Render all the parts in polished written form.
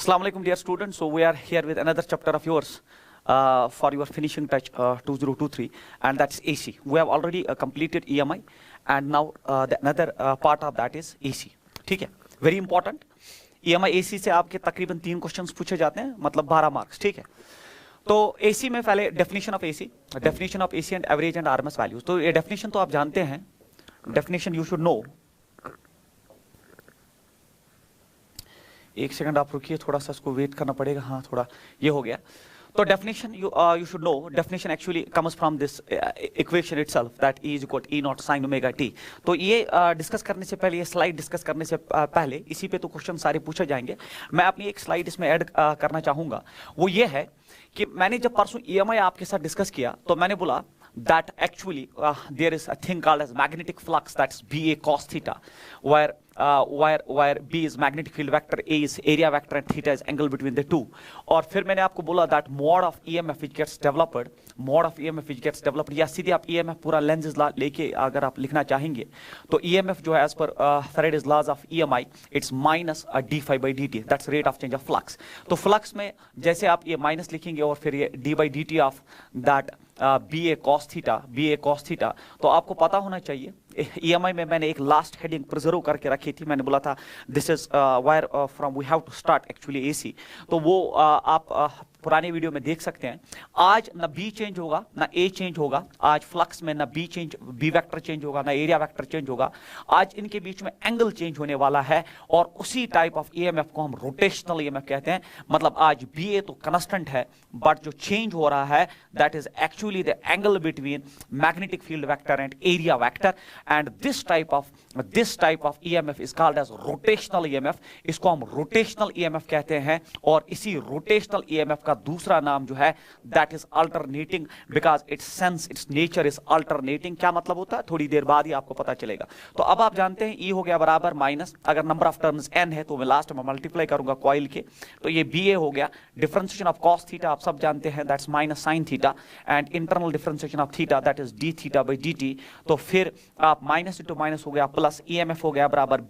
Assalamu alaikum, dear students. So we are here with another chapter of yours for your finishing touch 2023, and that's AC. We have already completed EMI, and now another part of that is AC. ठीक है, very important. EMI AC से आपके तकरीबन 3 questions पूछे जाते हैं, मतलब 12 marks. ठीक है, तो AC में पहले definition of AC, definition of AC and average and RMS values. तो ये डेफिनेशन तो आप जानते हैं, डेफिनेशन यू शुड नो. एक सेकंड आप रुकिए, थोड़ा सा इसको वेट करना पड़ेगा. हाँ, थोड़ा ये हो गया. तो definition you should know, definition actually comes from this equation itself, that E is equal to E naught sin omega t. तो ये डिस्कस करने से पहले, ये स्लाइड डिस्कस करने से पहले, इसी पे तो क्वेश्चन सारे पूछे जाएंगे. मैं अपनी एक स्लाइड इसमें ऐड करना चाहूंगा. वो ये है कि मैंने जब परसों EMI आपके साथ डिस्कस किया तो मैंने बोला that actually there is a thing called as magnetic flux, that's BA cos theta, where B is magnetic field vector, A is area vector, and theta is angle between the two. और फिर मैंने आपको बोला that mode of EMF which gets developed, या सीधे आप EMF पूरा Lenz's लेके अगर आप लिखना चाहेंगे तो EMF जो है as per Faraday's laws of EMI, it's minus d phi by dt, that's rate of change of flux. तो फ्लक्स में जैसे आप ये माइनस लिखेंगे और फिर ये d by dt of that BA cos theta, तो आपको पता होना चाहिए. EMI में मैंने एक लास्ट हेडिंग प्रिजर्व करके रखी थी. मैंने बोला था this is wire from we have to start actually AC. तो वो आप पुराने वीडियो में देख सकते हैं. आज ना B चेंज होगा ना A चेंज होगा. आज फ्लक्स में ना B वेक्टर चेंज होगा ना एरिया वेक्टर चेंज होगा. आज इनके बीच में एंगल चेंज होने वाला है, और उसी टाइप ऑफ EMF को हम रोटेशनल EMF कहते हैं. मतलब आज BA तो कांस्टेंट है, बट जो चेंज हो रहा है that is actually the angle between magnetic field vector and area vector. And this type of EMF is called as rotational EMF. इसको हम rotational EMF कहते हैं. और इसी rotational EMF का दूसरा नाम जो है that is alternating, because its sense, its nature is alternating. क्या मतलब होता है थोड़ी देर बाद ही आपको पता चलेगा. तो अब आप जानते हैं E हो गया बराबर माइनस, अगर नंबर ऑफ टर्न्स n है तो मैं लास्ट में मल्टीप्लाई करूंगा कॉइल के, तो ये BA हो गया. डिफरेंशिएशन ऑफ cos थीटा आप सब जानते हैं, that's minus sin theta, and internal differentiation of theta that is d theta by dt. तो फिर आप माइनस इंटू माइनस हो गया प्लस, EMF हो गया बराबर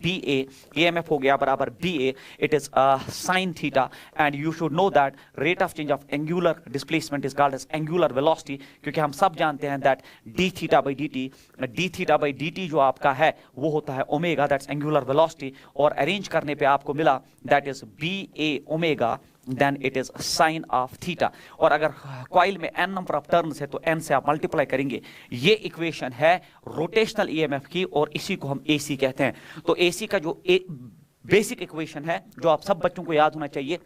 BA, it is sine theta. And you should know that rate of change of angular displacement is called as angular velocity, क्योंकि हम सब जानते हैं that d theta by dt जो आपका है वो होता है ओमेगा, दैट्स एंगुलर वेलोसिटी. और अरेंज करने पे आपको मिला that is BA omega, then it is sin of theta. और अगर कॉइल में n नंबर ऑफ टर्न्स है तो n से आप मल्टीप्लाई करेंगे. ये इक्वेशन है रोटेशनल EMF की, और इसी को हम AC कहते हैं. तो AC का जो बेसिक इक्वेशन है जो आप सब बच्चों को याद होना चाहिए,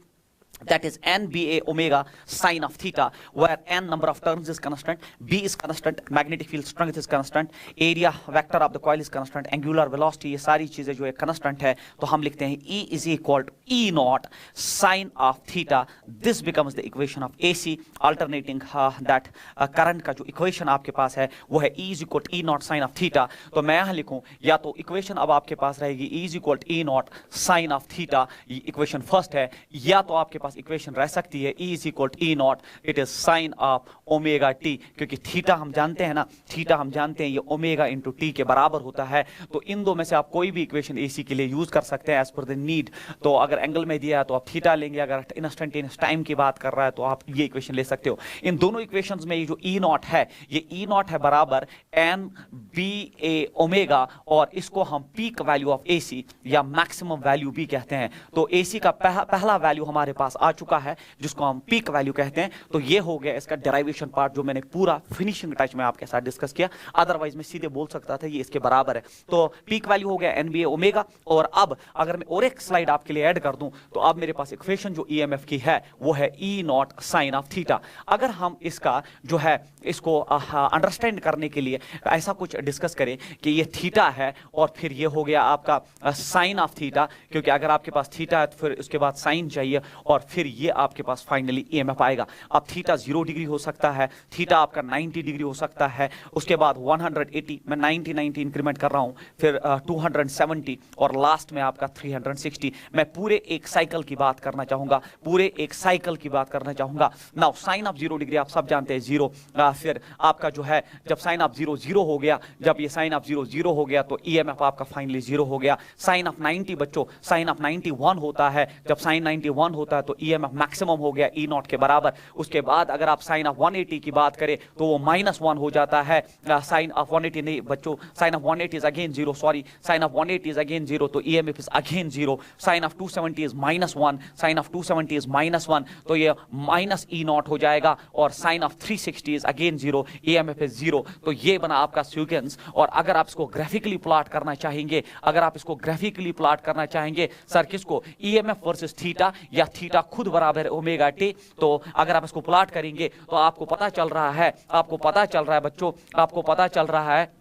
that is NBA omega sin of theta, where n number of turns is constant, B is constant, magnetic field strength is constant, area vector of the coil is constant, angular velocity, ये सारी चीजें जो है constant है. तो हम लिखते हैं E is equal to E naught sin of theta. This becomes the equation of AC. Alternating that current का जो equation आपके पास है वो है E is equal to E naught sin of theta. तो मैं यहाँ लिखूँ, या तो equation अब आपके पास रहेगी E is equal to E naught sin of theta, ये equation फर्स्ट है, या तो आपके इक्वेशन रह सकती है E is equal to E naught, it is sin of omega t, क्योंकि थीटा हम जानते हैं ना, थीटा हम जानते हैं ये ओमेगा इंटू टी के बराबर होता है. तो इन दो में से आप कोई भी इक्वेशन AC के लिए यूज कर सकते हैं एज पर द नीड. तो अगर एंगल में दिया है तो आप थीटा लेंगे, अगर इंस्टेंटेनियस टाइम की बात कर रहा है तो आप ये इक्वेशन ले सकते हो. इन दोनों इक्वेशंस में ये जो E naught है, ये E naught है बराबर NBA ओमेगा, और इसको हम पीक वैल्यू ऑफ AC या मैक्सिमम वैल्यू भी कहते हैं. तो AC का पहला वैल्यू हमारे पास आ चुका है जिसको हम पीक वैल्यू कहते हैं. तो ये हो गया इसका डेरिवेशन पार्ट जो मैंने पूरा फिनिशिंग टच में आपके साथ डिस्कस किया. अदरवाइज मैं सीधे बोल सकता था ये इसके बराबर है. तो पीक वैल्यू हो गया NBA ओमेगा. और अब अगर मैं और एक स्लाइड आपके लिए ऐड कर दूं तो अब मेरे पास इक्वेशन जो EMF की है वो है E naught sin of theta. अगर हम इसका जो है इसको अंडरस्टैंड करने के लिए ऐसा कुछ डिस्कस करें कि ये थीटा है और फिर ये हो गया आपका साइन ऑफ थीटा, क्योंकि अगर आपके पास थीटा है तो फिर उसके बाद साइन चाहिए, और फिर ये आपके पास फाइनली ईएमएफ आएगा। अब थीटा 0 डिग्री हो सकता है, थीटा आपका 90 डिग्री हो सकता है, उसके बाद 180, मैं 90 इंक्रीमेंट कर रहा हूं, फिर 270 और लास्ट में आपका 360। मैं पूरे एक साइकिल की बात करना चाहूंगा, पूरे एक साइकिल की बात करना चाहूंगा। नाउ साइन ऑफ 0 डिग्री आप सब जानते हैं 0, फिर आपका जो है जब साइन ऑफ 0 0 हो गया, जब ये साइन ऑफ 0 0 हो गया तो ईएमएफ आपका फाइनली 0 हो गया। साइन ऑफ 90 बच्चों, साइन ऑफ 90 1 होता है, जब साइन 90 1 होता है तो ईएमएफ मैक्सिमम हो गया ई नॉट के बराबर। उसके बाद अगर आप साइन ऑफ 180 की बात करें तो वो -1 हो जाता है। साइन ऑफ 180 नहीं बच्चों, sine of 180 is again 0, sorry, sine of 180 is again 0, तो EMF is again 0। Sine of 270 is -1, sine of 270 is -1, तो ये माइनस ई नॉट हो जाएगा। और sine of 360 is again 0, EMF is 0। तो ये बना आपका सीक्वेंस। और अगर आप इसको ग्राफिकली प्लॉट करना चाहेंगे, अगर आप इसको ग्राफिकली प्लॉट करना चाहेंगे सर किसको, ईएमएफ वर्सेस थीटा या थीटा खुद बराबर है ओमेगा टी, तो अगर आप इसको प्लॉट करेंगे तो आपको पता चल रहा है, आपको पता चल रहा है बच्चों, आपको पता चल रहा है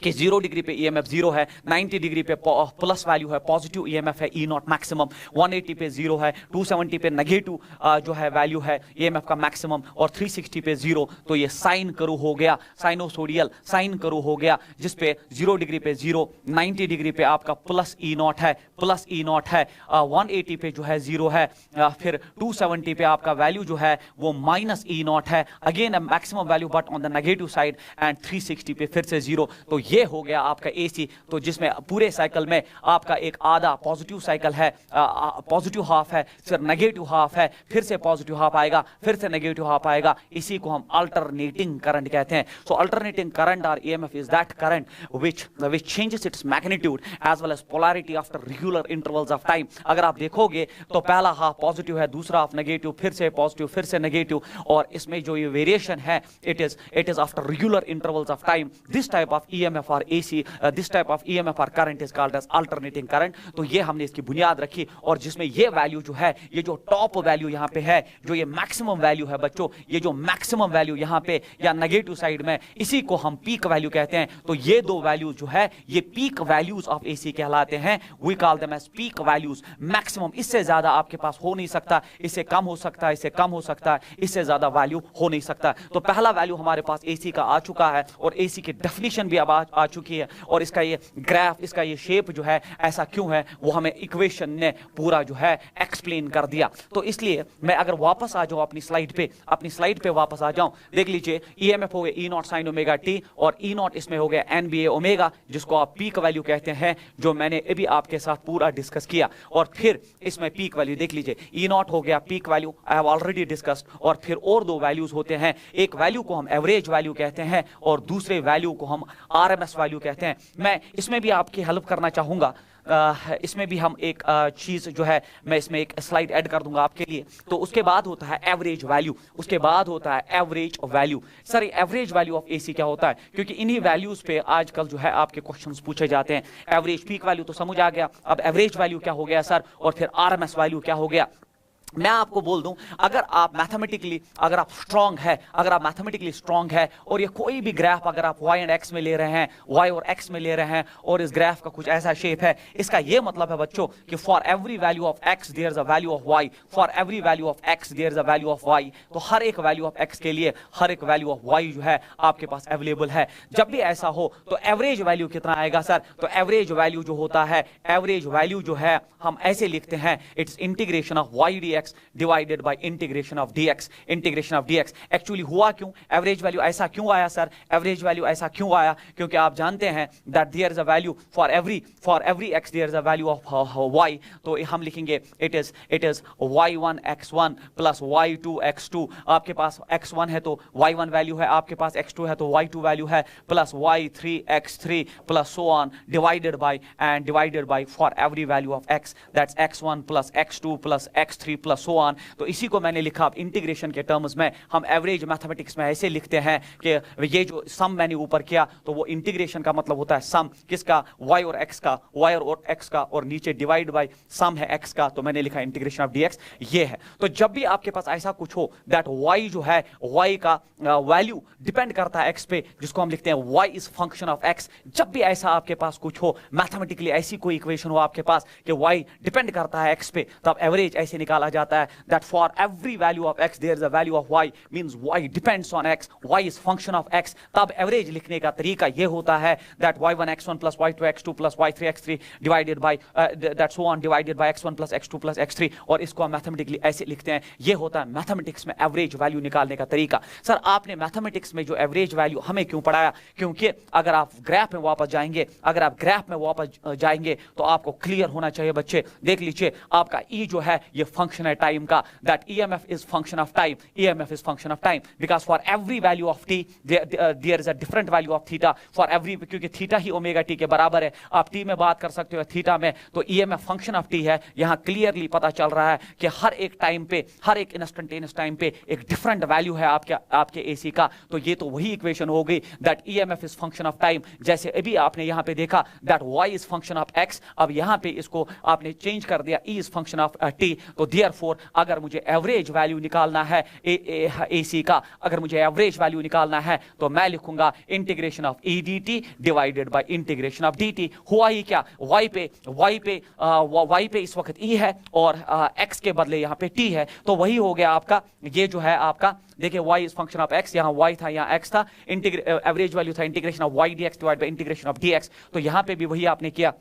कि 0 डिग्री पे ईएमएफ 0 है, 90 डिग्री पे प्लस वैल्यू है, पॉजिटिव ईएमएफ है ई नॉट मैक्सिमम, 180 पे 0 है, 270 पे नेगेटिव जो है वैल्यू है ईएमएफ का मैक्सिमम, और 360 पे 0। तो ये साइन करू हो गया, साइनोसोडियल साइन करू हो गया, जिसपे 0 डिग्री पे 0, 90 डिग्री पे आपका प्लस ई नॉट है, प्लस ई नॉट है, 180 पे जो है 0 है, फिर 270 पे आपका वैल्यू जो है वो माइनस ई नॉट है, again maximum value but on the negative side, and 360 पे फिर से 0। तो ये हो गया आपका एसी। तो जिसमें पूरे साइकिल में आपका एक आधा पॉजिटिव साइकिल है, पॉजिटिव हाफ है, फिर नेगेटिव हाफ है, फिर से पॉजिटिव हाफ आएगा, फिर से नेगेटिव हाफ आएगा। इसी को हम अल्टरनेटिंग करंट कहते हैं। सो अल्टरनेटिंग करंट और EMF is that current which changes its magnitude as well as polarity after regular intervals of time। अगर आप देखोगे तो पहला हाफ पॉजिटिव है, दूसरा हाफ नेगेटिव, फिर से पॉजिटिव, फिर से नेगेटिव, और इसमें जो ये वेरिएशन है it is after regular intervals of time. This type of EMF और AC, this type of EMF और current is called as alternating current. तो ये हमने इसकी बुनियाद रखी, और जिसमें ये वैल्यू जो है, ये जो टॉप वैल्यू यहाँ पे है, जो ये मैक्सिमम वैल्यू है बच्चों, ये जो मैक्सिमम वैल्यू यहाँ पे या नेगेटिव साइड में, इसी को हम पीक वैल्यू कहते हैं। तो ये दो वैल्यूज जो है ये पीक वैल्यूज ऑफ एसी कहलाते हैं। We call them as peak values. Maximum, इससे ज्यादा आपके पास हो नहीं सकता, इससे कम हो सकता है, इससे कम हो सकता है, इससे ज्यादा वैल्यू हो नहीं सकता। तो पहला वैल्यू हमारे पास एसी का आ चुका है, और एसी की डेफिनेशन भी अब आ चुकी है, और इसका ये ग्राफ, इसका ये शेप जो है ऐसा क्यों है वो हमें इक्वेशन ने पूरा जो है एक्सप्लेन कर दिया। तो इसलिए मैं अगर वापस आ जाऊं अपनी स्लाइड पे वापस आ जाऊं, देख लीजिए ईएमएफ हो गया ई नॉट साइन ओमेगा टी, और ई नॉट इसमें हो गया एनबीए ओमेगा, जिसको आप पीक वैल्यू कहते हैं, जो मैंने अभी आपके साथ पूरा डिस्कस किया। और फिर इसमें पीक वैल्यू देख लीजिए, ई नॉट हो गया peak value, I have already discussed. और फिर और दो वैल्यूज होते हैं, एक वैल्यू को हम एवरेज वैल्यू कहते हैं, और दूसरे वैल्यू को हम आरएमएस वैल्यू कहते हैं। मैं इसमें भी आपकी हेल्प करना चाहूंगा, इसमें भी हम एक चीज जो है, मैं इसमें एक स्लाइड ऐड कर दूंगा आपके लिए। तो उसके बाद होता है एवरेज वैल्यू, उसके बाद होता है average value. Sir average value of AC क्या होता है, क्योंकि इन्हीं वैल्यूज पे आजकल जो है आपके क्वेश्चंस पूछे जाते हैं। एवरेज पीक वैल्यू तो समझ आ गया, अब एवरेज वैल्यू क्या हो गया सर, और फिर आरएमएस वैल्यू क्या हो गया। मैं आपको बोल दूं, अगर आप मैथमेटिकली स्ट्रांग है, और ये कोई भी ग्राफ अगर आप y एंड x में ले रहे हैं, y और x में ले रहे हैं, और इस ग्राफ का कुछ ऐसा शेप है, इसका ये मतलब है बच्चों कि for every value of x there is a value of y, for every value of x there is a value of y। तो हर एक वैल्यू ऑफ x के लिए हर एक वैल्यू ऑफ y जो है आपके पास अवेलेबल है। जब भी ऐसा हो तो एवरेज वैल्यू कितना आएगा सर, तो एवरेज वैल्यू जो होता है, एवरेज वैल्यू जो है हम ऐसे लिखते हैं, it's integration of y dx divided by integration of dx। Actually हुआ क्यों, एवरेज वैल्यू ऐसा क्यों आया सर, एवरेज वैल्यू ऐसा क्यों आया, क्योंकि आप जानते हैं that there is a value for every x there is a value of y। तो हम लिखेंगे it is y1 x1 plus y2 x2। आपके पास x1 है तो y1 वैल्यू है, आपके पास x2 है तो y2 वैल्यू है, plus y3 x3 plus so on, divided bye for every value of x, that's x1 plus x2 plus x3 plus so on. तो इसी को मैंने लिखा। अब इंटीग्रेशन के टर्म्स में हम एवरेज मैथमेटिक्स में ऐसे लिखते हैं कि ये जो सम मैंने ऊपर किया, तो वो इंटीग्रेशन का मतलब होता है सम किसका, y और x का, और नीचे डिवाइड बाय सम है x का, तो मैंने लिखा इंटीग्रेशन ऑफ dx ये है। तो जब भी आपके पास ऐसा कुछ हो दैट y जो है, y का वैल्यू डिपेंड करता है x पे, जिसको हम लिखते हैं y is function of x। जब भी ऐसा आपके पास कुछ हो, मैथमेटिकली ऐसी कोई इक्वेशन हो आपके पास कि y डिपेंड करता है x पे, तब एवरेज ऐसे निकाला जाता है that for every value of x there is a value of y, means y depends on x, y is function of x। तब एवरेज लिखने का तरीका ये होता है that y1 x1 plus y2 x2 plus y3 x3 divided by that so on divided by x1 plus x2 plus x3, और इसको हम मैथमेटिकली ऐसे लिखते हैं। ये होता है मैथमेटिक्स में एवरेज वैल्यू निकालने का तरीका। सर आपने मैथमेटिक्स में जो एवरेज वैल्यू हमें क्यों पढ़ाया? क्योंकि अगर आप ग्राफ में वापस जाएंगे, अगर आप ग्राफ में वापस जाएंगे तो आपको क्लियर होना चाहिए बच्चे। देख लीजिए आपका ई जो है ये फंक्शन है टाइम का, that EMF is function of time, EMF is function of time because for every value of t there is a different value of theta for every, क्योंकि थीटा ही ओमेगा टी के बराबर है। आप T में बात कर सकते हो थीटा में, तो ईएमएफ फंक्शन ऑफ टी है। यहां क्लियरली पता चल रहा है कि हर एक टाइम पे, हर एक इंस्टेंटेनियस टाइम पे एक डिफरेंट वैल्यू है आपके एसी का। तो ये तो वही इक्वेशन हो गई that EMF is function of time. जैसे अभी आपने यहां पे देखा that y is function of x, अब यहां पे इसको आपने चेंज कर दिया E is function of t. तो देयरफॉर अगर मुझे एवरेज वैल्यू निकालना है एसी का, अगर मुझे एवरेज वैल्यू निकालना है तो मैं लिखूंगा integration of E d t divided by integration of d T. हुआ ही क्या, वाई पे इस वक्त ई है और एक्स के बदले यहाँ पे टी है, तो वही हो गया आपका। ये जो है आपका देखिए y is function of x, यहाँ y था यहाँ x था, एवरेज वैल्यू था integration of y dx divide by integration of dx। तो यहाँ पे भी वही आपने किया,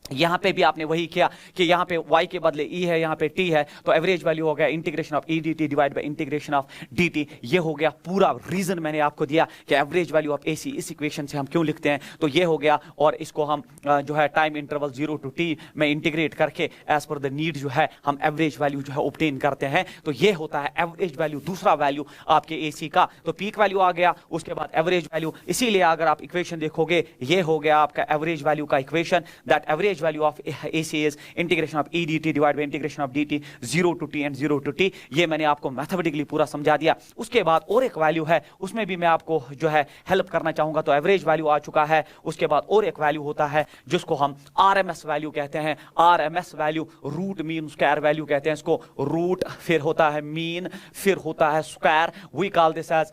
यहाँ पे भी आपने वही किया कि यहाँ पे y के बदले e है, यहाँ पे t है, तो एवरेज वैल्यू हो गया integration of e dt divide by integration of dt। ये हो गया पूरा रीजन मैंने आपको दिया कि एवरेज वैल्यू ऑफ AC इस इक्वेशन से हम क्यों लिखते हैं। तो ये हो गया, और इसको हम जो है टाइम इंटरवल 0 to t में इंटीग्रेट करके एज पर द नीड जो है हम एवरेज वैल्यू जो है ऑब्टेन करते हैं। तो ये होता है एवरेज वैल्यू, दूसरा वैल्यू आपके AC का। तो पीक वैल्यू आ गया, उसके बाद एवरेज वैल्यू। इसीलिए अगर आप इक्वेशन देखोगे ये हो गया आपका एवरेज वैल्यू का equation, that average value of AC is integration of E dt divided by integration of dt 0 to t and 0 to t। ये मैंने आपको मैथमेटिकली पूरा समझा दिया। उसके बाद और एक वैल्यू है, उसमें भी मैं आपको जो है हेल्प करना चाहूंगा। तो एवरेज वैल्यू आ चुका है, उसके बाद और एक वैल्यू होता है जिसको हम RMS वैल्यू कहते हैं। RMS value root mean square value कहते हैं इसको। रूट फिर होता है मीन फिर होता है square, we call this as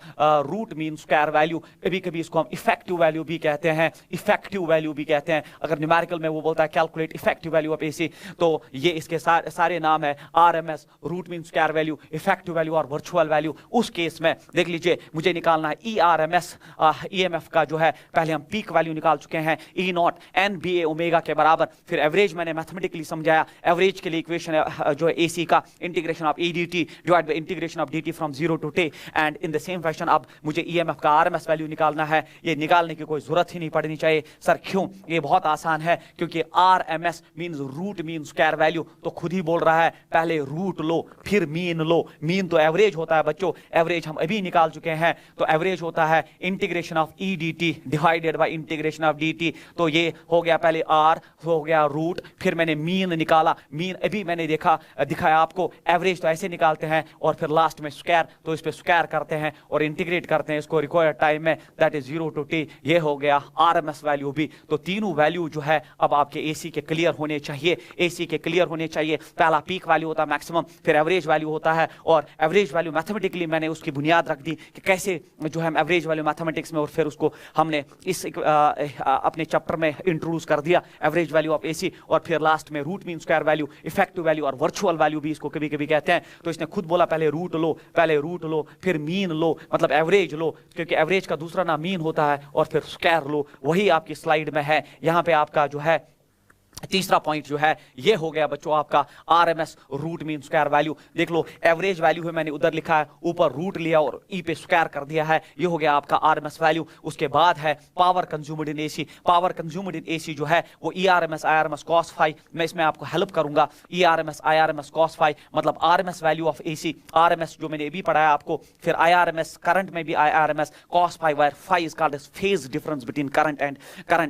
root mean square value. कभी कभी इसको हम इफेक्टिव वैल्यू भी कहते हैं, इफेक्टिव वैल्यू भी कहते हैं। अगर न्यूमेरिकल में वो बोलता है calculate effective value of AC, तो ये इसके सारे नाम है RMS, root mean square value, effective value और वर्चुअल वैल्यू। उस केस में देख लीजिए मुझे निकालना है ERMS EMF का जो है, पहले हम पीक वैल्यू निकाल चुके हैं E नॉट NBA ओमेगा के बराबर। फिर एवरेज मैंने मैथमेटिकली समझाया, एवरेज के लिए इक्वेशन है जो है AC का integration of E dt divide by integration of dt from 0 to t। And in the same fashion अब मुझे EMF का RMS वैल्यू निकालना है। ये निकालने की कोई जरूरत ही नहीं पड़नी चाहिए। सर क्यों? ये बहुत आसान है, क्योंकि RMS means root mean square value. तो खुद ही बोल रहा है पहले रूट लो फिर मीन लो। मीन तो एवरेज होता है बच्चों, एवरेज हम अभी निकाल चुके हैं। तो एवरेज होता है integration of E dt divided by integration of dt। तो ये हो गया पहले R हो गया रूट, फिर मैंने मीन निकाला। मीन अभी मैंने दिखाया आपको। एवरेज तो ऐसे निकालते हैं और फिर लास्ट में स्क्वायर, तो इस पे स्क्वायर करते हैं और इंटीग्रेट करते हैं इसको रिक्वायर्ड टाइम में, दैट इज 0 to t। ये हो गया RMS वैल्यू भी। तो तीनों वैल्यू जो है अब आपके AC के क्लियर होने चाहिए, AC के क्लियर होने चाहिए। पहला पीक वैल्यू होता है मैक्सिमम, फिर एवरेज वैल्यू होता है, और एवरेज वैल्यू मैथमेटिकली मैंने उसकी बुनियाद रख दी कि कैसे जो है एवरेज वैल्यू मैथमेटिक्स में, और फिर उसको हमने इस अपने चैप्टर में इंट्रोड्यूस कर दिया एवरेज वैल्यू ऑफ AC। और फिर लास्ट में root mean square value, effective value और वर्चुअल वैल्यू भी इसको कभी कभी कहते हैं। तो इसने खुद बोला पहले रूट लो फिर मीन लो, मतलब एवरेज लो, क्योंकि एवरेज का दूसरा नाम मीन होता है, और फिर स्क्वायर लो। वही आपकी स्लाइड में है। यहाँ पे आपका जो है तीसरा पॉइंट जो है ये हो गया बच्चों आपका RMS root mean square value. देख लो एवरेज वैल्यू है, मैंने उधर लिखा है, ऊपर रूट लिया और E पे स्क्वायर कर दिया है। ये हो गया आपका RMS वैल्यू। उसके बाद है power consumed in AC। Power consumed in AC जो है वो ERMS IRMS cos phi। मैं इसमें आपको हेल्प करूंगा। ERMS IRMS cos phi मतलब RMS value of AC। RMS जो मैंने अभी पढ़ाया आपको, फिर IRMS करंट में भी IRMS cos phi, where phi is called as phase difference between current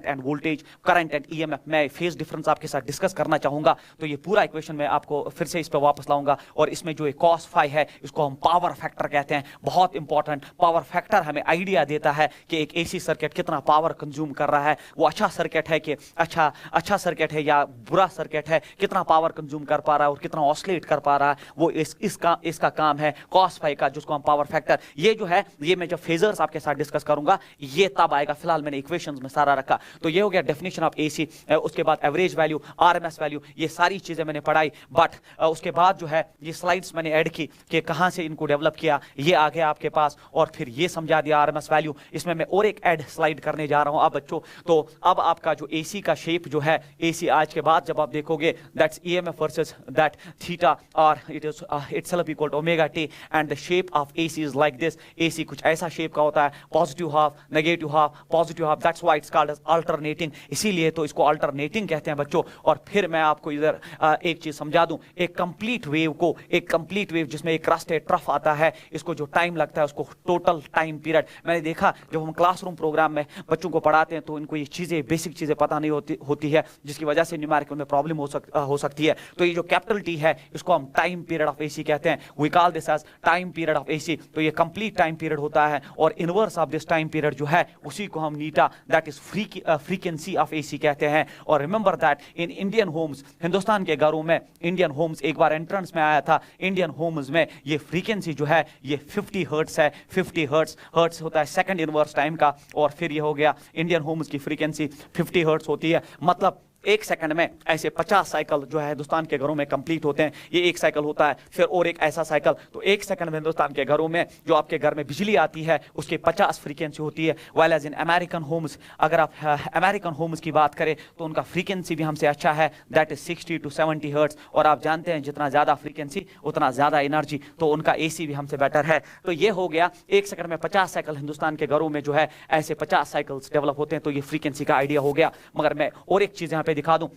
and voltage, current and EMF। मैं phase difference आपके साथ डिस्कस करना चाहूंगा। तो ये पूरा इक्वेशन मैं आपको फिर से इस पे वापस लाऊंगा, और इसमें जो cos phi है इसको हम पावर फैक्टर कहते हैं। बहुत इंपॉर्टेंट, पावर फैक्टर हमें आइडिया देता है कि एक AC सर्किट कितना पावर कंज्यूम कर रहा है, वो अच्छा सर्किट है कि अच्छा सर्किट है या बुरा सर्किट है, कितना पावर कंज्यूम कर पा रहा है और कितना ऑसिलेट कर पा रहा है, वो इसका काम है cos phi का, जिसको हम पावर फैक्टर। ये जो है ये मैं जब फेजर्स आपके साथ डिस्कस करूंगा ये तब आएगा, फिलहाल मैंने इक्वेशंस में सारा रखा। तो ये हो गया डेफिनेशन ऑफ AC। उसके बाद average average value, RMS value, ये सारी चीजें मैंने पढ़ाई। बट उसके बाद जो है ये स्लाइड्स मैंने ऐड की कि कहां से इनको डेवलप किया, ये आ गया आपके पास, और फिर ये समझा दिया आरएमएस वैल्यू। इसमें मैं और एक ऐड स्लाइड करने जा रहा हूं अब बच्चों। तो अब आपका जो एसी का शेप जो है, एसी आज के बाद जब आप देखोगे that's EMF versus that theta, और it is itself equal to omega t, and the shape of AC is like this. AC कुछ ऐसा शेप का होता है, positive half, negative half, positive half, that's why it's called as alternating, इसीलिए तो इसको alternating कहते हैं बच्चों। और फिर मैं आपको इधर एक चीज समझा दूं, एक कंप्लीट वेव को, एक कंप्लीट वेव जिसमें एक क्रस्ट है, ट्रफ आता है, इसको जो टाइम लगता है उसको टोटल टाइम पीरियड। मैंने देखा जब हम क्लासरूम प्रोग्राम में बच्चों को पढ़ाते हैं तो इनको ये चीजें, बेसिक चीजें पता नहीं होती है, जिसकी वजह से न्यूमेरिकल में प्रॉब्लम हो सकती है। तो ये जो कैपिटल टी है इसको हम टाइम पीरियड ऑफ एसी कहते हैं, we call this as time period of AC. तो ये कंप्लीट टाइम पीरियड होता है, और inverse of this time period जो है उसी को हम नीटा, that is frequency of AC कहते हैं। और remember that in Indian homes, Hindustan के घरों में, इंडियन होम्स एक बार एंट्रेंस में आया था, इंडियन होम्स में ये फ्रीक्वेंसी जो है ये 50 हर्ट्स है। 50 हर्ट्स होता है सेकंड इनवर्स टाइम का, और फिर ये हो गया इंडियन होम्स की फ्रीक्वेंसी 50 हर्ट्स होती है। मतलब एक सेकंड में ऐसे 50 साइकिल जो है हिंदुस्तान के घरों में कंप्लीट होते हैं। ये एक साइकिल होता है, फिर और एक ऐसा साइकिल। तो एक सेकंड में हिंदुस्तान के घरों में जो आपके घर में बिजली आती है उसके 50 फ्रीक्वेंसी होती है। While as in American homes, अगर आप अमेरिकन होम्स की बात करें तो उनका फ्रीक्वेंसी भी हमसे अच्छा है, दैट इज 60 to 70 हर्ट्स। और आप जानते हैं जितना ज्यादा फ्रीक्वेंसी उतना ज्यादा एनर्जी, तो उनका एसी भी हमसे बेटर है। तो ये हो गया एक सेकंड में 50 साइकिल हिंदुस्तान के घरों में जो है ऐसे 50 साइकिल्स डेवलप होते हैं। तो ये फ्रीक्वेंसी का आइडिया हो गया। मगर मैं और एक चीज यहाँ पे दिखा दूं,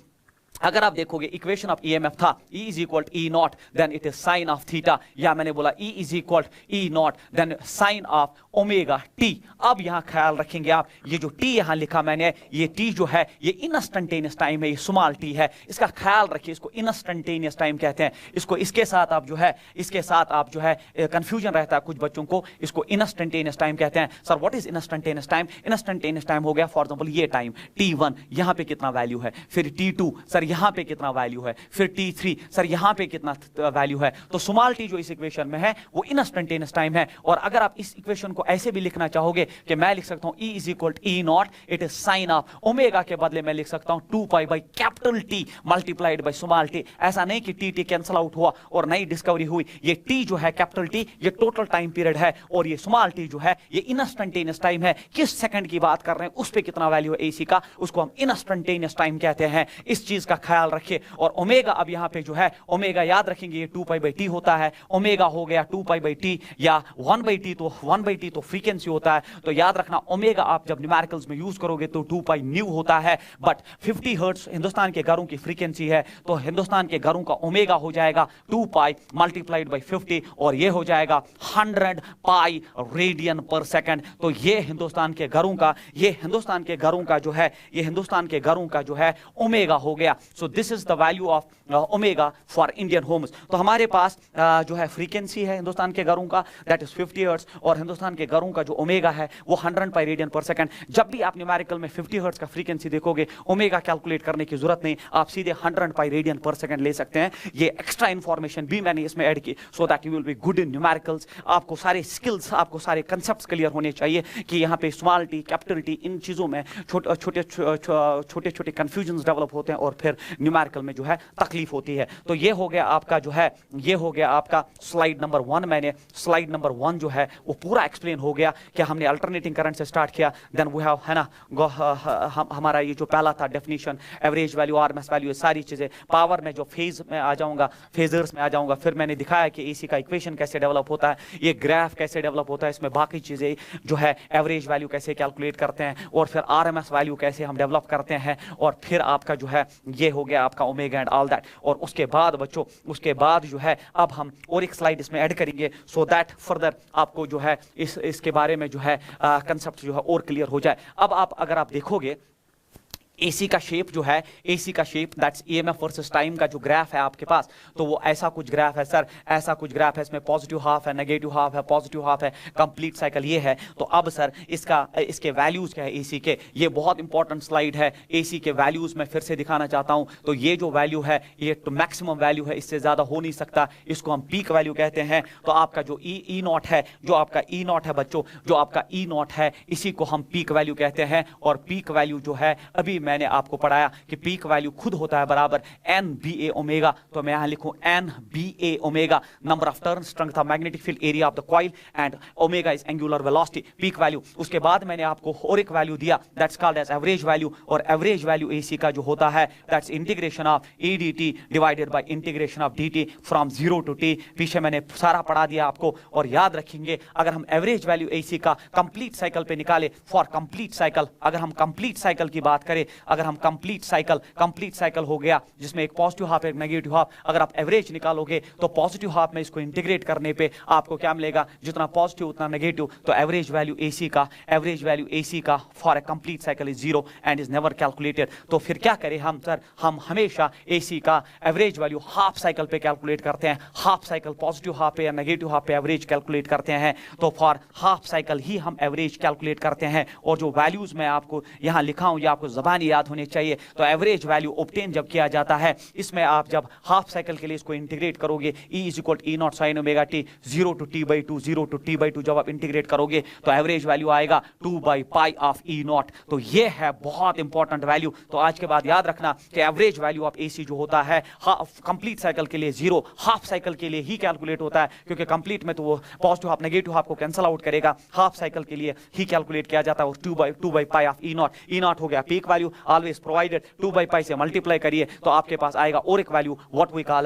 अगर आप देखोगे इक्वेशन ऑफ ईएमएफ था E is equal E naught then it is sine of theta, या मैंने बोला E is equal E naught then sine of omega t. अब यहां ख्याल रखेंगे आप, ये जो टी यहां लिखा मैंने, ये टी जो है ये इंस्टेंटेनियस टाइम है, ये स्मॉल टी है, इसका ख्याल रखिए। इसको इंस्टेंटेनियस टाइम कहते हैं। इसको इसके साथ आप जो है, इसके साथ आप जो है कंफ्यूजन रहता है कुछ बच्चों को, इसको इंस्टेंटेनियस टाइम कहते हैं। Sir what is instantaneous time? Instantaneous time हो गया फॉर एग्जांपल ये टाइम T1, यहां पे कितना वैल्यू है, फिर T2 सर यहां पे कितना वैल्यू है, फिर T3 सर यहां पे कितना वैल्यू है। तो स्मॉल टी जो इस इक्वेशन में है वो इंस्टेंटेनियस टाइम है। और अगर आप इस इक्वेशन को ऐसे भी लिखना चाहोगे कि मैं लिख सकता हूं E is equal to E naught, it is sine of omega के बदले मैं लिख सकता हूं 2 pi by capital t multiplied by small t. ऐसा नहीं कि टी कैंसिल आउट हुआ और नई डिस्कवरी हुई। ये टी जो है कैपिटल टी ये टोटल टाइम पीरियड है, और ये स्मॉल टी जो है ये इंस्टेंटेनियस टाइम है। किस सेकंड की बात कर रहे हैं उस पे कितना वैल्यू है एसी का, उसको हम इंस्टेंटेनियस टाइम कहते हैं। इस चीज का ख्याल रखिए। और ओमेगा अब यहां पे जो है ओमेगा याद रखेंगे ये 2 पाई बाई टी होता है। ओमेगा हो गया 2 पाई बाई टी या 1 बाई टी, तो 1 बाई टी तो फ्रीक्वेंसी होता है। तो याद रखना ओमेगा आप जब न्यूमेरिकल्स में यूज करोगे तो 2 पाई न्यू होता है। बट 50 हर्ट्ज हिंदुस्तान के घरों की फ्रीक्वेंसी है, तो हिंदुस्तान के घरों का ओमेगा हो जाएगा 2 पाई मल्टीप्लाइड बाई 50, और ये हो जाएगा 100 पाई रेडियन पर सेकंड। तो ये हिंदुस्तान के घरों का, ये हिंदुस्तान के घरों का जो है, ये हिंदुस्तान के घरों का जो है ओमेगा हो गया। So this is the value of omega for Indian homes. तो हमारे पास जो है फ्रीक्वेंसी है हिंदुस्तान के घरों का दैट इज 50 हर्ट्ज, और हिंदुस्तान के घरों का जो ओमेगा है वो 100 पाई रेडियन पर सेकंड। जब भी आप न्यूमेरिकल में 50 हर्ट्ज का फ्रीक्वेंसी देखोगे ओमेगा कैलकुलेट करने की जरूरत नहीं, आप सीधे 100 पाई रेडियन पर सेकंड ले सकते हैं। ये एक्स्ट्रा इंफॉर्मेशन भी मैंने इसमें ऐड की सो that you will be good in numericals. आपको सारे स्किल्स, आपको सारे कंसेप्ट्स क्लियर होने चाहिए कि यहाँ पे स्मॉल टी, कैपिटल टी, इन चीजों में छोटे छोटे कंफ्यूजन डेवलप होते हैं, और फिर न्यूमेरिकल में जो है तकलीफ होती है। तो ये हो गया आपका जो है, ये हो गया आपका स्लाइड नंबर 1। मैंने स्लाइड नंबर 1 जो है वो पूरा एक्सप्लेन हो गया कि हमने अल्टरनेटिंग करंट से स्टार्ट किया, देन वी हैव है ना हमारा ये जो पहला था definition, average value, RMS value, ये सारी चीजें। पावर में जो फेज में आ जाऊंगा, फेजर्स में आ जाऊंगा। फिर मैंने दिखाया कि एसी का इक्वेशन कैसे डेवलप होता है, ये ग्राफ कैसे डेवलप होता है, इसमें बाकी चीजें जो है एवरेज वैल्यू कैसे कैलकुलेट करते हैं, और फिर आरएमएस वैल्यू कैसे हम डेवलप करते हैं, और फिर आपका जो है ये हो गया आपका ओमेगा एंड ऑल दैट। और उसके बाद बच्चों, उसके बाद जो है अब हम और एक स्लाइड इसमें ऐड करेंगे सो दैट फर्दर आपको जो है इसके बारे में जो है कंसेप्ट जो है और क्लियर हो जाए। अब आप अगर आप देखोगे एसी का शेप जो है, एसी का shape that's EMF versus time का जो ग्राफ है आपके पास, तो वो ऐसा कुछ ग्राफ है सर, ऐसा कुछ ग्राफ है। इसमें पॉजिटिव हाफ है, नेगेटिव हाफ है, पॉजिटिव हाफ है, कंप्लीट साइकिल ये है। तो अब सर इसके वैल्यूज क्या है एसी के, ये बहुत इंपॉर्टेंट स्लाइड है। एसी के वैल्यूज मैं फिर से दिखाना चाहता हूं। तो ये जो वैल्यू है ये तो मैक्सिमम वैल्यू है, इससे ज्यादा हो नहीं सकता, इसको हम पीक वैल्यू कहते हैं। तो आपका जो ई नॉट है, जो आपका ई नॉट है बच्चों, जो आपका ई नॉट है, इसी को हम पीक वैल्यू कहते हैं। और पीक वैल्यू जो है अभी मैंने आपको पढ़ाया कि पीक वैल्यू खुद होता है बराबर एन बी ए ओमेगा, तो मैं यहां लिखूं N B A omega, number of turn, strength of magnetic field, area of the coil, and omega is angular velocity, peak value. उसके बाद मैंने आपको और एक वैल्यू दिया that's called as average value, और एवरेज वैल्यू एसी का जो होता है that's integration of E d t divided by integration of d t from 0 to t. पीछे मैंने सारा पढ़ा दिया आपको, और याद रखेंगे अगर हम एवरेज वैल्यू एसी का कंप्लीट साइकिल पे निकाले, फॉर कंप्लीट साइकिल, अगर हम कंप्लीट साइकिल की बात करें, अगर हम कंप्लीट साइकिल हो गया जिसमें एक पॉजिटिव हाफ एक नेगेटिव हाफ, अगर आप एवरेज निकालोगे तो पॉजिटिव हाफ में इसको इंटीग्रेट करने पे आपको क्या मिलेगा, जितना पॉजिटिव उतना नेगेटिव, तो एवरेज वैल्यू एसी का for a complete cycle is 0 and is never calculated. तो फिर क्या करें हम सर, हम हमेशा एसी का एवरेज वैल्यू हाफ साइकिल पे कैलकुलेट करते हैं, हाफ साइकिल पॉजिटिव हाफ पे या नेगेटिव हाफ पे एवरेज कैलकुलेट करते हैं, तो फॉर हाफ साइकिल ही हम एवरेज कैलकुलेट करते हैं। और जो वैल्यूज मैं आपको यहां लिखा हूं ये आपको जबानी याद होने चाहिए। तो एवरेज वैल्यू ऑब्टेन जब किया जाता है, इसमें आप जब हाफ साइकिल के लिए इसको इंटीग्रेट करोगे, E is equal to E naught sine omega t, 0 to t by two जब आप इंटीग्रेट करोगे तो एवरेज वैल्यू आएगा 2 by pi of E naught. तो ये है बहुत इंपॉर्टेंट वैल्यू। तो आज के बाद याद रखना कि एवरेज वैल्यू ऑफ एसी जो होता है कंप्लीट साइकिल के लिए 0, हाफ साइकिल के लिए ही कैलकुलेट होता है, क्योंकि कंप्लीट में तो वो पॉजिटिव हाफ नेगेटिव हाफ को कैंसिल आउट करेगा, हाफ साइकिल के लिए ही कैलकुलेट किया जाता है। 2 by pi of E naught हो गया peak value, always provided 2 by pi से मल्टीप्लाई करिए तो आपके पास आएगा और एक value what we call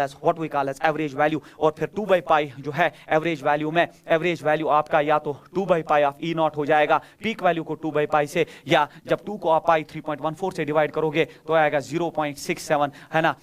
as average value. और फिर 2 बाई पाई जो है एवरेज वैल्यू में, एवरेज वैल्यू आपका या तो 2 by pi of E naught हो जाएगा पीक वैल्यू को 2 बाई पाई से, या जब 2 को आप पाई 3.14 से डिवाइड करोगे तो आएगा 0.67 है ना,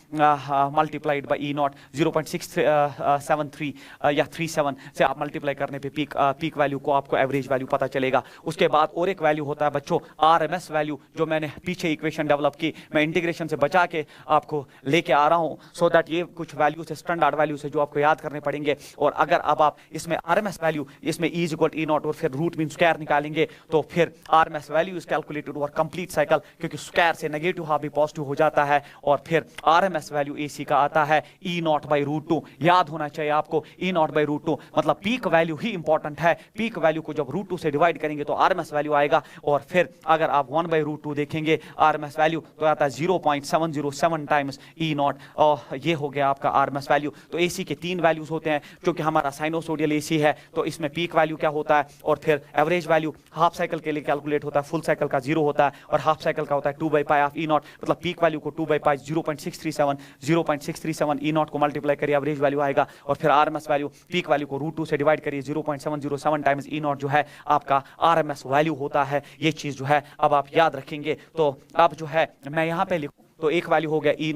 मल्टीप्लाइड बाई ई नॉट 0.673 या 37 से आप मल्टीप्लाई करने पे पीक वैल्यू को आपको एवरेज वैल्यू पता चलेगा। उसके बाद और एक वैल्यू होता है बच्चों आरएमएस वैल्यू, जो मैंने पीछे इक्वेशन डेवलप की, मैं इंटीग्रेशन से बचा के आपको लेके आ रहा हूं, सो दैट ये कुछ वैल्यू से स्टैंडर्ड वैल्यू से जो आपको याद करने पड़ेंगे। और अगर अब आप इसमें आरएमएस वैल्यू, इसमें E is equal to E naught और फिर रूट मीन स्क्वायर निकालेंगे तो फिर RMS value is calculated over complete cycle, क्योंकि स्क्वायर से नेगेटिव हाफ भी पॉजिटिव हो जाता है। और फिर आरएमएस वैल्यू एसी का आता है E नॉट बाई रूट 2, याद होना चाहिए आपको E नॉट बाई रूट 2, मतलब पीक वैल्यू ही इंपॉर्टेंट है। पीक वैल्यू को जब रूट 2 से डिवाइड करेंगे तो आरएमएस वैल्यू आएगा। और फिर अगर आप 1 बाई रूट 2 देखेंगे आरएमएस वैल्यू तो आता है 0.707 टाइम्स E नॉट, और ये हो गया आपका आरएमएस वैल्यू। तो एसी के 3 वैल्यूज होते हैं, क्योंकि हमारा साइनोसोडियल एसी है तो इसमें पीक वैल्यू क्या होता है, और फिर एवरेज वैल्यू हाफ साइकिल के लिए कैलकुलेट होता है, फुल साइकिल का 0 होता है, और हाफ साइकिल का होता है 2 by pi of E not, मतलब पीक वैल्यू को 2 बाई पाई 0.637 E नॉट को मल्टीप्लाई करिए एवरेज वैल्यू आएगा। और फिर आरएमएस वैल्यू पीक वैल्यू को रूट 2 से डिवाइड करिए 0.707 टाइम्स E नॉट जो है आपका आरएमएस वैल्यू होता है। ये चीज जो है अब आप याद रखेंगे। तो अब जो है मैं यहाँ पे लिखूं तो एक वैल्यू हो गया E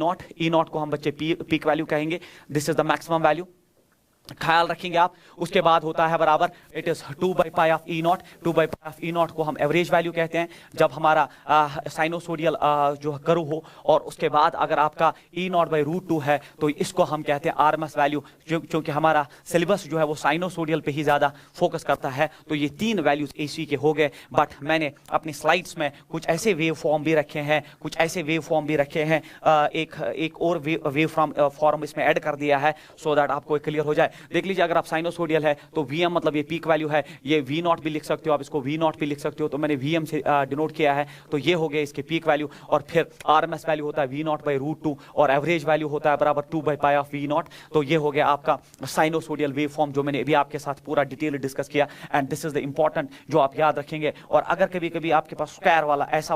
नॉट को हम बच्चे पीक वैल्यू कहेंगे, this is the maximum value, ख्याल रखेंगे आप। उसके बाद होता है बराबर it is 2 by pi of E not, 2 by pi of E not को हम एवरेज वैल्यू कहते हैं जब हमारा साइनोसोडियल जो कर्व हो। और उसके बाद अगर आपका E नॉट बाई रूट 2 है तो इसको हम कहते हैं आरएमएस वैल्यू, क्योंकि हमारा सिलेबस जो है वो साइनोसोडियल पे ही ज्यादा फोकस करता है। तो ये 3 वैल्यूज एसी के हो गए, बट मैंने अपनी स्लाइड्स में कुछ ऐसे वेव फॉर्म भी रखे हैं, एक और वेव फॉर्म इसमें ऐड कर दिया है सो दैट आपको क्लियर हो जाए। देख लीजिए अगर आप साइनोसोडियल है तो Vm मतलब ये पीक वैल्यू है, ये V नॉट भी लिख सकते हो आप, इसको V नॉट भी लिख सकते हो, तो मैंने Vm से डिनोट किया है। तो ये हो गया इसके पीक वैल्यू। और फिर आरएमएस वैल्यू होता है V नॉट बाई रूट 2 और एवरेज वैल्यू होता है बराबर 2 by pi of V not. तो ये हो गया आपका साइनोसोडियल वेव फॉर्म जो मैंने अभी आपके साथ पूरा डिटेल डिस्कस किया, and this is the important जो आप याद रखेंगे। और अगर कभी कभी आपके पास स्क्वायर वाला ऐसा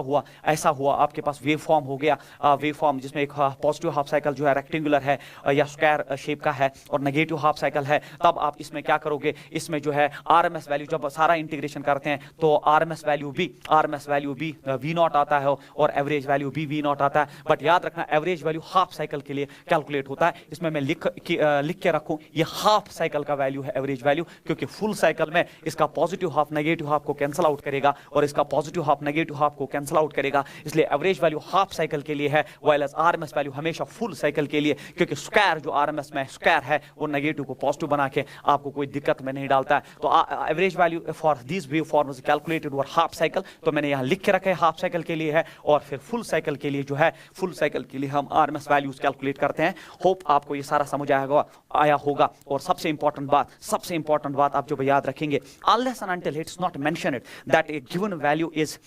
हुआ आपके पास वेव फॉर्म हो गया, वेव फॉर्म जिसमें एक पॉजिटिव हाफ साइकिल जो है रेक्टेंगुलर है या स्क्वायर शेप का है और नेगेटिव हाफ साइकिल है, तब आप इसमें क्या करोगे, इसमें जो है आरएमएस वैल्यू जब सारा इंटीग्रेशन करते हैं तो आरएमएस वैल्यू भी V नॉट आता है और एवरेज वैल्यू भी V नॉट आता है। बट याद रखना एवरेज वैल्यू हाफ साइकिल के लिए कैलकुलेट होता है। इसमें मैं लिख के रखूं ये हाफ साइकिल का वैल्यू है एवरेज वैल्यू, क्योंकि फुल साइकिल में इसका पॉजिटिव हाफ नेगेटिव हाफ को कैंसिल आउट करेगा और इसका पॉजिटिव हाफ नेगेटिव हाफ को कैंसिल आउट करेगा, इसलिए एवरेज वैल्यू हाफ साइकिल के लिए है, वाइल एज आरएमएस वैल्यू हमेशा फुल साइकिल के लिए, क्योंकि स्क्वायर जो आरएमएस में स्क्वायर है वो नेगेटिव को पॉजिटिव बना के आपको कोई दिक्कत में नहीं डालता है। तो average value for this wave form is calculated over half cycle, तो मैंने यहाँ लिख के रखा है हाफ साइकिल के लिए है, और फिर फुल साइकिल के लिए जो है, फुल साइकिल के लिए हम आरएमएस वैल्यूज कैलकुलेट करते हैं। होप आपको ये सारा समझ आया होगा। और सबसे इंपॉर्टेंट बात आप जो याद रखेंगे, unless and until it's not mentioned that a given value is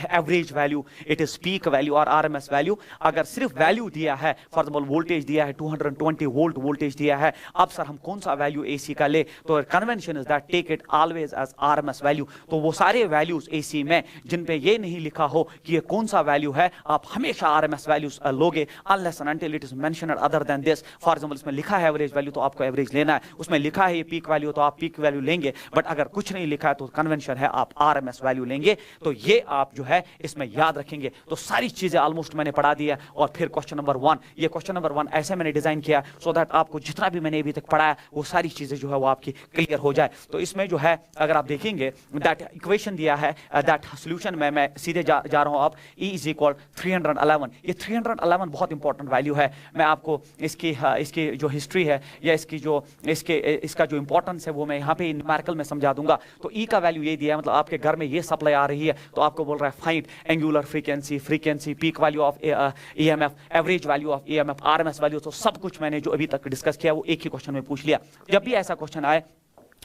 average value, it is peak value or RMS value, अगर सिर्फ वैल्यू दिया है, फॉर एग्जांपल वोल्टेज दिया है 220 वोल्ट वोल्टेज दिया है, अब सर हम कौन सा वैल्यू एसी का ले, तो convention is that take it always as RMS value. तो वो सारे वैल्यूज एसी में जिन पे ये नहीं लिखा हो कि ये कौन सा वैल्यू है, आप हमेशा आरएमएस वैल्यूज लोगे, unless and until it is mentioned other than this। For example इसमें लिखा है एवरेज वैल्यू तो आपको एवरेज लेना है, उसमें लिखा है ये पीक वैल्यू तो आप पीक वैल्यू लेंगे, बट अगर कुछ नहीं लिखा है तो कन्वेंशन है आप आरएमएस वैल्यू लेंगे। तो ये आप जो है इसमें याद रखेंगे। तो सारी चीजें ऑलमोस्ट मैंने पढ़ा दी है। और फिर क्वेश्चन नंबर 1, ये क्वेश्चन नंबर 1 ऐसे मैंने डिजाइन किया सो दैट आपको जितना भी मैंने अभी तक पढ़ाया वो सारी चीजें जो है वो आपकी क्लियर हो जाए। तो इसमें जो है अगर आप देखेंगे दैट इक्वेशन दिया है, दैट सोल्यूशन में मैं सीधे जा रहा हूं। अब E इज इक्वल 311, ये 311 बहुत इंपॉर्टेंट वैल्यू है। मैं आपको इसकी जो हिस्ट्री है या इसका जो इंपॉर्टेंस है वो मैं यहाँ पे न्यूमेरिकल में समझा दूंगा। तो E का वैल्यू ये दिया है, मतलब आपके घर में ये सप्लाई आ रही है, तो आपको बोल रहा है find angular frequency, peak value of EMF, average value of EMF, RMS value. तो सब कुछ मैंने जो अभी तक डिस्कस किया वो एक ही क्वेश्चन में पूछ लिया। जब भी ऐसा क्वेश्चन आए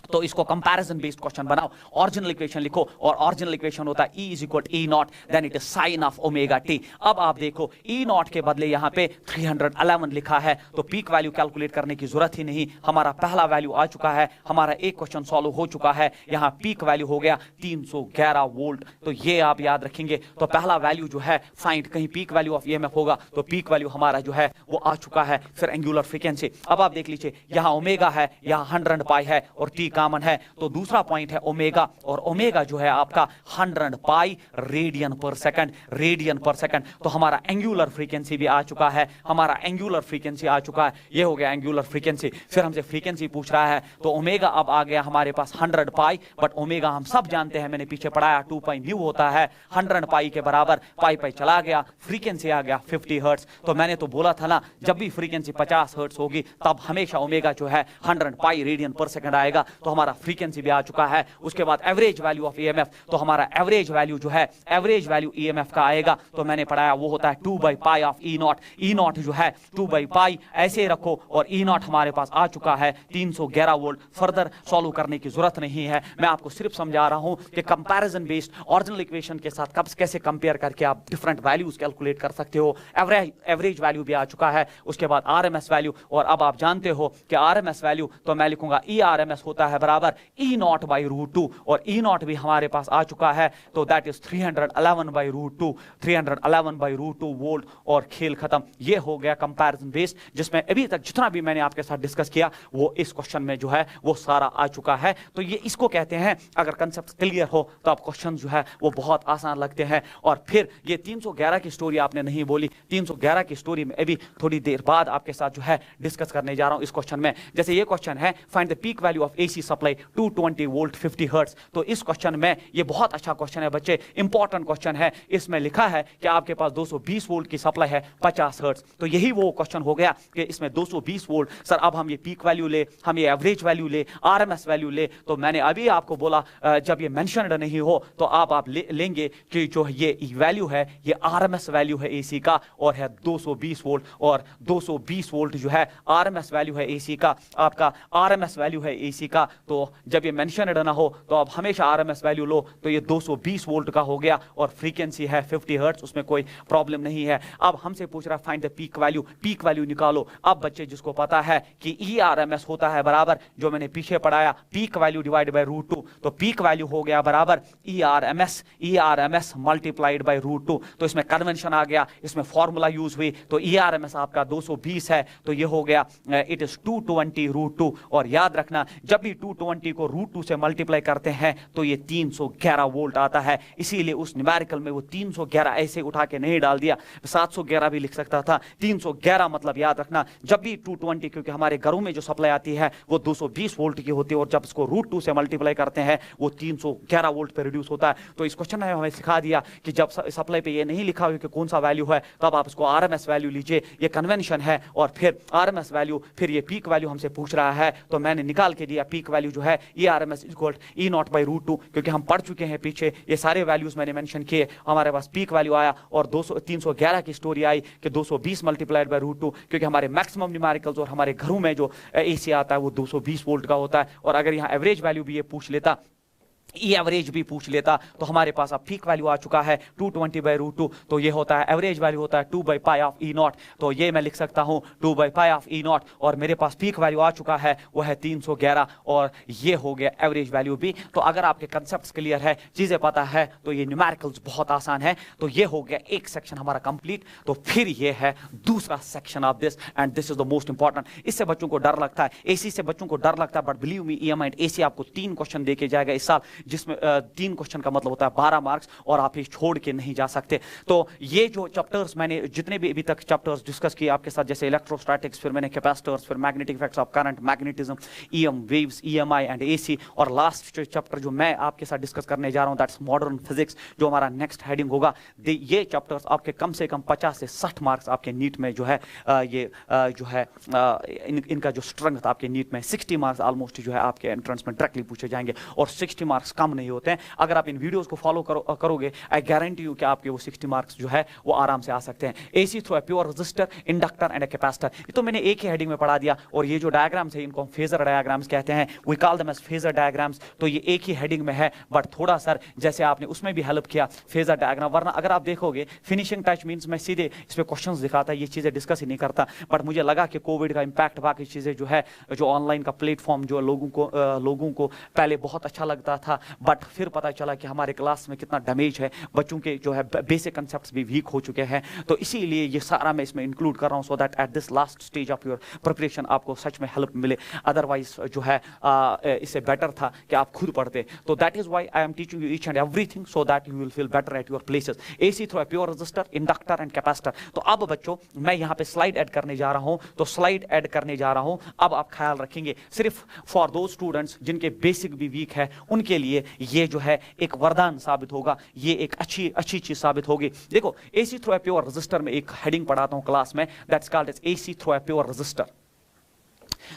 तो इसको कंपैरिजन बेस्ड क्वेश्चन बनाओ, ओरिजिनल इक्वेशन लिखो, और ओरिजिनल इक्वेशन होता है E is equal to E naught, then it is sine of omega t. अब आप देखो E नॉट के बदले यहाँ पे 311 लिखा है, तो पीक वैल्यू कैलकुलेट करने की जरूरत ही नहीं, हमारा पहला वैल्यू आ चुका है, हमारा एक क्वेश्चन सॉल्व हो चुका है। यहाँ पीक वैल्यू हो गया 311 वोल्ट, तो ये आप याद रखेंगे। तो पहला वैल्यू जो है फाइंड, कहीं पीक वैल्यू ऑफ EMF होगा तो पीक वैल्यू हमारा जो है वो आ चुका है। फिर एंगुलर फ्रीक्वेंसी, अब आप देख लीजिए यहाँ ओमेगा है, यहाँ 100 पाई है और टी कॉमन है, तो दूसरा पॉइंट है ओमेगा, और ओमेगा जो है आपका 100 पाई रेडियन पर सेकंड। तो हमारा एंगुलर फ्रीक्वेंसी भी आ चुका है, ये हो गया एंगुलर फ्रीक्वेंसी। फिर हमसे फ्रीक्वेंसी पूछ रहा है, तो ओमेगा अब आ गया हमारे पास 100 पाई, बट ओमेगा हम सब जानते हैं, मैंने पीछे पढ़ाया 2 पाई न्यू होता है, 100 पाई के बराबर, पाई चला गया, फ्रीक्वेंसी आ गया 50 हर्ट्ज। तो मैंने तो बोला था ना, जब भी फ्रीक्वेंसी 50 हर्ट्ज होगी तब हमेशा ओमेगा जो है 100 पाई रेडियन पर सेकंड आएगा। तो हमारा फ्रीक्वेंसी भी आ चुका है। उसके बाद एवरेज वैल्यू ऑफ EMF, तो हमारा एवरेज वैल्यू जो है, एवरेज वैल्यू EMF का आएगा, तो मैंने पढ़ाया वो होता है 2 by pi of E not जो है 2 बाई पाई, ऐसे रखो, और E नॉट हमारे पास आ चुका है 311 वोल्ट। फर्दर सॉल्व करने की जरूरत नहीं है, मैं आपको सिर्फ समझा रहा हूं कि कंपैरिजन बेस्ड ओरिजिनल इक्वेशन के साथ कब कैसे कंपेयर करके आप डिफरेंट वैल्यूज कैलकुलेट कर सकते हो। एवरेज वैल्यू भी आ चुका है, उसके बाद RMS वैल्यू, और अब आप जानते हो कि RMS वैल्यू तो मैं लिखूंगा ERMS होता है बराबर E नॉट बाई रूट 2, और E नॉट भी हमारे पास आ चुका है, तो that is 311 by root 2, 311 by root 2 volt, और खेल खत्म। ये हो गया कंपैरिजन बेस्ड, जिसमें अभी तक जितना भी मैंने आपके साथ डिस्कस किया वो इस क्वेश्चन में जो है वो सारा आ चुका है। तो ये इसको कहते हैं, अगर कंसेप्ट क्लियर हो तो आप क्वेश्चन जो है वो बहुत आसान लगते हैं। और फिर ये 311 की स्टोरी आपने नहीं बोली, 311 की स्टोरी में अभी थोड़ी देर बाद आपके साथ जो है डिस्कस करने जा रहा हूं इस क्वेश्चन में। जैसे ये क्वेश्चन है, find the peak value of AC supply 220 volt 50 hertz. तो इस क्वेश्चन में, ये बहुत अच्छा क्वेश्चन है बच्चे, इंपॉर्टेंट क्वेश्चन है। इसमें लिखा है कि आपके पास 220 वोल्ट की सप्लाई है 50 हर्ट्ज, तो यही वो क्वेश्चन हो गया कि इसमें 220 वोल्ट। सर अब हम ये पीक वैल्यू ले, हम ये एवरेज वैल्यू ले, RMS वैल्यू ले, तो मैंने अभी आपको बोला जब ये मेंशन्ड नहीं हो तो आप लेंगे कि जो ये वैल्यू है ये RMS वैल्यू है AC का, और है 220 वोल्ट, और 220 वोल्ट जो है RMS वैल्यू है AC का, आपका RMS वैल्यू है AC का। तो जब ये मेंशन्ड ना हो तो आप हमेशा RMS वैल्यू लो, तो ये 220 वोल्ट का हो गया, और फ्रीक्वेंसी है 50 हर्ट्ज, उसमें कोई प्रॉब्लम नहीं है। अब हमसे पूछ रहा है फाइंड द पीक वैल्यू निकालो। अब बच्चे जिसको पता है कि ERMS होता है बराबर, जो मैंने पीछे पढ़ाया, peak value divide by root 2, तो पीक वैल्यू हो गया बराबर ERMS मल्टीप्लाइड बाय रूट 2। तो इसमें कन्वेंशन आ गया, इसमें फॉर्मूला यूज हुई, तो ERMS आपका 220 है, तो ये हो गया इट इज 220 रूट 2। और याद रखना, जब भी 220 को √2 से मल्टीप्लाई करते हैं तो ये 311 वोल्ट आता है। इसीलिए उस न्यूमेरिकल में वो 311 ऐसे उठा के नहीं डाल दिया, 711 भी लिख सकता था। 311 मतलब याद रखना, जब भी 220, क्योंकि हमारे घरों में जो सप्लाई आती है वो 220 वोल्ट की होती है और जब इसको √2 से मल्टीप्लाई करते हैं वो 311 वोल्ट पे रिड्यूस होता है। तो इस क्वेश्चन में हमें सिखा दिया कि जब सप्लाई पे ये नहीं लिखा हुआ कि कौन सा वैल्यू है, तब आप इसको आरएमएस वैल्यू लीजिए, ये कन्वेंशन है। और फिर आरएमएस वैल्यू, फिर ये पीक वैल्यू हमसे पूछ रहा है तो मैंने निकाल के दिया पीक वैल्यू जो है ये आरएमएस इक्वल E0/√2, क्योंकि हम पढ़ चुके हैं पीछे ये सारे वैल्यूज मैंने मेंशन किए। हमारे पास पीक वैल्यू आया और 311 की स्टोरी आई कि 220 मल्टीप्लाइड बाय √2, क्योंकि हमारे मैक्सिमम न्यूमेरिकल्स और हमारे घरों में जो एसी आता है वो 220 वोल्ट का होता है। और अगर यहाँ एवरेज वैल्यू भी ये पूछ लेता, ये एवरेज भी पूछ लेता, तो हमारे पास अब पीक वैल्यू आ चुका है 220/√2, तो ये होता है एवरेज वैल्यू होता है 2/π ऑफ E0। तो ये मैं लिख सकता हूँ 2/π ऑफ E0, और मेरे पास पीक वैल्यू आ चुका है वो है 311, और ये हो गया एवरेज वैल्यू भी। तो अगर आपके कंसेप्ट क्लियर है, चीजें पता है, तो ये न्यूमेरिकल्स बहुत आसान है। तो ये हो गया एक सेक्शन हमारा कंप्लीट। तो फिर ये है दूसरा section of this, and this is the most important. इससे बच्चों को डर लगता है, एसी से बच्चों को डर लगता है, but believe me EMI and AC आपको 3 क्वेश्चन दे के जाएगा इस साल, जिसमें 3 क्वेश्चन का मतलब होता है 12 मार्क्स, और आप ये छोड़ के नहीं जा सकते। तो ये जो चैप्टर्स मैंने जितने भी अभी तक चैप्टर्स डिस्कस किए आपके साथ, जैसे इलेक्ट्रोस्टैटिक्स, फिर मैंने कैपेसिटर्स, फिर magnetic effects of current, magnetism, EM waves, EMI and AC, और लास्ट चैप्टर जो मैं आपके साथ डिस्कस करने जा रहा हूं दैट्स मॉडर्न फिजिक्स, जो हमारा नेक्स्ट हेडिंग होगा। ये चैप्टर्स आपके कम से कम 50 से 60 मार्क्स आपके नीट में जो है जो है इनका जो स्ट्रेंथ आपके नीट में 60 मार्क्स ऑलमोस्ट जो है आपके एंट्रेंस में डायरेक्टली पूछे जाएंगे, और 60 मार्क्स कम नहीं होते हैं। अगर आप इन वीडियोस को फॉलो करोगे, आई गारंटी यू कि आपके वो 60 मार्क्स जो है वो आराम से आ सकते हैं। AC through a pure resistor, inductor and a capacitor, ये तो मैंने एक ही हेडिंग में पढ़ा दिया। और ये जो डायग्राम्स है इनको हम फेजर डायग्राम्स कहते हैं, we call them as phasor diagrams. तो ये एक ही हेडिंग में है, बट थोड़ा सर जैसे आपने उसमें भी हेल्प किया फेजर डायग्राम, वरना अगर आप देखोगे फिनिशिंग टच मींस मैं सीधे इस पे क्वेश्चंस दिखाता, ये चीजें डिस्कस ही नहीं करता। बट मुझे लगा कि कोविड का इंपैक्ट, बाकी चीजें जो है, जो ऑनलाइन का प्लेटफॉर्म जो लोगों को पहले बहुत अच्छा लगता था, बट फिर पता चला कि हमारे क्लास में कितना डैमेज है, बच्चों के जो है बेसिक कंसेप्ट्स भी वीक हो चुके हैं। तो इसीलिए ये सारा मैं इसमें इंक्लूड कर रहा हूं, so that at this last stage of your preparation आपको सच में हेल्प मिले। अदरवाइज जो है इससे बेटर था कि आप खुद पढ़ते। तो that is why I am teaching you each and everything, so that you will feel better at your places. AC through a pure resistor, inductor and capacitor. तो अब बच्चों मैं यहाँ पे स्लाइड ऐड करने जा रहा हूँ, तो स्लाइड ऐड करने जा रहा हूँ। अब आप ख्याल रखेंगे, सिर्फ फॉर दो स्टूडेंट्स जिनके बेसिक भी वीक है, उनके लिए ये जो है एक वरदान साबित होगा, ये एक अच्छी चीज साबित होगी। देखो, AC through a pure resistor में एक हेडिंग पढ़ाता हूं क्लास में, that's called as AC through a pure resistor.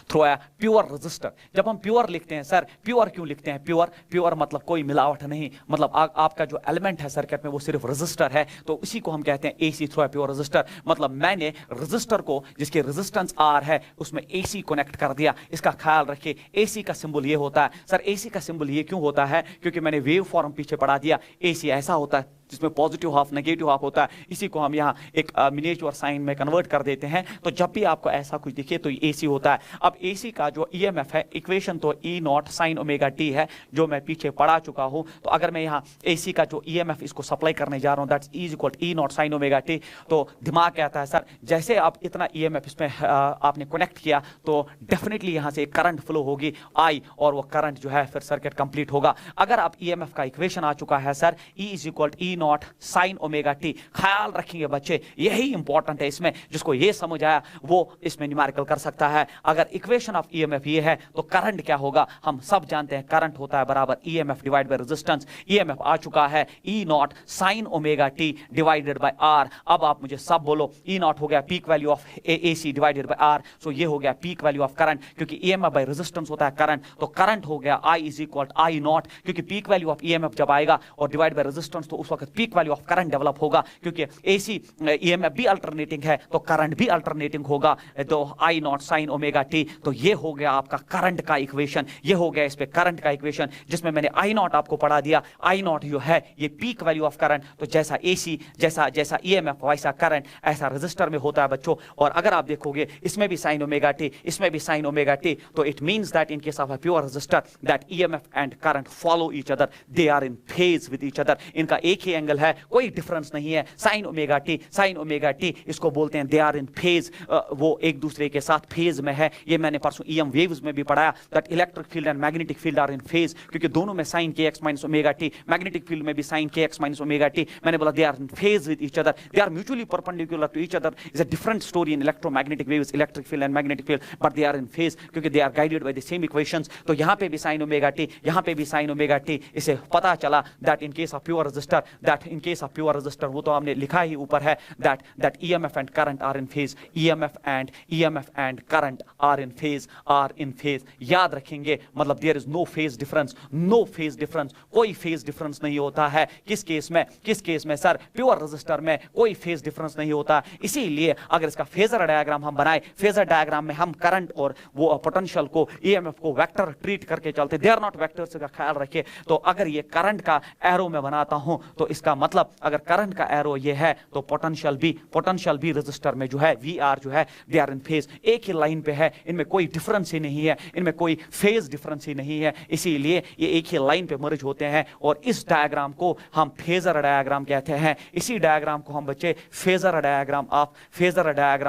Through a pure resistor. जब हम प्योर लिखते हैं, सर प्योर क्यों लिखते हैं? प्योर मतलब कोई मिलावट नहीं, मतलब आपका जो एलिमेंट है सर्किट में वो सिर्फ रेजिस्टर है, तो इसी को हम कहते हैं AC through a pure resistor. मतलब मैंने रेजिस्टर को जिसके रेजिस्टेंस आर है उसमें एसी कनेक्ट कर दिया। इसका ख्याल रखिए, एसी का सिंबल ये होता है। सर एसी का सिंबल ये क्यों होता है? क्योंकि मैंने वेव फॉर्म पीछे पढ़ा दिया। एसी ऐसा होता है जिसमें पॉजिटिव हाफ नेगेटिव हाफ होता है, इसी को हम यहाँ एक मिनिएचर साइन में कन्वर्ट कर देते हैं। तो जब भी आपको ऐसा कुछ दिखे तो ये एसी होता है। अब एसी का जो ईएमएफ है, इक्वेशन तो E0 sin ओमेगा t है, जो मैं पीछे पढ़ा चुका हूं। तो अगर मैं यहाँ एसी का जो ईएमएफ इसको सप्लाई करने जा रहा हूं, that's is equal E0 sin omega t, तो दिमाग कहता है सर जैसे आप इतना ईएमएफ इसमें आपने कनेक्ट किया तो डेफिनेटली यहाँ से करंट फ्लो होगी आई, और वो करंट जो है फिर सर्किट कंप्लीट होगा। अगर आप ईएमएफ का इक्वेशन आ चुका है sir E is equal E0 sin omega t, ख्याल रखेंगे बच्चे, यही इंपॉर्टेंट है इसमें। जिसको ये समझ आया वो इसमें न्यूमेरिकल कर सकता है। अगर इक्वेशन ऑफ ईएमएफ ये है तो करंट क्या होगा? हम सब जानते हैं करंट होता है बराबर EMF divide by resistance. EMF आ चुका है E0 sin omega t divided by R। अब आप मुझे सब बोलो, E0 हो गया peak value of AC divided by R, सो ये हो गया पीक वैल्यू ऑफ करंट, क्योंकि ईएमएफ बाय रेजिस्टेंस होता है करंट, तो करंट हो गया I इज इक्वल I0, क्योंकि पीक वैल्यू ऑफ ईएमएफ जब आएगा और डिवाइड बाय रेजिस्टेंस तो उस वक्त peak value of current develop होगा, क्योंकि AC ईएमएफ भी अल्टरनेटिंग है तो करंट भी अल्टरनेटिंग होगा, तो I0 sin ओमेगा t। तो ये हो गया आपका करंट का इक्वेशन, ये हो गया इस पे करंट का इक्वेशन, जिसमें मैंने I0 आपको पढ़ा दिया। I0 जो है ये पीक वैल्यू ऑफ करंट, तो जैसा AC जैसा ईएमएफ वैसा करंट, ऐसा रेजिस्टर में होता है बच्चों। और अगर आप देखोगे इसमें भी sin ओमेगा t, इसमें भी sin ओमेगा t, तो it means that in case of a pure resistor that EMF and current follow each other, they are in phase with each other. इनका एक ही एंगल है, कोई डिफरेंस नहीं है। Sign omega T इसको बोलते हैं दे आर इन फेज, वो एक दूसरे के साथ फेज में है। ये मैंने परसों ईएम वेव्स में भी पढ़ाया that electric field and magnetic field are in phase, क्योंकि दोनों में साइन के x minus omega t, magnetic field में भी साइन के एक्स माइनस ओमेगा टी। मैंने बोला they are in phase with each other, they are mutually perpendicular to each other is a different story in electromagnetic waves, electric field and magnetic field, but they are in phase क्योंकि they are guided by the same equations. तो यहाँ पे भी sign omega T, यहाँ पे भी sign omega T. इसे पता चला that in case of pure resistor, that in case of pure resistor, वो तो हमने लिखा ही ऊपर है that EMF and current are in phase, EMF and current are in phase. याद रखेंगे, मतलब there is no phase difference, no phase difference, कोई फेज डिफरेंस नहीं होता है। किस केस में सर? प्योर रेजिस्टर में कोई फेज डिफरेंस नहीं होता। इसीलिए अगर इसका फेजर डायग्राम हम बनाए, फेजर डायग्राम में हम करंट और वो पोटेंशियल को, ईएमएफ को वेक्टर ट्रीट करके चलते, दे आर नॉट वेक्टर्स का ख्याल रखिए। तो अगर ये करंट का एरो में बनाता हूं तो इसका मतलब अगर करंट का एरो ये है तो पोटेंशियल भी रेजिस्टर में जो है वी आर जो है दे आर इन फेज, एक ही लाइन पे है, इनमें कोई डिफरेंस ही नहीं है, इनमें कोई फेज डिफरेंस ही नहीं है। इसीलिए ये एक ही लाइन पे मर्ज होते हैं और इस डायग्राम को हम फेजर डायग्राम कहते हैं। इसी डायग्राम को हम बच्चे phasor diagram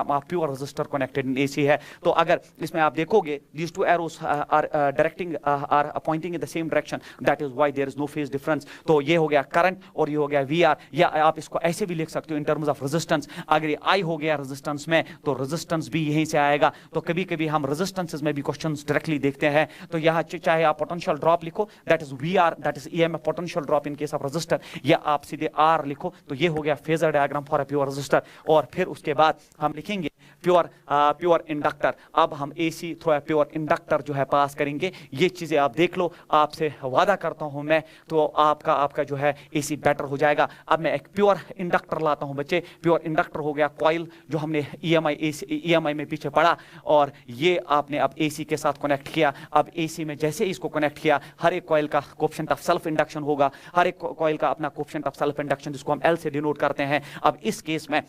of pure resistor connected in AC है। तो अगर इसमें आप देखोगे these two arrows are pointing in the same direction, that is why there is no phase difference। तो ये हो गया करंट और ये हो गया वी आर, या आप इसको ऐसे भी लिख सकते हो इन टर्म्स ऑफ रेजिस्टेंस। अगर ये आई हो गया रेजिस्टेंस में तो रेजिस्टेंस भी यहीं से आएगा। तो कभी कभी हम रेजिस्टेंसेस में भी क्वेश्चंस डायरेक्टली देखते हैं। तो यहाँ चाहे आप पोटेंशियल ड्रॉप लिखो that is V R, that is EMF potential drop in case of resistor, या आप सीधे आर लिखो तो ये हो गया phasor diagram for a pure resistor. और फिर उसके बाद हम लिखेंगे प्योर इंडक्टर। अब हम एसी थ्रू प्योर इंडक्टर जो है पास करेंगे। ये चीजें आप देख लो, आपसे वादा करता हूं मैं, तो आपका जो है एसी बेटर हो जाएगा। अब मैं एक प्योर इंडक्टर लाता हूं बच्चे। प्योर इंडक्टर हो गया कॉइल, जो हमने ईएमआई में पीछे पढ़ा, और ये आपने अब एसी के साथ कनेक्ट किया। अब एसी में जैसे इसको कनेक्ट किया, हर एक कॉइल का कोएफिशिएंट ऑफ सेल्फ इंडक्शन होगा, हर एक कॉइल का अपना कोएफिशिएंट ऑफ सेल्फ इंडक्शन, जिसको हम एल से डिनोट करते हैं। अब इस केस में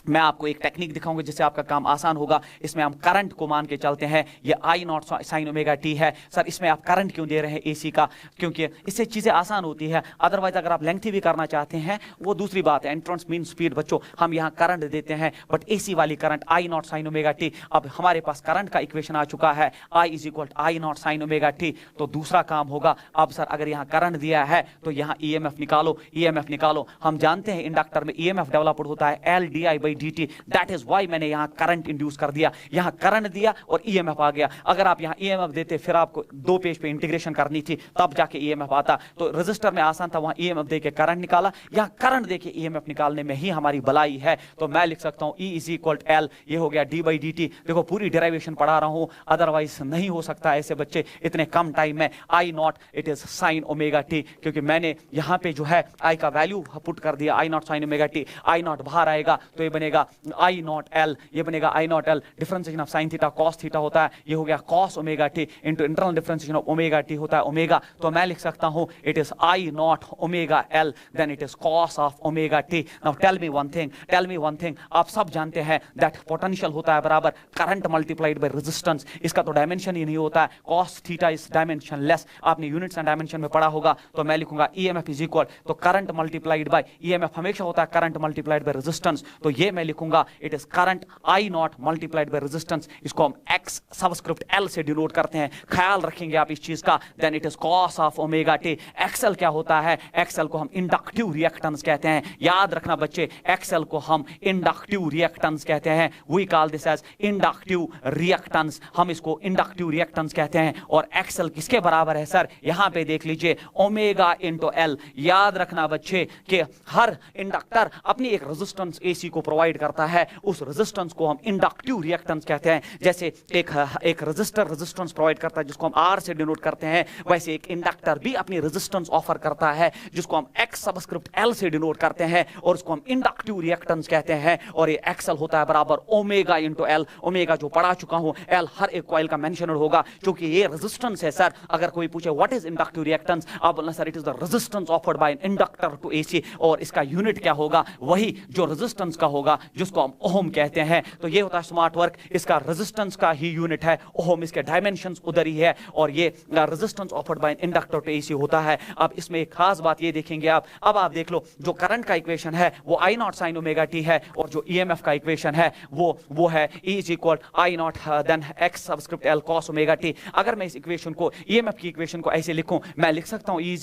मैं आपको एक टेक्निक दिखाऊंगा जिससे आपका काम आसान होगा। इसमें हम करंट को मान के चलते हैं, ये आई नॉट साइन ओमेगा टी है। सर इसमें आप करंट क्यों दे रहे हैं एसी का? क्योंकि इससे चीजें आसान होती है। अदरवाइज अगर आप लेंथी भी करना चाहते हैं वो दूसरी बात है, एंट्रेंस मीन स्पीड बच्चों, हम यहाँ करंट देते हैं, बट एसी वाली current I naught sine omega t. अब हमारे पास करंट का इक्वेशन आ चुका है, I is equal I naught sine omega t. तो दूसरा काम होगा, अब सर अगर यहाँ करंट दिया है तो यहाँ ईएमएफ निकालो। हम जानते हैं इंडक्टर में ईएमएफ डेवलप होता है L D I by D T, that is why मैंने यहां करंट इंड्यूस कर दिया। यहां करंट दिया और ईएमएफ आ गया। अगर आप यहां ईएमएफ देते, फिर आपको 2 पेज पे इंटीग्रेशन करनी थी, तब जाके ईएमएफ आता। तो रजिस्टर में आसान था, वहां ईएमएफ देके करंट निकाला, यहां करंट देके ईएमएफ निकालने में ही हमारी भलाई है। तो मैं लिख सकता हूं E इज इक्वल एल, ये हो गया डी बाई डी टी। देखो पूरी डेरिवेशन पढ़ा रहा हूं, अदरवाइज नहीं हो सकता ऐसे बच्चे इतने कम टाइम में। I naught it is sine omega t, क्योंकि मैंने यहां पे जो है आई का वैल्यू पुट कर दिया, I naught sine omega t. I naught बाहर आएगा तो ये बनेगा आई नॉट एल, ये बनेगा I naught L. Differentiation of sine theta cos theta होता है, ये हो गया cos omega t into internal differentiation of omega t होता है ओमेगा। तो मैं लिख सकता हूं it is I naught omega L, then it is cos of omega t. Now tell me one thing, आप सब जानते हैं दैट पोटेंशियल होता है बराबर करंट मल्टीप्लाइड बाय रेजिस्टेंस। इसका तो डायमेंशन ही नहीं होता है, कॉस थीटा इज डायमेंशनलेस। आपने यूनिट्स एंड डायमेंशन में पढ़ा होगा। तो मैं लिखूंगा ईएमएफ इज इक्वल, तो करंट मल्टीप्लाइड बाय ईएमएफ हमेशा होता है करंट मल्टीप्लाइड बाय रेजिस्टेंस। तो ये मैं लिखूंगा it is current I naught multiplied by resistance, इसको हम एक्स सबस्क्रिप्ट एल से डिनोट करते हैं। ख्याल रखेंगे आप इस चीज का। Then it is cos of omega t. XL क्या होता है? एक्सएल को हम इंडक्टिव रिएक्टेंस कहते हैं। याद रखना बच्चे, एक्सएल को हम इंडक्टिव रिएक्टेंस कहते हैं। We call this as inductive reactance, हम इसको इंडक्टिव रिएक्टेंस कहते हैं। और एक्सएल किसके बराबर है सर? यहां पे देख लीजिए, ओमेगा इंटू एल। याद रखना बच्चे कि हर इंडक्टर अपनी एक रेजिस्टेंस एसी को प्रोवाइड करता है, उस रेजिस्टेंस को हम इंडक्टिव रिएक्टेंस कहते हैं। जैसे एक रेजिस्टर रेजिस्टेंस प्रोवाइड करता है जिसको हम आर से डिनोट करते हैं, वैसे एक इंडक्टर भी अपनी रेजिस्टेंस ऑफर करता है जिसको हम एक्स सबस्क्रिप्ट एल से डिनोट करते हैं, और उसको हम इंडक्टिव रिएक्टेंस कहते हैं। और ये एक्सएल होता है बराबर ओमेगा इंटू एल। ओमेगा जो पढ़ा चुका हूं, एल हर एक कॉइल का मेंशन होगा, क्योंकि ये रेजिस्टेंस है सर। अगर कोई पूछे व्हाट इज इंडक्टिव रिएक्टेंस, आप बोलना sir it is the resistance offered by an inductor to AC, और इसका यूनिट क्या होगा? वही जो रेजिस्टेंस का होगा होगा जिसको हम ओम कहते हैं। तो ये होता है स्मार्ट वर्क, इसका रेजिस्टेंस का ही यूनिट है ओम, इसके डायमेंशंस उधर ही है और ये resistance offered by inductor to AC होता है। अब इसमें एक खास बात ये देखेंगे आप, अब आप देख लो जो करंट का इक्वेशन है वो आई नॉट साइन ओमेगा टी है और जो ईएमएफ का इक्वेशन है वो है E is equal I naught then X subscript L cos omega t. अगर मैं इस इक्वेशन को ईएमएफ की इक्वेशन को ऐसे लिखूं, मैं लिख सकता हूं E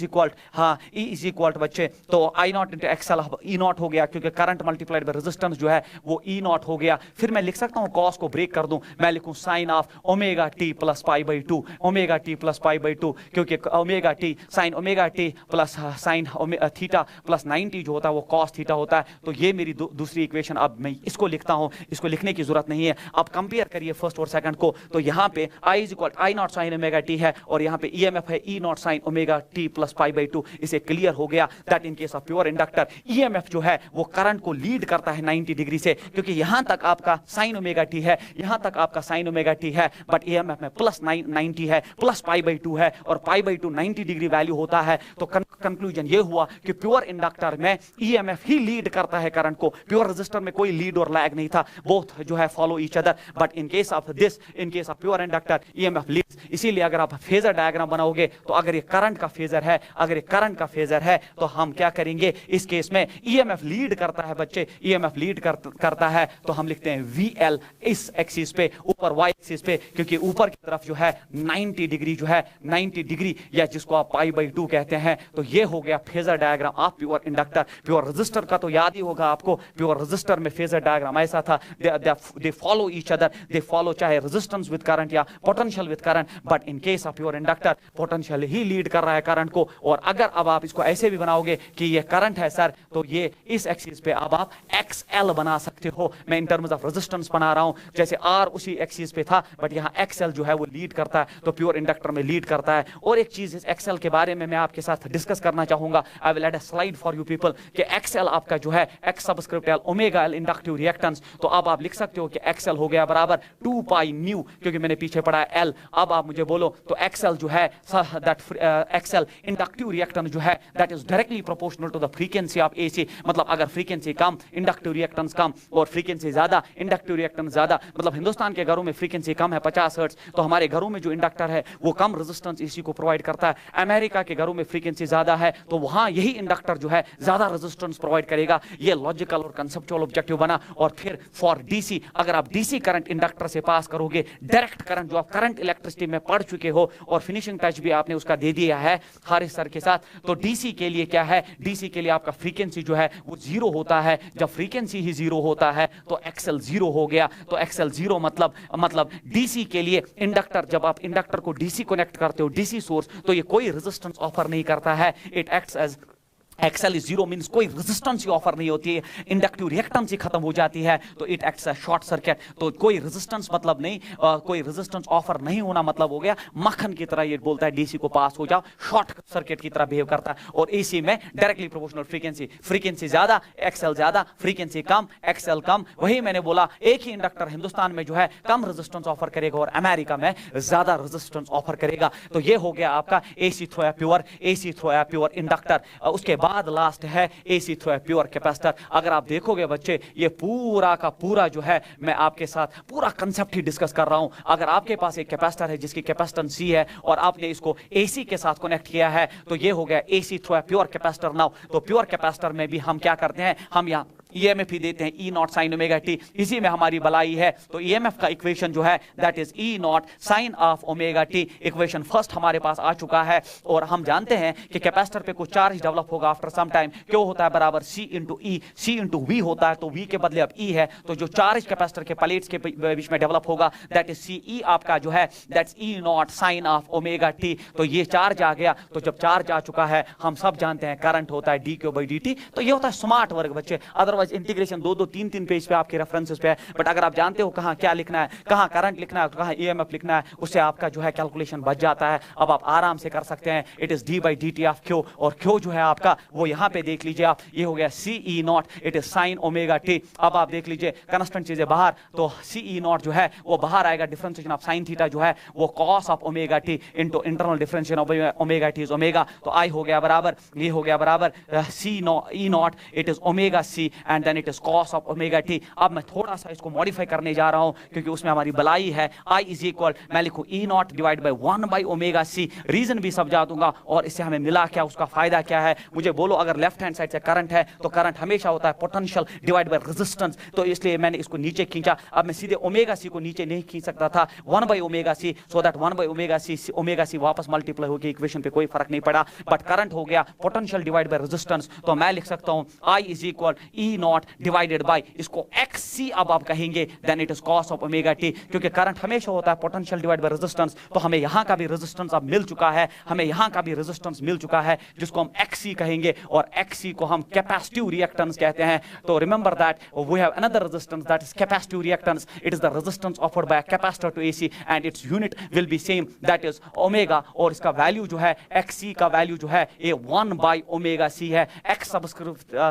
इज इक्वल बच्चे तो I naught into XL E naught हो गया क्योंकि करंट मल्टीप्लाइड बाय रेजिस्टेंस जो है वो ई नॉट हो गया। फिर मैं लिख सकता हूं कॉस को ब्रेक कर दूं, मैं लिखूं sine of omega t plus pi by two, omega t plus pi by two, क्योंकि omega t sine omega t plus sine theta plus 90 जो होता है वो कॉस थीटा होता है। तो ये मेरी दूसरी इक्वेशन, अब मैं इसको लिखता हूं, इसको लिखने की जरूरत नहीं है। अब कंपेयर करिए फर्स्ट और सेकंड को, तो यहां पे I is equal I naught sine omega t है और यहां पे ईएमएफ है E naught sine omega t plus pi by two. इसे क्लियर हो गया that in case of pure inductor EMF जो है वो करंट को लीड करता है 90 डिग्री से, क्योंकि यहां तक आपका साइन ओमेगा टी है, यहां तक आपका साइन ओमेगा टी है, बट ईएमएफ में प्लस 90 है, प्लस पाई बाई टू है और पाई बाई टू 90 डिग्री वैल्यू होता है। तो कंक्लूजन ये हुआ कि प्योर इंडक्टर में ईएमएफ ही लीड करता है करंट को, प्योर रेजिस्टर में कोई लीड और लैग नहीं था, बोथ जो है follow each other. But in case of this, in case of pure inductor EMF leads. इसीलिए अगर आप फेजर डायग्राम बनाओगे तो अगर ये करंट का फेजर है, अगर ये करंट का फेजर है तो हम क्या करेंगे इस केस में, ईएमएफ लीड करता है बच्चे, ईएमएफ लीड करता है तो हम लिखते हैं VL इस एक्सिस पे, ऊपर Y एक्सिस पे, क्योंकि ऊपर की तरफ जो है 90 डिग्री जो है 90 डिग्री या जिसको आप पाई बाई 2 कहते हैं। तो ये हो गया phasor diagram of pure inductor. Pure resistor का तो याद ही होगा आपको, प्योर रेजिस्टर में फेजर डायग्राम ऐसा था, they follow each other, they follow चाहे रेजिस्टेंस विद करंट या potential with current, but in case of pure inductor potential ही लीड कर रहा है करंट को। और अगर अब आप इसको ऐसे भी बनाओगे कि ये करंट है सर, तो ये इस एक्सिस पे अब आप XL बना सकते हो। मैं इन टर्म्स ऑफ रेजिस्टेंस बना रहा हूं, जैसे R उसी एक्सिस पे था बट यहाँ XL जो है वो लीड करता है, तो प्योर इंडक्टर में लीड करता है। और एक चीज इस XL के बारे में मैं आपके साथ डिस्कस करना चाहूंगा, I will add a slide for you people, कि XL आपका जो है X subscript L omega L inductive reactance, तो अब आप लिख सकते हो कि XL हो गया बराबर 2 पाई न्यू, क्योंकि मैंने पीछे पढ़ा है L। अब आप मुझे बोलो तो XL जो है दैट XL इंडक्टिव रिएक्टेंस जो है that is directly proportional to the frequency of AC। मतलब अगर फ्रीक्वेंसी कम इंडक्टिव रिएक्टेंस कम और फ्रीक्वेंसी ज्यादा इंडक्टिव रिएक्टेंस ज्यादा, मतलब हिंदुस्तान के घरों में फ्रीक्वेंसी कम है 50 हर्ट्ज, तो हमारे घरों में जो इंडक्टर है वो कम रेजिस्टेंस AC को प्रोवाइड करता है। अमेरिका के घरों में फ्रीक्वेंसी ज्यादा है तो वहां यही इंडक्टर जो है ज्यादा रेजिस्टेंस प्रोवाइड करेगा। ये लॉजिकल और कंसेप्चुअल ऑब्जेक्टिव बना। और फिर फॉर DC, अगर आप DC करंट इंडक्टर से पास करोगे, डायरेक्ट करंट जो आप करंट इलेक्ट्रिसिटी में पढ़ चुके हो और फिनिशिंग टच भी आपने उसका दे दिया है हारिस सर के साथ, तो DC के लिए क्या है, DC के लिए आपका फ्रीक्वेंसी जो है वो 0 होता है। जब फ्रीक्वेंसी ही 0 होता है तो XL 0 हो गया। तो XL 0 मतलब DC के लिए इंडक्टर, जब आप इंडक्टर को DC कनेक्ट करते हो DC सोर्स, तो ये कोई रेजिस्टेंस ऑफर नहीं करता है। It acts as XL is 0 means कोई रेजिस्टेंस ही ऑफर नहीं होती है, इंडक्टिव रिएक्टेंस ही खत्म हो जाती है, तो it acts as short circuit. तो कोई रेजिस्टेंस मतलब नहीं, कोई रेजिस्टेंस ऑफर नहीं होना मतलब हो गया मक्खन की तरह ये बोलता है DC को पास हो जाओ, शॉर्ट सर्किट की तरह बिहेव करता है। और AC में डायरेक्टली प्रोपोर्शनल फ्रीक्वेंसी ज्यादा XL ज्यादा, फ्रीक्वेंसी कम XL कम। वही मैंने बोला एक ही इंडक्टर हिंदुस्तान में जो है कम रेजिस्टेंस ऑफर करेगा और अमेरिका में ज्यादा रेजिस्टेंस ऑफर करेगा। तो ये हो गया आपका AC थ्रू प्योर इंडक्टर। उसके बाद लास्ट है AC थ्रू प्योर कैपेसिटर। अगर आप देखोगे बच्चे, ये पूरा का पूरा जो है मैं आपके साथ पूरा कंसेप्ट ही डिस्कस कर रहा हूं। अगर आपके पास एक कैपेसिटर है जिसकी कैपेसिटेंस C है और आपने इसको AC के साथ कनेक्ट किया है, तो ये हो गया AC through pure capacitor. Now तो प्योर कैपेसिटर में भी हम क्या करते हैं, हम यहाँ EMF ही देते हैं E naught sine omega T, इसी में हमारी भलाई है। तो EMF का इक्वेशन जो है that is E naught sine of omega t. Equation first हमारे पास आ चुका है और हम जानते हैं कि कैपेसिटर पे कुछ चार्ज डेवलप होगा आफ्टर सम टाइम, क्यों होता है बराबर C into E, C into V होता है, तो V के बदले अब E है, तो जो चार्ज कैपेसिटर के प्लेट्स के बीच में डेवलप होगा दैट इज CE आपका जो है that's E naught sine of omega t. तो ये चार्ज आ गया, तो जब चार्ज आ चुका है हम सब जानते हैं करंट होता है dQ/dt। तो ये होता है स्मार्ट वर्क बच्चे। अदरवाइज इंटीग्रेशन 2-3 पेज पे आपके रेफरेंसेस पे है, बट अगर आप जानते हो कहां क्या लिखना है, कहां करंट लिखना है, कहां EMF लिखना है, उससे आपका जो है कैलकुलेशन बच जाता है। अब आप आराम से कर सकते हैं। It is d/dt of Q, और Q जो है आपका वो यहां पे देख लीजिए आप, ये हो गया CE not, it is sine omega t. अब आप देख लीजिए कांस्टेंट चीजें बाहर, तो CE नॉट जो है वो बाहर आएगा, डिफरेंशिएशन ऑफ साइन थीटा जो है वो cos of omega t into internal differentiation of omega T is omega. तो I हो गया बराबर, ये हो गया बराबर E naught, it is omega C and then it is cos of omega t. अब मैं थोड़ा सा इसको मॉडिफाई करने जा रहा हूं क्योंकि उसमें हमारी भलाई है। आई इज इक्वल, मैं लिखूं E naught divide by 1 by omega C, reason भी समझा दूंगा और इससे हमें मिला क्या, उसका फायदा क्या है। मुझे बोलो अगर लेफ्ट हैंड साइड से करंट है तो करंट हमेशा होता है पोटेंशियल डिवाइड बाय रेजिस्टेंस, तो इसलिए मैंने इसको नीचे खींचा। अब मैं सीधे ओमेगा सी को नीचे नहीं खींच सकता था, 1 by omega C, so that 1 by omega C वापस मल्टीप्लाई होगी, इक्वेशन पे कोई फर्क नहीं पड़ा, बट करंट हो गया पोटेंशियल डिवाइड बाय रेजिस्टेंस। तो मैं लिख सकता हूं I is equal E naught divided by, इसको एक्स सी अब आप कहेंगे, then it is cos of omega t, क्योंकि करंट हमेशा होता है पोटेंशियल डिवाइड बाय रेजिस्टेंस। तो हमें यहां का भी रेजिस्टेंस अब मिल चुका है, हमें यहां का भी रेजिस्टेंस मिल चुका है जिसको हम XC कहेंगे, और XC को हम कैपेसिटिव रिएक्टेंस कहते हैं। तो remember that we have another resistance that is capacitive reactance, it is the resistance offered by a capacitor to AC and it's unit will be same, that is omega, और इसका value जो है XC का value जो है ये 1 by omega C है, X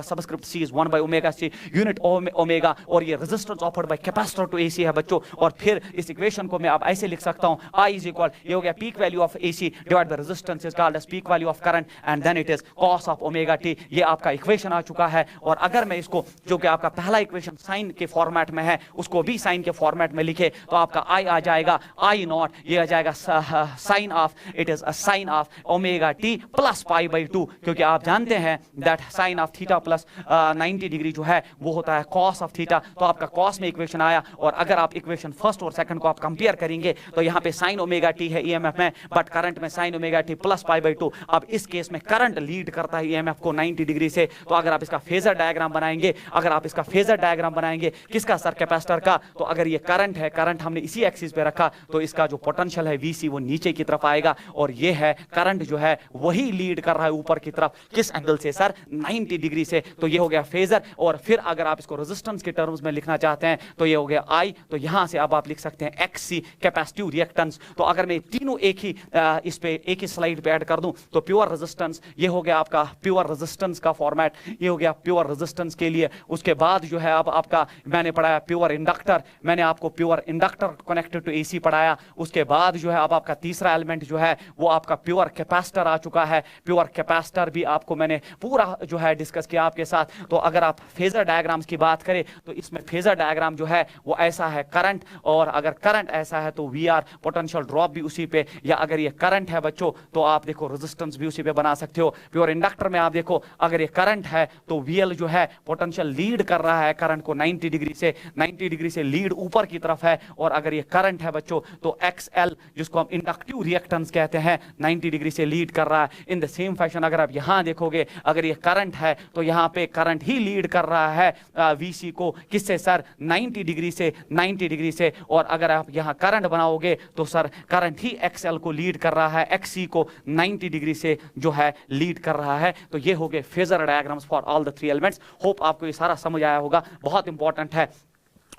subscript C is 1 by omega C, unit omega, और ये resistance offered by capacitor to AC है बच्चों। और फिर इस इक्वेशन को मैं अब ऐसे लिख सकता हूं, I इज इक्वल, ये हो गया peak value of AC divide by resistance is called as peak value of current and then it is cos of omega t. ये आपका इक्वेशन आ चुका है। और अगर मैं इसको, जो कि आपका पहला इक्वेशन साइन के फॉर्मेट में है, उसको भी साइन के फॉर्मेट में लिखे तो आपका आई आ जाएगा आई नॉट, ये आ जाएगा sine of, it is a sine of omega t plus pi by 2, क्योंकि आप जानते हैं that sine of theta plus 90 degree जो है वो होता है कॉस ऑफ थीटा। तो आपका कॉस में इक्वेशन आया, और अगर आप इक्वेशन फर्स्ट और सेकंड को आप कंपेयर करेंगे तो यहाँ पे साइन ओमेगा टी है ईएमएफ में, बट करंट में sign omega t plus pi by 2। अब इस केस में करंट लीड करता है ईएमएफ को 90 डिग्री से। तो अगर आप इसका फेजर डायग्राम बनाएंगे, अगर आप इसका फेजर डायग्राम बनाएंगे किसका सर, कैपेसिटर का, तो अगर ये करंट है, करंट हमने इसी एक्सिस पे रखा, तो इसका जो पोटेंशियल है VC वो नीचे की तरफ आएगा, और ये है करंट जो है वही लीड कर रहा है ऊपर की तरफ, किस एंगल से सर, 90 डिग्री से। तो ये हो गया फेजर। और फिर अगर आप इसको रेजिस्टेंस के टर्म्स में लिखना चाहते हैं तो ये हो गया I, तो यहां से अब आप लिख सकते हैं XC कैपेसिटिव रिएक्टेंस। तो अगर मैं तीनों एक ही इस पे एक ही स्लाइड पे ऐड कर दूं तो प्योर रेजिस्टेंस, ये हो गया आपका प्योर रेजिस्टेंस का फॉर्मेट, ये हो गया प्योर रेजिस्टेंस के लिए। उसके बाद जो है अब आपका मैंने पढ़ाया प्योर इंडक्टर, मैंने आपको pure inductor connected to AC पढ़ाया। उसके बाद जो है अब आपका तीसरा एलिमेंट जो है वो आपका प्योर कैपेसिटर आ चुका है। प्योर कैपेसिटर भी आपको मैंने पूरा जो है डिस्कस किया आपके साथ। तो अगर आप फेजर डायग्राम्स की बात करें तो इसमें फेजर डायग्राम जो है वो ऐसा है करंट, और अगर करंट ऐसा है तो VR पोटेंशियल ड्रॉप भी उसी पे, या अगर ये करंट है बच्चों तो आप देखो रेजिस्टेंस भी उसी पे बना सकते हो। प्योर इंडक्टर में आप देखो अगर ये करंट है तो VL जो है पोटेंशियल लीड कर रहा है करंट को 90 डिग्री से, 90 डिग्री से लीड ऊपर की तरफ है। और अगर ये करंट है बच्चों तो XL जिसको हम इंडक्टिव रिएक्टेंस कहते हैं 90 डिग्री से लीड कर रहा है। इन द सेम फैशन अगर आप यहां देखोगे, अगर ये करंट है तो यहां पे करंट ही लीड कर रहा है VC को, किससे सर, 90 डिग्री से, 90 डिग्री से। और अगर आप यहां करंट बनाओगे तो सर करंट ही XL को लीड कर रहा है, XC को 90 डिग्री से जो है लीड कर रहा है। तो ये हो गए phasor diagrams for all the 3 elements. Hope आपको ये सारा समझ आया होगा, बहुत इंपॉर्टेंट है।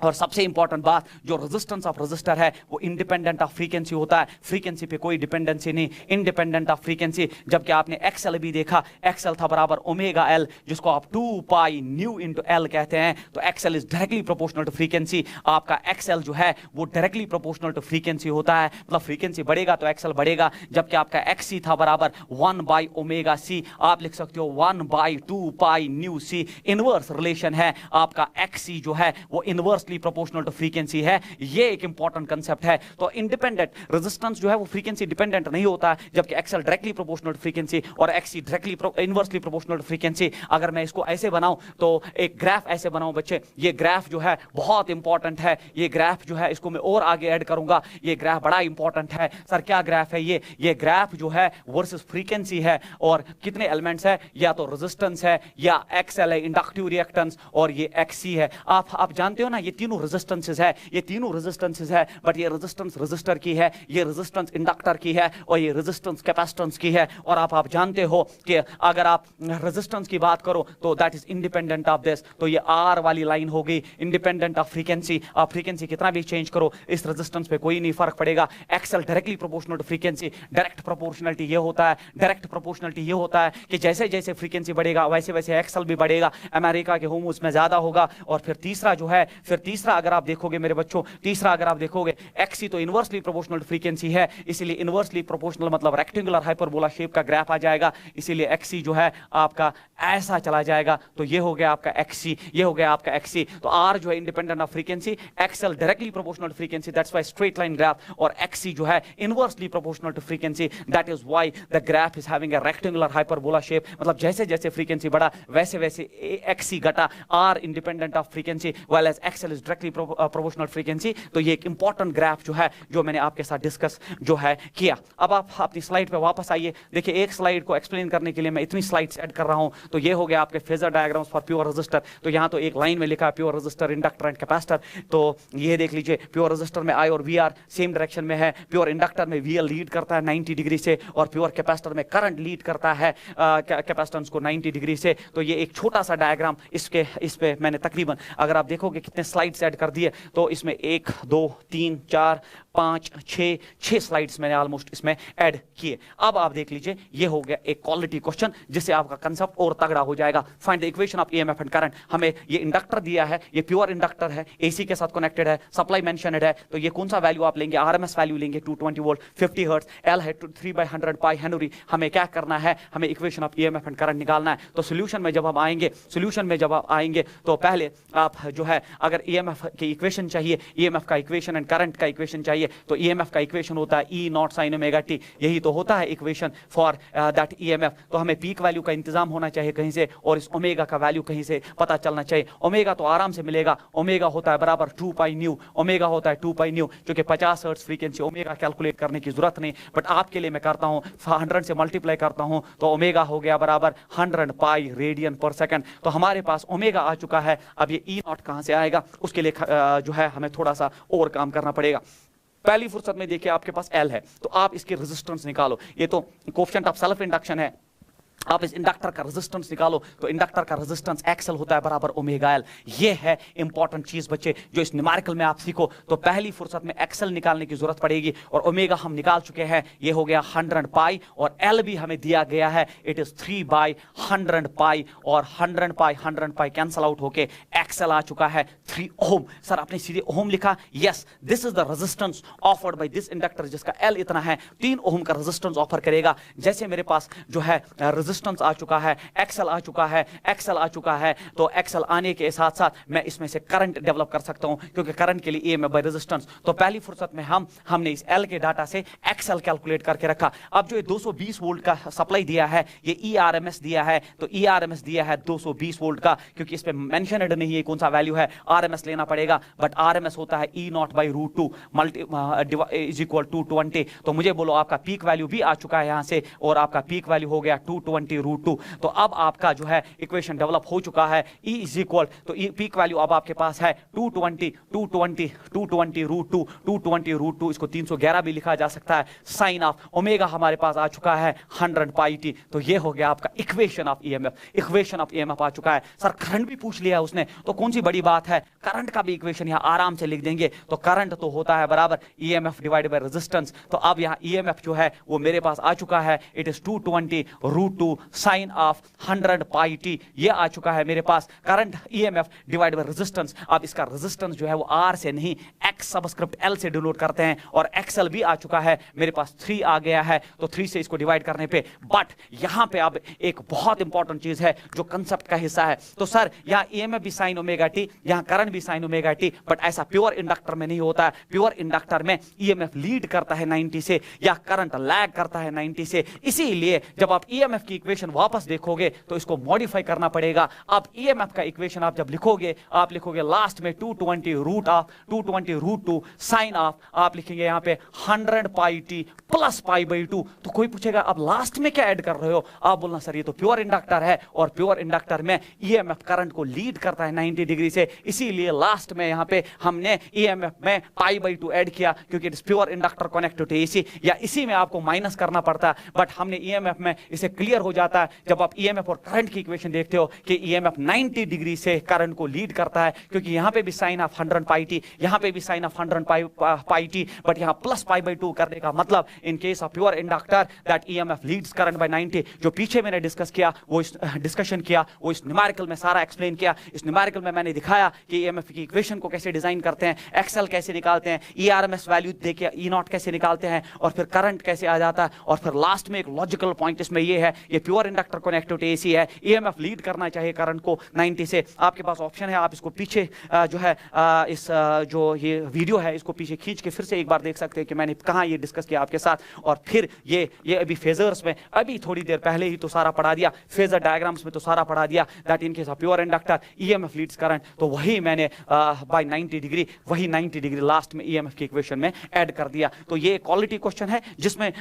और सबसे इंपॉर्टेंट बात, जो रेजिस्टेंस ऑफ रेजिस्टर है वो इंडिपेंडेंट ऑफ फ्रीक्वेंसी होता है, फ्रीक्वेंसी पे कोई डिपेंडेंसी नहीं, इंडिपेंडेंट ऑफ फ्रीक्वेंसी। जबकि आपने XL भी देखा, XL था बराबर ओमेगा L, जिसको आप 2 पाई न्यू इंटू L कहते हैं। तो XL is directly proportional to frequency. आपका XL जो है वो डायरेक्टली प्रोपोर्शनल टू फ्रीक्वेंसी होता है, मतलब फ्रीक्वेंसी बढ़ेगा तो XL बढ़ेगा। जबकि आपका XC था बराबर 1 बाई ओमेगा C, आप लिख सकते हो 1 by 2 pi nu C, inverse relation है। आपका XC जो है वो इनवर्स प्रोपोर्शनल टू फ्रीक्वेंसी है, ये एक इंपॉर्टेंट कांसेप्ट है। तो इंडिपेंडेंट रेजिस्टेंस जो है वो फ्रीक्वेंसी डिपेंडेंट नहीं होता है, जबकि XL directly proportional to frequency और XC directly inversely proportional to frequency. अगर मैं इसको ऐसे बनाऊं तो एक ग्राफ ऐसे बनाऊं बच्चे, ये ग्राफ जो है बहुत इंपॉर्टेंट है। ये ग्राफ जो है इसको मैं और आगे ऐड करूंगा, ये ग्राफ बड़ा इंपॉर्टेंट है। सर क्या ग्राफ है ये ग्राफ जो है वर्सेस फ्रीक्वेंसी है, और कितने एलिमेंट्स है, या तो रेजिस्टेंस है या XL है इंडक्टिव रिएक्टेंस, और ये XC है। आप जानते हो ना, ये तीनों रेजिस्टेंसेस है, ये तीनों रेजिस्टेंसेस है, बट ये रेजिस्टेंस रेजिस्टर की है, ये रेजिस्टेंस इंडक्टर की है, और ये रेजिस्टेंस कैपेसिटेंस की है। और आप जानते हो कि अगर आप रेजिस्टेंस की बात करो तो that is independent of this. तो ये R वाली लाइन होगी इंडिपेंडेंट ऑफ फ्रीक्वेंसी। आप फ्रीक्वेंसी कितना भी चेंज करो इस रेजिस्टेंस पे कोई नहीं फर्क पड़ेगा। XL directly proportional to frequency. Direct proportionality ये होता है, डायरेक्ट प्रोपोर्शनलिटी ये होता है कि जैसे जैसे फ्रीक्वेंसी बढ़ेगा वैसे वैसे XL भी बढ़ेगा। अमेरिका के होम उसमें ज्यादा होगा। और फिर तीसरा जो है, फिर तीसरा अगर आप देखोगे मेरे बच्चों, तीसरा अगर आप देखोगे XC तो इनवर्सली प्रोपोर्शनल फ्रीक्वेंसी है, इसीलिए इनवर्सली प्रोपोर्शनल मतलब रेक्टेंगुलर हाइपरबोला शेप का ग्राफ आ जाएगा, इसीलिए XC जो है आपका ऐसा चला जाएगा। तो ये हो गया आपका XC, ये हो गया आपका XC। तो R जो है independent of frequency, XL directly proportional to frequency, that's why straight line graph, और XC जो है inversely proportional to frequency, that is why the graph is having a rectangular hyperbola shape. मतलब जैसे जैसे frequency बढ़ा वैसे वैसे XC घटा, R independent of frequency while as XL is directly proportional frequency. तो ये एक इंपॉर्टेंट ग्राफ जो है जो मैंने आपके साथ डिस्कस जो है किया। अब आप अपनी स्लाइड पे वापस आइए। देखिए एक स्लाइड को एक्सप्लेन करने के लिए मैं इतनी स्लाइड्स ऐड कर रहा हूं। तो ये हो गया आपके phasor diagrams for pure resistor. तो यहां तो एक लाइन में लिखा है pure resistor, inductor and capacitor. तो ये देख लीजिए प्योर रेजिस्टर में I और VR सेम डायरेक्शन में है, प्योर इंडक्टर में VL लीड करता है 90 डिग्री से, और प्योर कैपेसिटर में करंट लीड करता है कैपेसिटेंस को 90 डिग्री से। तो ये एक छोटा सा डायग्राम, इस पे मैंने तकरीबन अगर आप देखोगे कितने स्लाइड्स ऐड कर दिए, तो इसमें 1 2 3 4 5 6 स्लाइड्स मैंने ऑलमोस्ट इसमें ऐड किए। अब आप देख लीजिए ये हो गया एक क्वालिटी क्वेश्चन जिससे आपका कंसेप्ट और तगड़ा हो जाएगा। Find the equation of EMF and current. हमें ये इंडक्टर दिया है, ये प्योर इंडक्टर है, AC के साथ कनेक्टेड है, सप्लाई मेंशनड है। तो ये कौन सा वैल्यू आप लेंगे? RMS वैल्यू लेंगे 220 वोल्ट 50 हर्ट्ज, L है 3/100 पाई हेनरी। हमें क्या करना है? हमें equation of EMF and current निकालना है। तो सोल्यूशन में जब हम आएंगे तो पहले आप जो है अगर EMF की इक्वेशन चाहिए, EMF का इक्वेशन एंड करंट का इक्वेशन चाहिए, तो EMF का इक्वेशन होता है E naught sine omega t। यही तो होता है इक्वेशन फॉर दैट EMF। तो हमें पीक वैल्यू का इंतजाम होना चाहिए कहीं से, और इस ओमेगा का वैल्यू कहीं से पता चलना चाहिए। ओमेगा तो आराम से मिलेगा, ओमेगा होता है बराबर 2 पाई न्यू, ओमेगा होता है 2 पाई न्यू, क्योंकि 50 हर्ट्ज फ्रीक्वेंसी, ओमेगा कैलकुलेट करने की जरूरत नहीं। बट आपके लिए मैं करता हूं 100 से मल्टीप्लाई करता हूं, तो ओमेगा हो गया बराबर 100 पाई रेडियन पर सेकंड। तो हमारे पास ओमेगा आ चुका है। अब ये E नॉट कहां से आएगा? उसके लिए जो है हमें थोड़ा सा और काम करना पड़ेगा। पहली फुर्सत में देखिए आपके पास L है, तो आप इसकी रेजिस्टेंस निकालो। ये तो कोएफिशिएंट ऑफ सेल्फ इंडक्शन है, आप इस इंडक्टर का रेजिस्टेंस निकालो। तो इंडक्टर का रेजिस्टेंस XL होता है बराबर ओमेगा L। ये है इंपॉर्टेंट चीज बच्चे जो इस न्यूमेरिकल में आप सीखो। तो पहली फुर्सत में XL निकालने की जरूरत पड़ेगी, और ओमेगा हम निकाल चुके हैं, ये हो गया 100 पाई, और L भी हमें दिया गया है, इट इज 3/100 पाई, और 100 पाई कैंसल आउट होके XL आ चुका है 3 ओम। सर आपने सीधे ओम लिखा? Yes, this is the resistance offered by this inductor जिसका L इतना है, 3 ओम का रेजिस्टेंस ऑफर करेगा। जैसे मेरे पास जो है रेजिस्टेंस आ चुका है, XL आ चुका है, XL आ चुका है, तो XL आने के साथ साथ मैं इसमें से करंट डेवलप कर सकता हूं, क्योंकि करंट के लिए EMF बाय रेजिस्टेंस। तो पहली फुर्सत में हमने इस L के डाटा से XL कैलकुलेट करके रखा। अब जो 220 वोल्ट का सप्लाई दिया है, ये ERMS दिया है, तो ERMS दिया है 220 वोल्ट का, क्योंकि इस पे मेंशनड नहीं है कौन सा वैल्यू है, RMS लेना पड़ेगा। बट RMS होता है E naught by √2 is equal to 20। तो मुझे बोलो आपका पीक वैल्यू भी आ चुका है यहां से, और आपका पीक वैल्यू हो गया 220 √2। तो अब आपका जो है इक्वेशन डेवलप हो चुका है। E इज इक्वल, तो पीक वैल्यू अब आपके पास है 220 √2, इसको 311 भी लिखा जा सकता है। साइन ऑफ ओमेगा हमारे पास आ चुका है 100 पाई t। तो ये हो गया आपका equation of EMF। Equation of EMF आ चुका है। सर करंट भी पूछ लिया उसने, तो कौन सी बड़ी बात है, करंट का भी इक्वेशन यहां आराम से लिख देंगे। तो करंट तो होता है बराबर EMF डिवाइडेड बाय रेजिस्टेंस। तो अब यहां EMF जो है वो मेरे पास आ चुका है, it is 220 √2 sine of 100 pi t। ये आ चुका है मेरे पास current EMF divided by resistance. अब इसका रेजिस्टेंस जो है वो R से नहीं X सबस्क्रिप्ट L से डिनोट करते हैं, और XL भी आ चुका है मेरे पास, 3 आ गया है, तो 3 से इसको डिवाइड करने पे। बट यहां पे अब एक बहुत इंपॉर्टेंट चीज है जो कंसेप्ट का हिस्सा है। तो सर यहां EMF भी साइन ओमेगा t, यहां करंट भी साइन ओमेगा t, बट ऐसा प्योर इंडक्टर में नहीं होता है। प्योर इंडक्टर में EMF लीड करता है 90 से, या करंट लैग करता है 90 से। इसीलिए जब आप EMF की इक्वेशन वापस देखोगे तो इसको मॉडिफाई करना पड़ेगा। अब EMF का इक्वेशन आप जब लिखोगे, आप लिखोगे लास्ट में 220 √2 साइन ऑफ, आप लिखेंगे यहां पे 100 pi t plus pi by 2। तो कोई पूछेगा अब लास्ट में क्या ऐड कर रहे हो, आप बोलना सर ये तो प्योर इंडक्टर है, और प्योर इंडक्टर में EMF करंट को लीड करता है 90 डिग्री से, इसीलिए लास्ट में यहां पे हमने EMF में पाई बाई 2 ऐड किया, क्योंकि it is pure inductor connected to AC, या इसी में आपको माइनस करना पड़ता है। बट हमने EMF में इसे क्लियर हो हो जाता है जब आप ईएमएफ और करंट की इक्वेशन देखते हो कि ईएमएफ 90 डिग्री से करंट को लीड करता है, क्योंकि यहां पे भी साइन ऑफ 100 पाई टी, यहां पे भी sine of 100 pi t, but यहां प्लस पाई बाई 2 करने का मतलब in case of pure inductor that EMF leads current by 90। जो पीछे मैंने डिस्कस किया वो डिस्कशन किया वो इस न्यूमेरिकल में सारा एक्सप्लेन किया। इस न्यूमेरिकल में मैंने दिखाया कि ईएमएफ की इक्वेशन को कैसे डिजाइन करते हैं, एक्सेल कैसे निकालते हैं, ईआरएमएस वैल्यू देके ई नॉट कैसे निकालते हैं, और फिर करंट कैसे आ जाता है, और फिर लास्ट में एक लॉजिकल पॉइंट इसमें ये है, ये प्योर इंडक्टर कनेक्टिविटी एसी है, ईएमएफ लीड करना चाहिए करंट को 90 से। आपके पास ऑप्शन है, आप इसको पीछे जो है इस जो ये वीडियो है इसको पीछे खींच के फिर से एक बार देख सकते हैं कि मैंने कहाँ ये डिस्कस किया आपके साथ। और फिर ये अभी फेजर्स में अभी थोड़ी देर पहले ही तो सारा पढ़ा दिया, फेजर डायग्राम्स में तो सारा पढ़ा दिया that in case of pure inductor EMF leads current, तो वही मैंने बाय 90 डिग्री वही 90 डिग्री लास्ट में ईएमएफ की इक्वेशन में ऐड कर दिया। तो ये क्वालिटी क्वेश्चन है जिसमें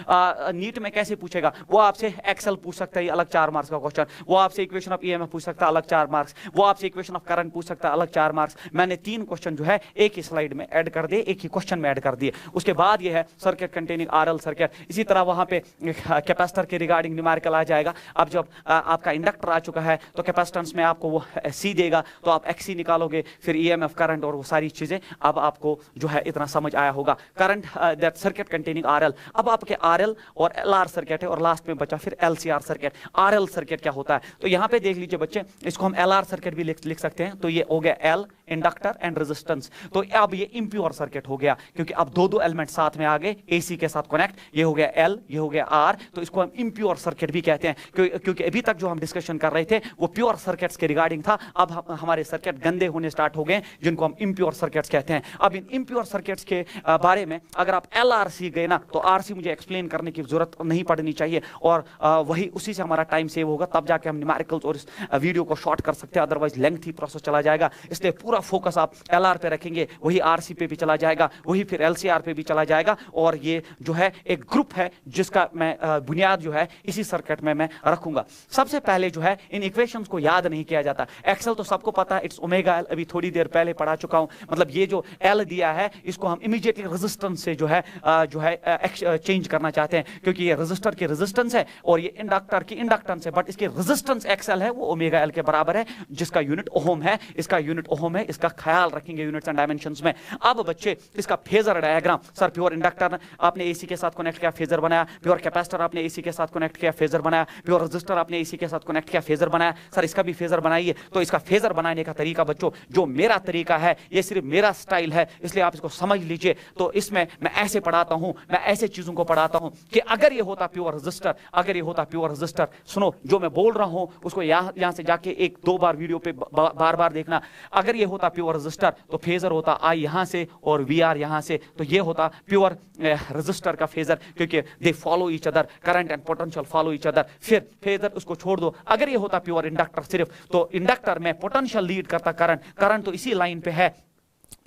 नीट में कैसे पूछेगा, वो आपसे एक्सेल पूछ सकता है अलग 4 मार्क्स का क्वेश्चन, वो आपसे इक्वेशन ऑफ ईएमएफ पूछ सकता है अलग 4 मार्क्स, वो आपसे इक्वेशन ऑफ करंट पूछ सकता है अलग 4 मार्क्स। मैंने 3 क्वेश्चन जो है एक ही स्लाइड में ऐड कर दिए, एक ही क्वेश्चन में ऐड कर दिए। उसके बाद ये है सर्किट कंटेनिंग आरएल सर्किट, इसी तरह वहां पे कैपेसिटर के रिगार्डिंग न्यूमेरिकल आ जाएगा। अब जब आपका इंडक्टर आ चुका है तो कैपेसिटेंस में आपको वो सी देगा तो आप एक्सी निकालोगे, फिर ईएमएफ करंट और वो सारी चीजें अब आपको जो है इतना समझ आया होगा। Current that circuit containing RL, अब आपके आरएल और एलआर सर्किट है और लास्ट में बचा फिर एलसीआर सर्किट। आरएल सर्किट क्या होता है, तो यहां पे देख लीजिए बच्चे, इसको हम एलआर सर्किट भी लिख सकते हैं। तो ये हो गया एल इंडक्टर एंड रेजिस्टेंस, तो अब ये इंप्योर सर्किट हो गया क्योंकि अब दो एलिमेंट साथ में आ गए एसी के साथ कनेक्ट, ये हो गया एल ये हो गया आर, तो इसको हम इंप्योर सर्किट भी कहते हैं क्योंकि अभी तक जो हम डिस्कशन कर रहे थे वो प्योर सर्किट्स के रिगार्डिंग था। अब हमारे सर्किट गंदे होने स्टार्ट हो गए जिनको हम इंप्योर सर्किट्स कहते हैं। अब इन इंप्योर सर्किट्स के बारे में अगर आप एलआरसी गए ना तो आरसी मुझे एक्सप्लेन करने की जरूरत नहीं पड़नी चाहिए, और वही उसी से हमारा टाइम सेव होगा, तब जाके हम न्यूमेरिकल्स और इस वीडियो को शॉर्ट कर सकते हैं, अदरवाइज लेंथी प्रोसेस चला जाएगा। इसलिए पूरा फोकस आप एलआर पे रखेंगे, वही आरसी पे भी चला जाएगा, वही फिर एलसीआर पे भी चला जाएगा, और ये जो है एक ग्रुप है जिसका मैं बुनियाद जो है इसी सर्किट में मैं रखूंगा। सबसे पहले जो है इन इक्वेशंस को याद नहीं किया जाता। एक्सेल तो सबको पता है, इट्स ओमेगा एल, अभी थोड़ी देर पहले पढ़ा चुका हूं। मतलब ये जो एल दिया है इसको हम इमीडिएटली रेजिस्टेंस से जो है चेंज करना चाहते हैं, क्योंकि ये रेजिस्टर की रेजिस्टेंस है और ये इंडक्टर की इंडक्टेंस है, बट इसकी रेजिस्टेंस एक्सएल है वो ओमेगा एल के बराबर है, जिसका यूनिट ओम है, इसका यूनिट ओम है, इसका ख्याल रखेंगे यूनिट्स एंड डायमेंशंस में। अब बच्चे इसका phasor diagram, sir pure inductor आपने एसी के साथ कनेक्ट किया फेजर बनाया, प्योर कैपेसिटर आपने एसी के साथ कनेक्ट किया फेजर बनाया, प्योर रेजिस्टर आपने एसी के साथ कनेक्ट किया फेजर बनाया, सर इसका भी फेजर बनाइए। तो इसका फेजर बनाने का तरीका बच्चों जो मेरा तरीका है, ये सिर्फ मेरा स्टाइल है, इसलिए आप इसको समझ लीजिए। तो इसमें मैं ऐसे पढ़ाता हूं, मैं ऐसे चीजों को पढ़ाता हूं कि अगर ये होता प्योर रेजिस्टर, अगर ये होता प्योर रेजिस्टर, सुनो जो मैं बोल रहा हूं उसको यहां से जाके 1-2 बार वीडियो पे बार बार देखना। अगर ये होता प्योर रेजिस्टर तो फेजर होता आई यहां से और वी आर यहां से, तो ये होता प्योर रेजिस्टर का फेजर, क्योंकि दे follow each other, current and potential follow each other. फिर फेजर उसको छोड़ दो। अगर ये होता प्योर इंडक्टर सिर्फ, तो इंडक्टर में पोटेंशियल लीड करता करंट, करंट तो इसी लाइन पे है।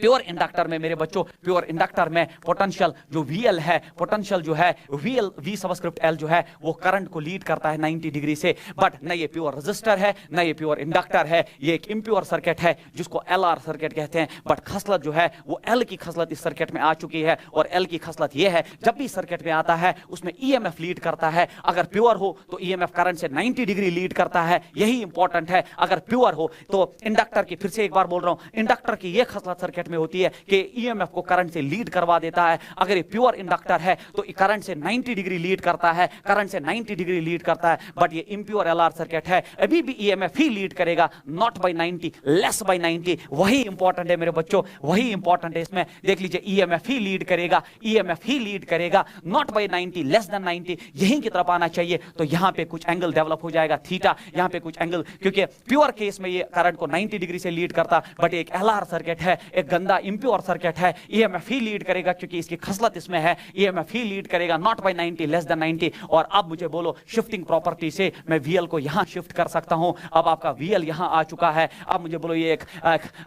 प्योर इंडक्टर में मेरे बच्चों, प्योर इंडक्टर में पोटेंशियल जो VL है, पोटेंशियल जो है VL V सबस्क्रिप्ट L जो है वो करंट को लीड करता है 90 डिग्री से। बट न ये प्योर रेजिस्टर है न ये प्योर इंडक्टर है, ये एक इम्प्योर सर्किट है जिसको LR सर्किट कहते हैं। बट खसलत जो है वो L की खसलत इस सर्किट में आ चुकी है, और L की खसलत ये है जब भी सर्किट में आता है उसमें EMF लीड करता है। अगर प्योर हो तो EMF करंट से 90 डिग्री लीड करता है, यही इंपॉर्टेंट है। अगर प्योर हो तो इंडक्टर की, फिर से एक बार बोल रहा हूं, इंडक्टर की ये खसलत सर्किट में होती है कि ईएमएफ को करंट से लीड करवा देता है। अगर ये प्योर इंडक्टर है तो करंट से 90 डिग्री लीड करता है, करंट से 90 डिग्री लीड करता है। बट ये इंप्योर एलआर सर्किट है, अभी भी ईएमएफ ही लीड करेगा, नॉट बाय 90, लेस बाय 90। वही इंपॉर्टेंट है मेरे बच्चों, वही इंपॉर्टेंट है। इसमें देख लीजिए ईएमएफ ही लीड करेगा, ईएमएफ ही लीड करेगा, नॉट बाय 90, लेस देन 90, यहीं की तरफ आना चाहिए। तो यहां पे कुछ एंगल डेवलप हो जाएगा थीटा, यहां पे कुछ एंगल, क्योंकि प्योर केस में ये करंट को 90 डिग्री से लीड करता, बट एक एलआर सर्किट है, एक गंदा इंप्योर सर्किट है, ईएमएफ ही लीड करेगा क्योंकि इसकी खसलत इसमें है, ईएमएफ ही लीड करेगा, नॉट बाय 90, लेस देन 90। और अब मुझे बोलो शिफ्टिंग प्रॉपर्टी से मैं VL को यहां शिफ्ट कर सकता हूं। अब आपका VL यहां आ चुका है। अब मुझे बोलो ये एक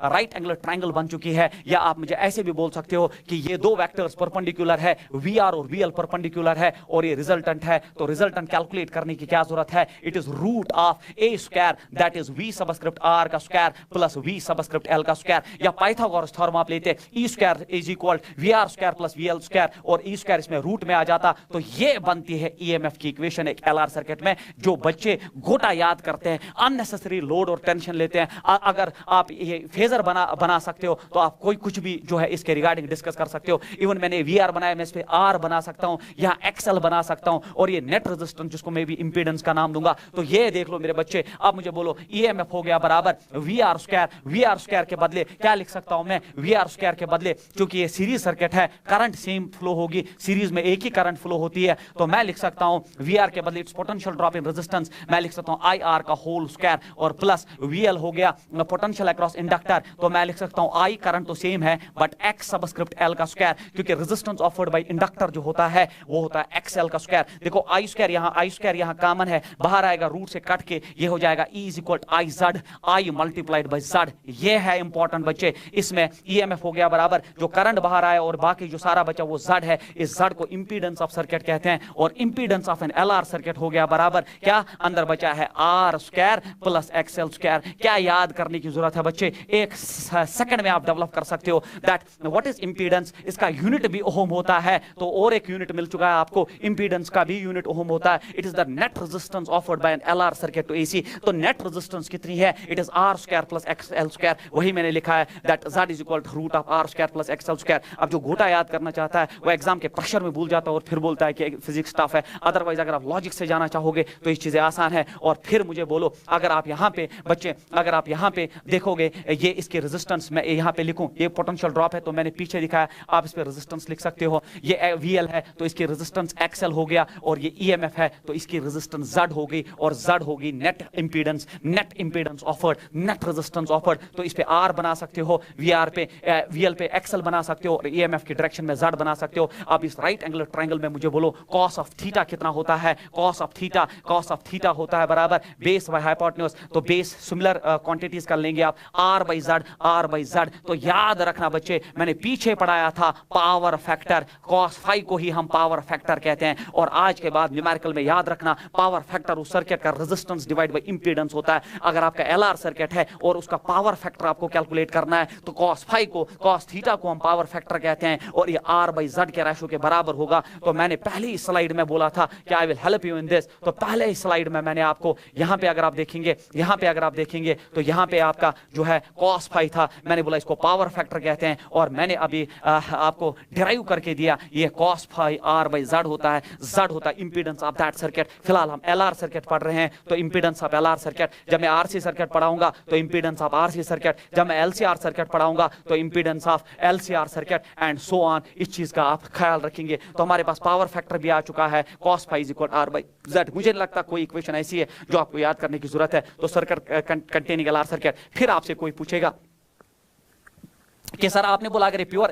राइट एंगल ट्रायंगल बन चुकी है, या आप मुझे ऐसे भी बोल सकते हो कि ये दो वेक्टर्स परपेंडिकुलर है, VR और VL परपेंडिकुलर है और ये रिजल्टेंट है। तो रिजल्टेंट कैलकुलेट करने की क्या जरूरत है, it is root of A square that is V subscript R का square plus V subscript L का स्क्वायर, या पाइथागोरस थ्योरम आप लेते, E square is equal V R square plus V L square, और ई स्क्वायर इसमें root में आ जाता, तो ये बनती है ईएमएफ की इक्वेशन एक एलआर सर्किट में। जो बच्चे गोटा याद करते हैं, अननेसेसरी लोड और टेंशन लेते हैं, अगर आप ये फेजर बना सकते हो तो आप कोई कुछ भी जो है इसके रिगार्डिंग डिस्कस कर सकते हो। इवन मैंने वी आर बनाया, मैं इस पे आर बना सकता हूं, यहाँ एक्सएल बना सकता हूं, और ये नेट रेजिस्टेंस जिसको मैं भी इंपीडेंस का नाम दूंगा। तो ये देख लो मेरे बच्चे, अब मुझे बोलो ईएमएफ हो गया बराबर वी आर स्क्वायर के बदले क्या लिख सकता हूं मैं, वी आर स्क्वायर के बदले, क्योंकि ये सीरीज सर्किट है, करंट सेम फ्लो होगी, सीरीज में एक ही करंट फ्लो होती है, तो मैं लिख सकता हूं वी आर के बदले it's potential drop in resistance, मैं लिख सकता हूं आई आर का होल स्क्वायर, और प्लस वी एल हो गया पोटेंशियल अक्रॉस इंडक्टर, तो मैं लिख सकता हूं आई करंट तो सेम है बट एक्स सबस्क्रिप्ट एल का स्क्वायर, क्योंकि रेजिस्टेंस ऑफर्ड बाय इंडक्टर जो होता है वो होता है एक्स एल का स्क्वायर। देखो आई स्क्वायर यहां कॉमन है, बाहर आएगा रूट से कट के, ये हो जाएगा E is equal I Z, I multiplied by Z. ये है इंपॉर्टेंट बच्चे, इसमें ईएमएफ हो गया बराबर जो करंट बाहर आया और बाकी जो सारा बचा वो जेड है, इस जेड को इंपीडेंस ऑफ सर्किट कहते हैं, और impedance of an LR circuit हो गया बराबर क्या, अंदर बचा है R square plus XL square. क्या याद करने की जरूरत है बच्चे, एक सेकंड में आप डेवलप कर सकते हो दैट व्हाट इज इंपीडेंस, इसका यूनिट भी ओम होता है, तो और एक यूनिट मिल चुका है आपको, इंपीडेंस का भी यूनिट ओम होता है, it is the net resistance offered by an LR circuit to AC. तो नेट रेजिस्टेंस कितनी है, it is R square plus XL square, वही मैंने लिखा है that Z is equal to root of R square plus XL square. अब जो घोटा याद करना चाहता है वो एग्जाम के प्रेशर में भूल जाता है और फिर बोलता है कि फिजिक्स टफ है, अदरवाइज अगर आप लॉजिक से जाना चाहोगे तो ये चीजें आसान है। और फिर मुझे बोलो, अगर आप यहाँ पे बच्चे, अगर आप यहाँ पे देखोगे ये इसके रेजिस्टेंस, मैं यहाँ पे लिखूं ये पोटेंशियल ड्रॉप है तो मैंने पीछे लिखा है, आप इस पे रेजिस्टेंस लिख सकते हो, ये वीएल है तो इसकी रेजिस्टेंस एक्सएल हो गया, और ये ईएमएफ है तो इसकी रेजिस्टेंस जेड हो गई, और जेड होगी net impedance offered, net resistance offered, तो इस पे आर बना सकते हो, वीआर पे वीएल पे एक्सएल बना सकते हो, और ईएमएफ की डायरेक्शन में जेड बना सकते हो। अब इस राइट एंगुलर ट्रायंगल में मुझे बोलो कॉस ऑफ थीटा कितना होता है, कॉस ऑफ थीटा होता है बराबर बेस बाय हाइपोटेन्यूज, तो बेस सिमिलर क्वांटिटीज कर लेंगे आप, आर बाई जेड। तो याद रखना बच्चे, मैंने पीछे पढ़ाया था पावर फैक्टर, कॉस फाई को ही हम पावर फैक्टर कहते हैं, और आज के बाद न्यूमेरिकल में याद रखना पावर फैक्टर उस सर्किट का रेजिस्टेंस डिवाइड बाय इंपीडेंस होता है। अगर आपका एलआर सर्किट है और उसका पावर फैक्टर आपको कैलकुलेट करना है तो कॉस थीटा को हम पावर फैक्टर कहते हैं, और ये आर बाई जेड के रेशो के बराबर होगा। तो मैंने पहली स्लाइड में बोला था कि I will help you in this, तो पहले स्लाइड में मैंने आपको यहाँ पे अगर आप देखेंगे तो यहाँ पे आपका जो है कॉस फाई था, मैंने बोला इसको पावर फैक्टर कहते हैं, और मैंने अभी आपको डिराइव करके दिया ये cos phi R by Z होता है इंपीडेंस ऑफ दैट सर्किट। फिलहाल हम एलआर सर्किट पढ़ रहे हैं तो इंपीडेंस ऑफ एलआर सर्किट, जब मैं आरसी सर्किट पढ़ाऊंगा तो इंपीडेंस ऑफ आरसी सर्किट, जब मैं एलसीआर सर्किट पढ़ाऊंगा तो impedance of LCR circuit, and so on. इस चीज का आप ख्याल रखेंगे। तो हमारे पास पावर फैक्टर भी आ चुका है, cos phi is equal R by Z. मुझे नहीं लगता कोई इक्वेशन ऐसी है जो आपको याद करने की जरूरत है। तो सर्किट कंटेनिंग एलआर सर्किट, फिर आपसे कोई पूछेगा कि सर आपने बोला अगर ये प्योर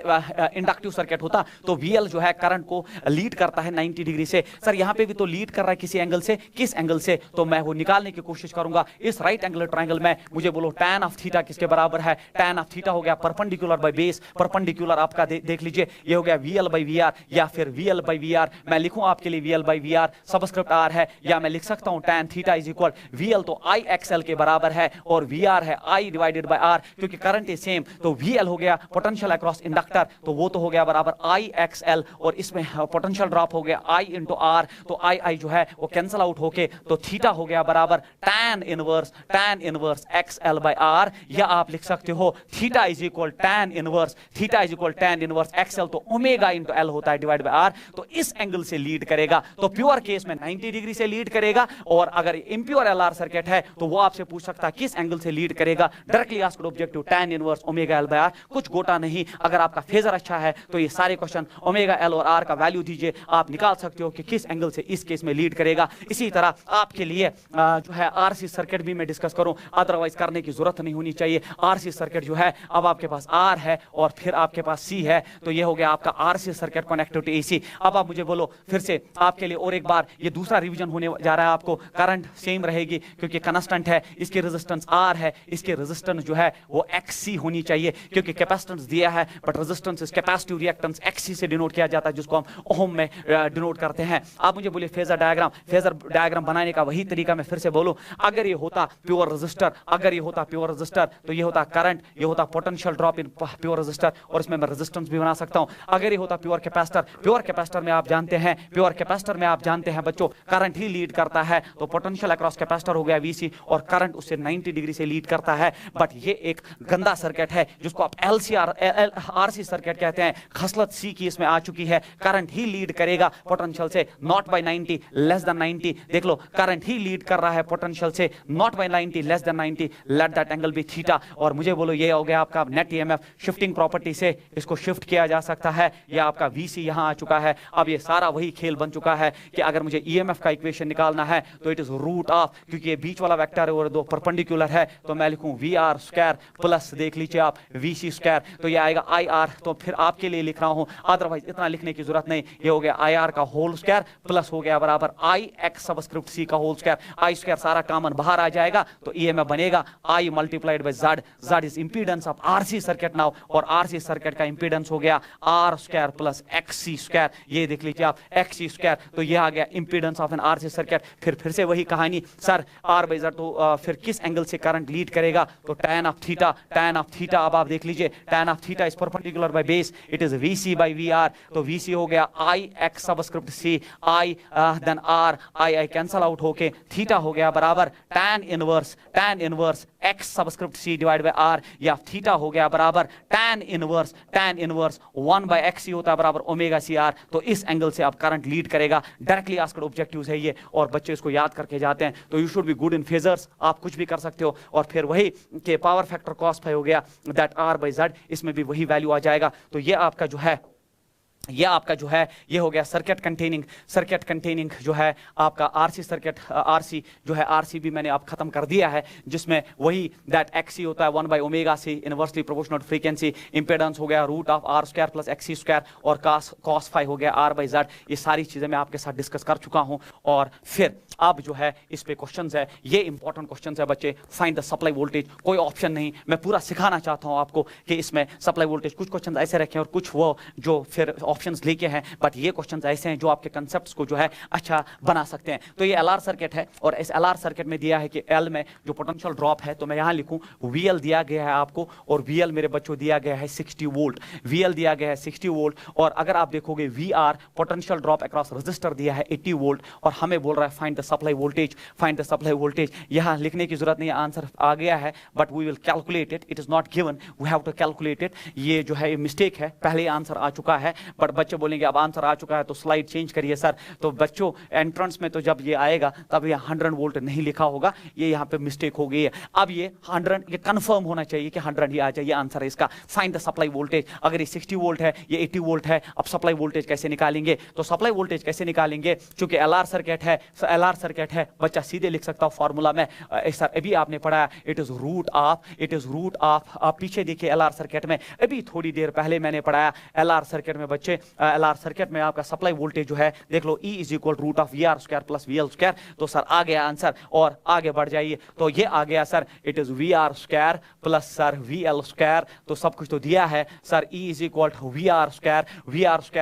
इंडक्टिव सर्किट होता तो वीएल जो है करंट को लीड करता है 90 डिग्री से, सर यहाँ पे भी तो लीड कर रहा है किसी एंगल से, किस एंगल से, तो मैं वो निकालने की कोशिश करूंगा। इस राइट एंगुलर ट्रायंगल में मुझे बोलो tan ऑफ थीटा किसके बराबर है, tan ऑफ थीटा हो गया परपेंडिकुलर बाय बेस, परपेंडिकुलर आपका देख लीजिए ये हो गया वीएल बाई वीआर, या फिर वीएल बाई वीआर, मैं लिखूं आपके लिए VL by VR, subscript R है, या मैं लिख सकता हूं tan theta is equal VL तो आई एक्सएल के बराबर है, और वीआर है आई डिवाइडेड बाय आर, क्योंकि करंट इज सेम, तो वीएल हो गया पोटेंशियल अक्रॉस इंडक्टर, तो वो तो हो गया बराबर आई एक्सएल, और इसमें पोटेंशियल ड्रॉप हो गया आई इंटू आर, तो आई जो है वो कैंसिल आउट होके तो थीटा हो गया बराबर tan inverse XL by R, या आप लिख सकते हो theta is equal tan inverse XL, तो ओमेगा इंटू एल होता है डिवाइड बाय आर, तो इस एंगल से लीड करेगा। तो प्योर केस में 90 डिग्री से लीड करेगा, और अगर इम्प्योर एलआर सर्किट है तो वो आपसे पूछ सकता है किस एंगल से लीड करेगा, directly asked objective tan inverse omega L by R, कुछ गोटा नहीं। अगर आपका फेजर अच्छा है तो ये सारे क्वेश्चन ओमेगा एल और आर का वैल्यू दीजिए, आप निकाल सकते हो कि किस एंगल से इस केस में लीड करेगा। इसी तरह आपके लिए जो है आरसी सर्किट भी मैं डिस्कस करूं, अदरवाइज करने की जरूरत नहीं होनी चाहिए। आरसी सर्किट जो है, अब आपके पास आर है और फिर आपके पास सी है, तो ये हो गया आपका RC circuit connected to AC. अब आप मुझे बोलो फिर से आपके लिए और एक बार, ये दूसरा रिवीजन होने जा रहा है आपको। करंट सेम रहेगी क्योंकि कांस्टेंट है, इसके रेजिस्टेंस आर है, इसके रेजिस्टेंस जो है वो एक्ससी होनी चाहिए, क्योंकि कैपेसिटेंस दिया है, but resistance is capacitive reactance, XC से डिनोट किया जाता है, जिसको हम ओम में डिनोट करते हैं। आप मुझे बोलिए फेजर डायग्राम बनाने का वही तरीका मैं फिर से बोलूं, अगर ये होता प्योर रेजिस्टर, अगर ये होता प्योर रेजिस्टर तो ये होता करंट, ये होता potential drop in pure resistor, और इसमें मैं रेजिस्टेंस भी बना सकता हूं। अगर ये होता प्योर कैपेसिटर में आप जानते हैं, प्योर कैपेसिटर में आप जानते हैं बच्चों, करंट ही लीड करता है, तो पोटेंशियल अक्रॉस कैपेसिटर हो गया VC, और करंट उससे 90 डिग्री से लीड करता है। बट ये एक गंदा सर्किट है जिसको आप RC सर्किट कहते हैं। खसलत C की इसमें आ चुकी है, करंट ही लीड करेगा पोटेंशियल से, नॉट बाय 90, लेस देन 90। देख लो, करंट ही लीड कर रहा है पोटेंशियल से, not by 90, less than 90, let that angle be theta. और मुझे बोलो, ये हो गया आपका नेट EMF, शिफ्टिंग प्रॉपर्टी से इसको शिफ्ट किया जा सकता है। ये आपका VC यहां आ चुका है। अब ये सारा वही खेल बन चुका है कि अगर मुझे EMF का इक्वेशन निकालना है तो इट इज रूट ऑफ, क्योंकि ये बीच वाला वेक्टर है और दो परपेंडिकुलर है, तो मैं लिखूं VR स्क्वायर प्लस देख लीजिए आप VC स्क्वायर, तो ये आएगा IR। तो फिर आपके लिए लिख रहा हूं, अदरवाइज इतना लिखने की जरूरत नहीं। ये हो गया IR का होल स्क्वायर प्लस हो गया बराबर IX सबस्क्रिप्ट C का होल स्क्वायर। I स्क्वायर सारा कॉमन बाहर आ जाएगा, तो EMF बनेगा I multiplied by Z। Z is impedance of RC circuit now, और RC सर्किट का इंपीडेंस हो गया R square plus XC square. ये देख लीजिए आप XC स्क्वायर, तो ये आ गया impedance of an RC circuit. फिर से वही कहानी, सर R बाय Z, तो फिर किस एंगल से करंट लीड करेगा, तो tan ऑफ थीटा। अब आप देख लीजिए, tan of theta is perpendicular by base, it is VC by VR, तो VC हो गया IX subscript C, I then R, I cancel out होके थीटा हो गया बराबर tan inverse X subscript C divide by R, या theta हो गया बराबर tan इनवर्स 1 बाय XC होता है बराबर ओमेगा CR। तो इस एंगल से आप करंट लीड करेगा। डायरेक्टली आस्क्ड ऑब्जेक्टिव्स है ये, और बच्चे इसको याद करके जाते हैं, तो you should be good in phasors. आप कुछ भी कर सकते हो। और फिर वही के पावर फैक्टर cos फाई हो गया दैट R बाय Z, इसमें भी वही वैल्यू आ जाएगा। तो ये आपका जो है, ये हो गया सर्किट कंटेनिंग जो है आपका RC सर्किट। RC जो है, RC भी मैंने अब खत्म कर दिया है, जिसमें वही दैट XC होता है 1 by omega C, inversely proportional frequency. Impedance हो गया root of R square plus XC square, और cos फाई हो गया R बाय Z। ये सारी चीजें मैं आपके साथ डिस्कस कर चुका हूं। और फिर अब जो है इस पे क्वेश्चंस है, ये इंपॉर्टेंट क्वेश्चंस है बच्चे। फाइंड द सप्लाई वोल्टेज, कोई ऑप्शन नहीं, मैं पूरा सिखाना चाहता हूं आपको कि इसमें सप्लाई वोल्टेज, कुछ क्वेश्चंस ऐसे रखे और कुछ वो जो फिर ऑप्शंस लेके हैं, बट ये क्वेश्चंस ऐसे हैं जो आपके कंसेप्ट्स को जो है अच्छा बना सकते हैं। तो ये LR सर्किट है, और इस LR सर्किट में दिया है कि L में जो पोटेंशियल ड्रॉप है, तो मैं यहां लिखूं VL दिया गया है आपको, और VL मेरे बच्चों दिया गया है 60 वोल्ट। VL दिया गया है 60 वोल्ट, और अगर आप देखोगे VR potential drop across resistor दिया है 80 वोल्ट, और हमें बोल रहा है फाइंड द सप्लाई वोल्टेज। यहां लिखने की जरूरत नहीं है, आंसर आ गया है, but we will calculate it, it is not given, we have to calculate it. ये जो है मिस्टेक है, पहले आंसर आ चुका है, बट बच्चे बोलेंगे अब आंसर आ चुका है तो स्लाइड चेंज करिए सर। तो बच्चों एंट्रेंस में तो जब ये आएगा तब ये 100 वोल्ट नहीं लिखा होगा, ये यहाँ पे मिस्टेक हो गई है। अब ये 100, ये कंफर्म होना चाहिए कि 100 ही आ जाए, ये आंसर है इसका। फाइंड द सप्लाई वोल्टेज, अगर ये 60 वोल्ट है, ये 80 वोल्ट है, अब सप्लाई वोल्टेज कैसे निकालेंगे? तो सप्लाई वोल्टेज कैसे निकालेंगे, क्योंकि LR सर्किट है, बच्चा सीधे लिख सकता हूं फॉर्मूला में, सर अभी आपने पढ़ा इट इज रूट ऑफ। आप पीछे देखिए LR सर्किट में, अभी थोड़ी देर पहले मैंने पढ़ाया LR सर्किट में बच्चे, LR सर्किट में आपका सप्लाई वोल्टेज जो है देख लो, E is equal root of VR square plus VL square. तो सर आ गया आंसर, और आगे बढ़ जाइए, तो ये आ गया sir, it is VR square plus sir VL square, तो सब कुछ तो दिया है sir. E is equal to VR square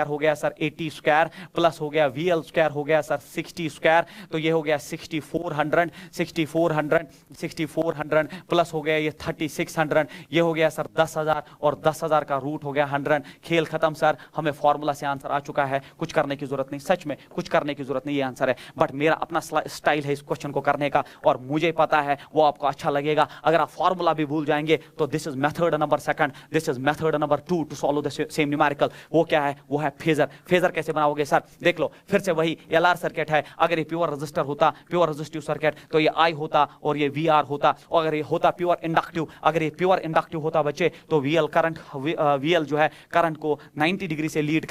हो गया सर 80 स्क्वायर, प्लस हो गया VL स्क्वायर हो गया सर 60 स्क्वायर, तो ये हो गया 6400 प्लस हो गया ये 3600, ये हो गया सर 10,000, और 10,000 का रूट हो गया 100। खेल खत्म सर, हमें फॉर्मूला से आंसर आ चुका है, कुछ करने की जरूरत नहीं, सच में कुछ करने की जरूरत नहीं, ये आंसर है। बट मेरा अपना स्टाइल है इस क्वेश्चन को करने का, और मुझे पता है वो आपको अच्छा लगेगा। अगर आप फॉर्मूला भी भूल जाएंगे तो this is method number 2, this is method number 2 to solve the same numerical. वो क्या है? वो है फेजर कैसे बनाओगे सर? देख लो, फिर से वही LR सर्किट है, अगर ये प्योर रेजिस्टर होता, प्योर रेजिस्टिव सर्किट, तो ये I होता और ये VR होता, और अगर ये होता प्योर इंडक्टिव, अगर ये प्योर इंडक्टिव होता बच्चे, तो VL जो है करंट को 90 डिग्री से लीड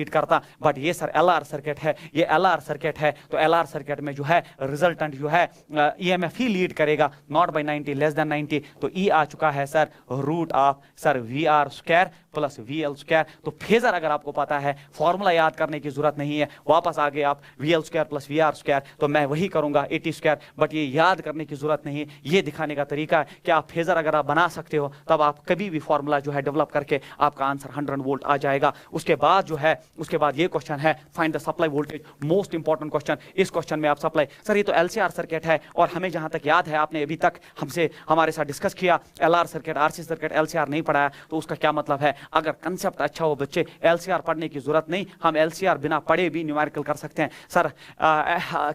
करता, बट ये सर LR सर्किट है, ये LR सर्किट है, तो LR सर्किट में जो है रिजल्टेंट जो है EMF ही लीड करेगा, नॉट बाय 90, लेस देन 90। तो E आ चुका है sir root of sir VR square plus VL²। तो फेजर अगर आपको पता है, फॉर्मूला याद करने की जरूरत नहीं है, वापस आगे आप VL² प्लस VR², तो मैं वही करूंगा AT², बट ये याद करने की जरूरत नहीं। ये दिखाने का तरीका है कि आप फेजर अगर आप बना सकते हो तब आप कभी भी फॉर्मूला जो है डेवलप करके आपका आंसर 100 वोल्ट आ जाएगा। उसके बाद जो है, उसके बाद ये क्वेश्चन है find the supply voltage, most important question. इस क्वेश्चन में आप सप्लाई, सर ये तो LCR सर्किट है और हमें जहां तक याद है आपने अभी तक हमारे साथ डिस्कस किया LR circuit, RC circuit, LCR नहीं पढ़ाया, तो उसका क्या मतलब है? अगर कंसेप्ट अच्छा हो बच्चे, LCR पढ़ने की जरूरत नहीं, हम LCR बिना पढ़े भी न्यूमेरिकल कर सकते हैं। सर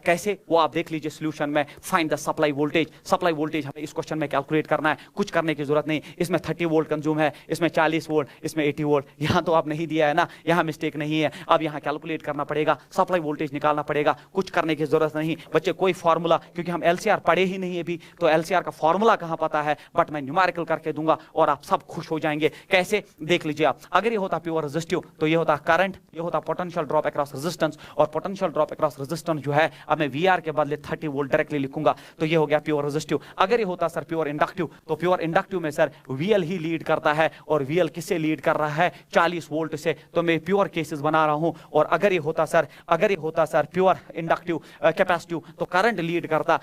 कैसे, वो आप देख लीजिए सॉल्यूशन में। Find the supply voltage, supply voltage हमें इस क्वेश्चन में कैलकुलेट करना है, कुछ करने की जरूरत नहीं। इसमें 30 वोल्ट कंज्यूम है, इसमें 40 वोल्ट, इसमें 80 वोल्ट, यहां तो आप नहीं दिया है ना, यहां मिस्टेक नहीं है। अब यहां कैलकुलेट करना पड़ेगा, सप्लाई वोल्टेज निकालना पड़ेगा, कुछ करने की जरूरत नहीं बच्चे। कोई फॉर्मूला, क्योंकि हम LCR पढ़े ही नहीं अभी, तो LCR का फॉर्मूला कहां पता है, बट मैं न्यूमेरिकल करके दूंगा और आप सब खुश हो जाएंगे। कैसे, देख लीजिए आप। अगर ये होता प्योर रेजिस्टिव तो ये होता करंट, ये होता पोटेंशियल ड्रॉप अक्रॉस रेजिस्टेंस, और पोटेंशियल ड्रॉप अक्रॉस रेजिस्टेंस जो है, अब मैं VR के बदले 30 वोल्ट डायरेक्टली लिखूंगा, तो ये हो गया प्योर रेजिस्टिव। अगर ये होता सर प्योर इंडक्टिव, तो प्योर इंडक्टिव में सर VL ही लीड करता है, और VL किससे लीड कर रहा है? 40 वोल्ट से, तो मैं प्योर केसेस बना रहा हूं। और अगर ये होता सर प्योर इंडक्टिव कैपेसिटिव, तो करंट लीड करता,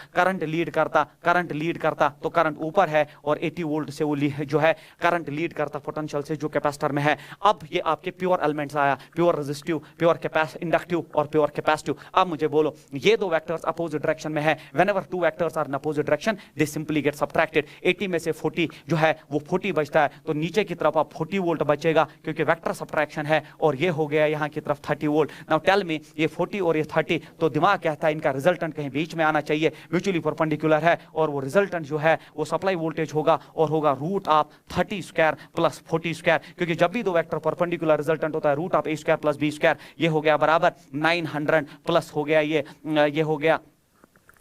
तो करंट ऊपर है, और 80 वोल्ट से वो जो है करंट लीड करता पोटेंशियल से जो कैपेसिटर में है। अब ये आपके प्योर एलिमेंट्स आया, प्योर रेजिस्टिव, प्योर इंडक्टिव और प्योर कैपेसिटिव। अब मुझे बोलो, ये दो वेक्टर्स अपोजिट डायरेक्शन में है, whenever two vectors are in opposite direction they simply get subtracted. 80 में से 40 जो है वो 40 बचता है, तो नीचे की तरफ आप 40 वोल्ट बचेगा, क्योंकि वेक्टर सबट्रैक्शन है, और ये हो गया यहाँ की तरफ 30 वोल्ट। नाउ टेल मी, ये 40 और ये 30, तो दिमाग कहता है इनका रिजल्टेंट कहीं बीच में आना चाहिए, म्यूचुअली परपेंडिकुलर है, और वो रिजल्टेंट जो है वो सप्लाई वोल्टेज होगा, और होगा रूट ऑफ 30² प्लस 40², क्योंकि जब भी दो वेक्टर परपेंडिकुलर रिजल्टेंट होता है root of A² plus B², ये हो गया बराबर 900 प्लस हो गया ये हो गया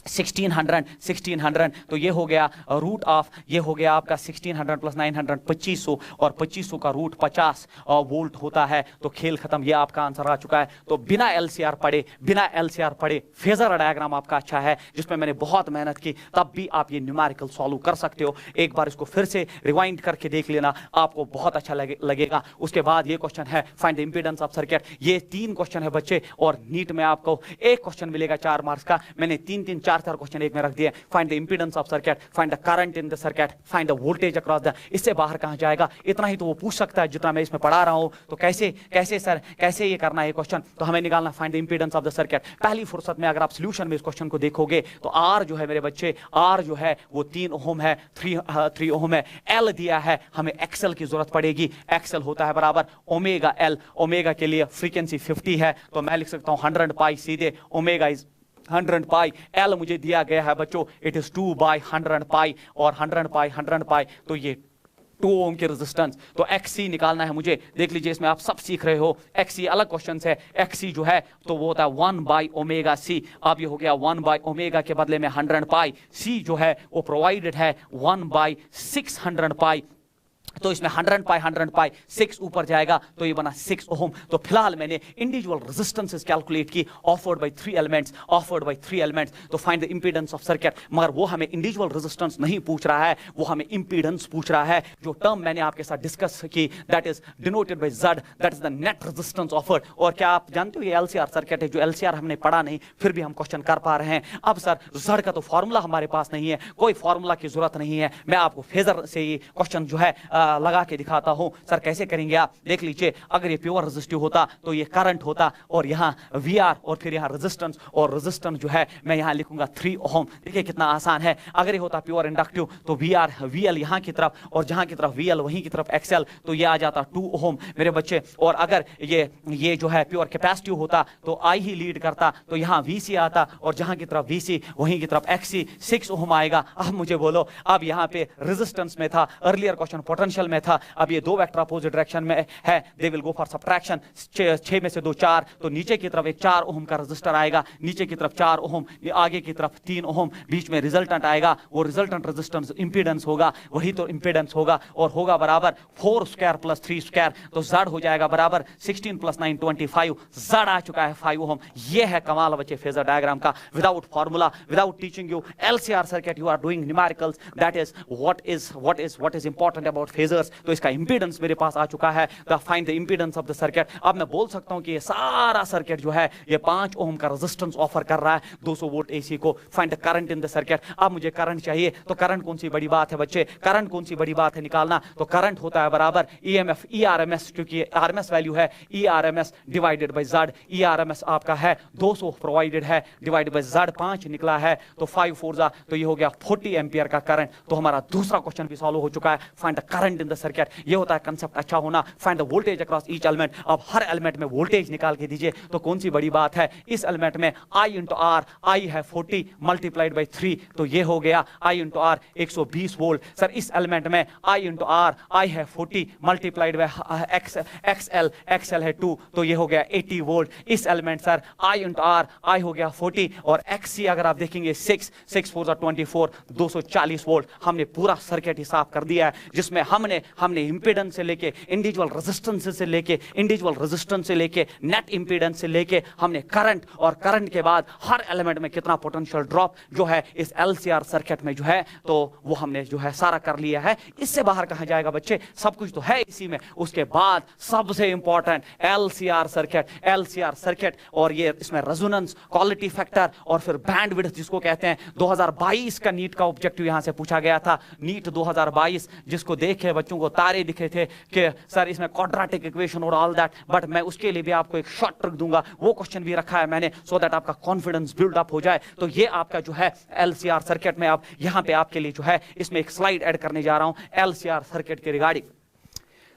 1600, तो ये हो गया रूट ऑफ, ये हो गया आपका 1600 प्लस 900 2500, और 2500 का रूट 50 वोल्ट होता है। तो खेल खत्म, ये आपका आंसर आ चुका है। तो बिना LCR पढ़े फेजर डायग्राम आपका अच्छा है, जिसमें मैंने बहुत मेहनत की, तब भी आप ये न्यूमेरिकल सॉल्व कर सकते हो। एक बार इसको फिर से रिवाइंड करके देख लेना, आपको बहुत अच्छा लगेगा। उसके बाद ये क्वेश्चन है find the impedance of circuit. ये 3 क्वेश्चन है बच्चे, और नीट में आपको एक क्वेश्चन मिलेगा 4 मार्क्स का। मैंने 3 4 क्वेश्चन एक में रख दिए। Find the impedance of circuit, find the current in the circuit, find the voltage across the. इससे बाहर कहां जाएगा? इतना ही तो वो पूछ सकता है जितना मैं इसमें पढ़ा रहा हूं। तो कैसे सर कैसे ये करना है क्वेश्चन? तो हमें निकालना find the impedance of the circuit. पहली फुर्सत में अगर आप सॉल्यूशन में इस क्वेश्चन को देखोगे तो R जो है मेरे बच्चे, R जो है वो 3 ओम है, 3 ओम है। L दिया है, हमें XL की जरूरत पड़ेगी। XL होता है बराबर ओमेगा L। ओमेगा के लिए फ्रीक्वेंसी 50 है, तो मैं लिख सकता हूं 100 पाई सीधे, ओमेगा इज 100 पाई। L मुझे दिया गया है बच्चों, इट इज 2/100 पाई, और 100 पाई, तो ये 2 ओम के रेजिस्टेंस। तो XC निकालना है मुझे। देख लीजिए, इसमें आप सब सीख रहे हो। XC अलग क्वेश्चन है, XC जो है तो वो होता है 1/ओमेगा C। अब ये हो गया 1/ओमेगा के बदले में 100 पाई। C जो है वो प्रोवाइडेड है 1/600 पाई, तो इसमें 100 पाई 6 ऊपर जाएगा, तो ये बना 6 ओम। तो फिलहाल मैंने इंडिविजुअल रेजिस्टेंसेस कैलकुलेट की, ऑफर्ड बाय 3 एलिमेंट्स। तो find the impedance of circuit. मगर वो हमें इंडिविजुअल रेजिस्टेंस नहीं पूछ रहा है, वो हमें इंपीडेंस पूछ रहा है। जो टर्म मैंने आपके साथ डिस्कस की, that is denoted by Z, that is the net resistance offered. और क्या आप जानते हो ये LCR सर्किट है, जो LCR हमने पढ़ा नहीं, फिर भी हम क्वेश्चन कर पा रहे हैं। अब सर Z का तो फॉर्मूला हमारे पास नहीं है, कोई फॉर्मूला की जरूरत नहीं है, मैं आपको फेजर से ये क्वेश्चन जो है लगा के दिखाता हूं। सर कैसे करेंगे आप? देख लीजिए, अगर ये प्योर रेजिस्टिव होता तो ये करंट होता, और यहां VR, और फिर यहां रेजिस्टेंस, और रेजिस्टेंस जो है मैं यहां लिखूंगा 3 ओम। देखिए कितना आसान है। अगर ये होता प्योर इंडक्टिव तो VL यहां की तरफ, और जहां की तरफ VL वहीं की तरफ XL, तो ये आ जाता 2 ओम मेरे बच्चे। और अगर ये जो है प्योर कैपेसिटिव होता तो I ही लीड करता, तो यहां VC आता, और जहां की तरफ VC वहीं की तरफ XC 6 ओम आएगा। अब मुझे बोलो, अब यहां पे रेजिस्टेंस में था, अर्लियर क्वेश्चन पोटेंशियल में था, अब ये 2 वेक्टर अपोजिट डायरेक्शन में है, they will go for subtraction. 6 में से 2 4, तो नीचे की तरफ एक 4 ओम का रेजिस्टर आएगा, नीचे की तरफ 4 ओम, आगे की तरफ 3 ओम, बीच में रिजल्टेंट आएगा। वो रिजल्टेंट रेजिस्टेंस इंपीडेंस होगा, वही तो इंपीडेंस होगा, और होगा बराबर 4² प्लस 3², तो Z हो जाएगा बराबर 16 प्लस 9 25। Z आ चुका है 5 ओम। ये है कमाल बच्चे फेजर डायग्राम का, without formula, without teaching you LCR circuit, you are doing numericals. That is what is important about phasors, तो इसका इंपीडेंस मेरे पास आ चुका है, find the impedance of the circuit. अब मैं बोल सकता हूं कि ये सारा सर्किट जो है ये 5 ओम का रेजिस्टेंस ऑफर कर रहा है 200 वोल्ट एसी को। Find the current in the circuit. अब मुझे करंट चाहिए, तो करंट कौन सी बड़ी बात है बच्चे, करंट कौन सी बड़ी बात है निकालना, तो करंट होता है बराबर ईएमएफ ईआरएमएस, क्योंकि आरएमएस वैल्यू है ईआरएमएस डिवाइडेड बाय जेड। ईआरएमएस आपका है 200 प्रोवाइडेड है, डिवाइडेड बाय जेड 5 निकला है, तो 5 4 जा, तो ये हो गया 40 एम्पियर का करंट। तो हमारा दूसरा क्वेश्चन भी सॉल्व हो चुका है। Find the current in the circuit. ये होता है कंसेप्ट अच्छा होना। Find the voltage across each element. अब हर एलिमेंट में वोल्टेज निकाल के दीजिए, तो कौन सी बड़ी बात है। इस एलिमेंट में I इंटू आर, आई है 40 मल्टीप्लाइड बाई 3, तो ये हो गया I into R 120 volt. Sir इस एलिमेंट में I इंटू आर, आई है 40 मल्टीप्लाइड बाई एक्सएल है 2, तो ये हो गया 80 वोल्ट। इस element sir I into R, I हो गया 40 और XC अगर आप देखेंगे 6 4 24 240 वोल्ट। हमने पूरा सर्किट हिसाब कर दिया है, जिसमें हमने इंपीडेंस से लेके इंडिविजुअल रेजिस्टेंस से लेके नेट इंपीडेंस से लेके हमने करंट, और करंट के बाद हर एलिमेंट में कितना पोटेंशियल ड्रॉप जो है इस एलसीआर सर्किट में जो है, तो वो हमने जो है सारा कर लिया है। इससे बाहर कहां जाएगा बच्चे, सब कुछ तो है इसी में। उसके बाद सबसे इंपॉर्टेंट एलसीआर सर्किट, और ये इसमें रेजोनेंस, क्वालिटी फैक्टर और फिर बैंडविड्थ जिसको कहते हैं। 2022 का नीट का ऑब्जेक्टिव यहां से पूछा गया था, नीट 2022, जिसको देखे बच्चों को तारे दिखे थे कि सर इसमें क्वाड्रेटिक इक्वेशन और ऑल दैट, बट मैं उसके लिए भी आपको एक शॉर्ट ट्रिक दूंगा, वो क्वेश्चन भी रखा है मैंने, सो दैट आपका कॉन्फिडेंस बिल्ड अप हो जाए। तो ये आपका जो है एलसीआर सर्किट में, अब यहां पे आपके लिए जो है इसमें एक स्लाइड ऐड करने जा रहा हूं एलसीआर सर्किट के रिगार्डिंग।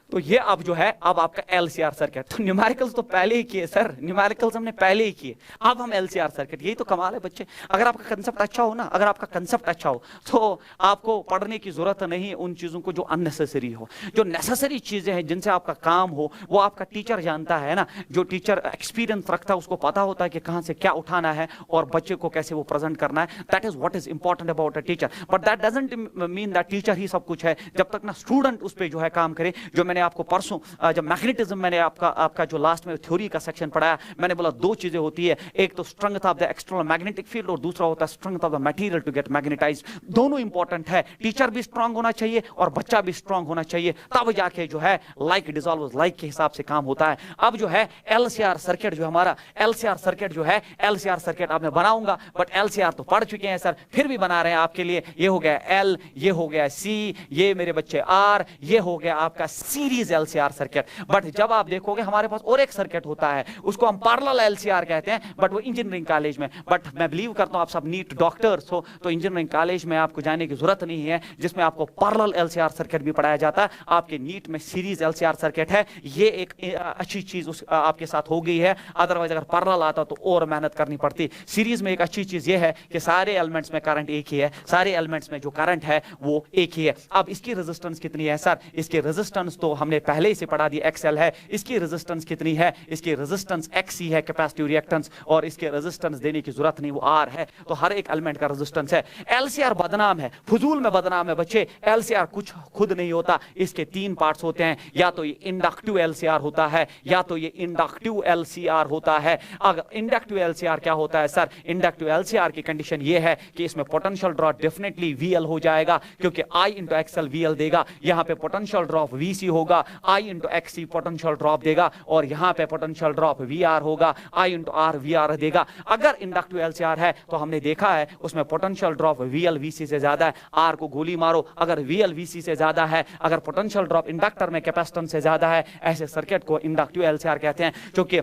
तो ये अब जो है अब आपका एलसीआर सर्किट, तो न्यूमेरिकल्स तो पहले ही किए सर, न्यूमेरिकल्स हमने पहले ही किए, अब हम एलसीआर सर्किट। यही तो कमाल है बच्चे, अगर आपका कंसेप्ट अच्छा हो ना, अगर आपका कंसेप्ट अच्छा हो तो आपको पढ़ने की जरूरत नहीं उन चीजों को जो अननेसेसरी हो। जो नेसेसरी चीजें हैं जिनसे आपका काम हो वो आपका टीचर जानता है ना, जो टीचर एक्सपीरियंस रखता है उसको पता होता है कि कहां से क्या उठाना है और बच्चे को कैसे वो प्रेजेंट करना है। That is what is important about a teacher, but that doesn't mean that teacher ही सब कुछ है। जब तक ना स्टूडेंट उस पर जो है काम करे, जो मैंने आपको परसों जब मैग्नेटिज्म मैंने आपका जो लास्ट में थ्योरी का सेक्शन पढ़ाया, मैंने बोला 2 चीजें होती है, एक तो strength of the external magnetic field और दूसरा होता है strength of the material to get magnetized. दोनों इंपॉर्टेंट है, टीचर भी स्ट्रांग होना चाहिए और बच्चा भी स्ट्रांग होना चाहिए, तब जाके जो है लाइक डिसॉल्व्स लाइक के हिसाब से काम होता है। अब जो है एलसीआर सर्किट जो हमारा एलसीआर सर्किट जो है, एलसीआर सर्किट अब मैं बनाऊंगा, बट एलसीआर तो पढ़ चुके हैं सर, फिर भी बना रहे हैं आपके लिए। ये हो गया एल, ये हो गया सी, ये मेरे बच्चे आर, ये हो गया आपका सीरीज एलसीआर सर्किट। बट जब आप देखोगे हमारे पास और एक सर्किट होता है, उसको हम पैरेलल एलसीआर कहते हैं, बट वो इंजीनियरिंग कॉलेज में, बट मैं बिलीव करता हूं आप सब नीट डॉक्टर्स हो तो इंजीनियरिंग कॉलेज में आपको जाने की जरूरत नहीं है, जिसमें आपको पैरेलल एलसीआर सर्किट भी पढ़ाया जाता है। आपके नीट में सीरीज एलसीआर सर्किट है, ये एक अच्छी चीज आपके साथ हो गई है, अदरवाइज अगर पैरेलल आता तो और मेहनत करनी पड़ती। सीरीज में एक अच्छी चीज ये है कि सारे एलिमेंट्स में करंट एक ही है, सारे एलिमेंट्स में जो करंट है वो एक ही है। अब इसकी रेजिस्टेंस कितनी है सर, इसकी रेजिस्टेंस तो हमने पहले ही से पढ़ा दी, एक्सएल है। इसकी रेजिस्टेंस कितनी है, इसकी रेजिस्टेंस एक्सी है, कैपेसिटिव रिएक्टेंस, और इसके रेजिस्टेंस देने की जरूरत नहीं, वो आर है। तो हर एक एलिमेंट का रेजिस्टेंस है। एलसीआर बदनाम है, फजूल में बदनाम है बच्चे। एलसीआर कुछ खुद नहीं होता, इसके 3 पार्ट्स होते हैं, या तो ये इंडक्टिव एलसीआर होता है, या तो ये इंडक्टिव एलसीआर होता है। अगर इंडक्टिव एलसीआर क्या होता है सर, इंडक्टिव एलसीआर की कंडीशन ये है कि इसमें पोटेंशियल ड्रॉप डेफिनेटली वीएल हो जाएगा, क्योंकि आई इंटू एक्सएल वीएल देगा, यहां पे पोटेंशियल ड्रॉप वीसी होगा, आई इंटू एक्सी पोटेंशियल ड्रॉप देगा, और यहां पे पोटेंशियल ड्रॉप वीआर होगा, आई इंटू आर वीआर देगा। अगर इंडक्टिव एलसीआर है तो हमने देखा है उसमें पोटेंशियल ड्रॉप वीएल वीसी से ज्यादा है। आर को गोली मारो, अगर वीएल वीसी से ज्यादा है, अगर पोटेंशियल ड्रॉप इंडक्टर में कैपेसिटेंस से ज्यादा है, ऐसे सर्किट को इंडक्टिव एलसीआर कहते हैं। क्योंकि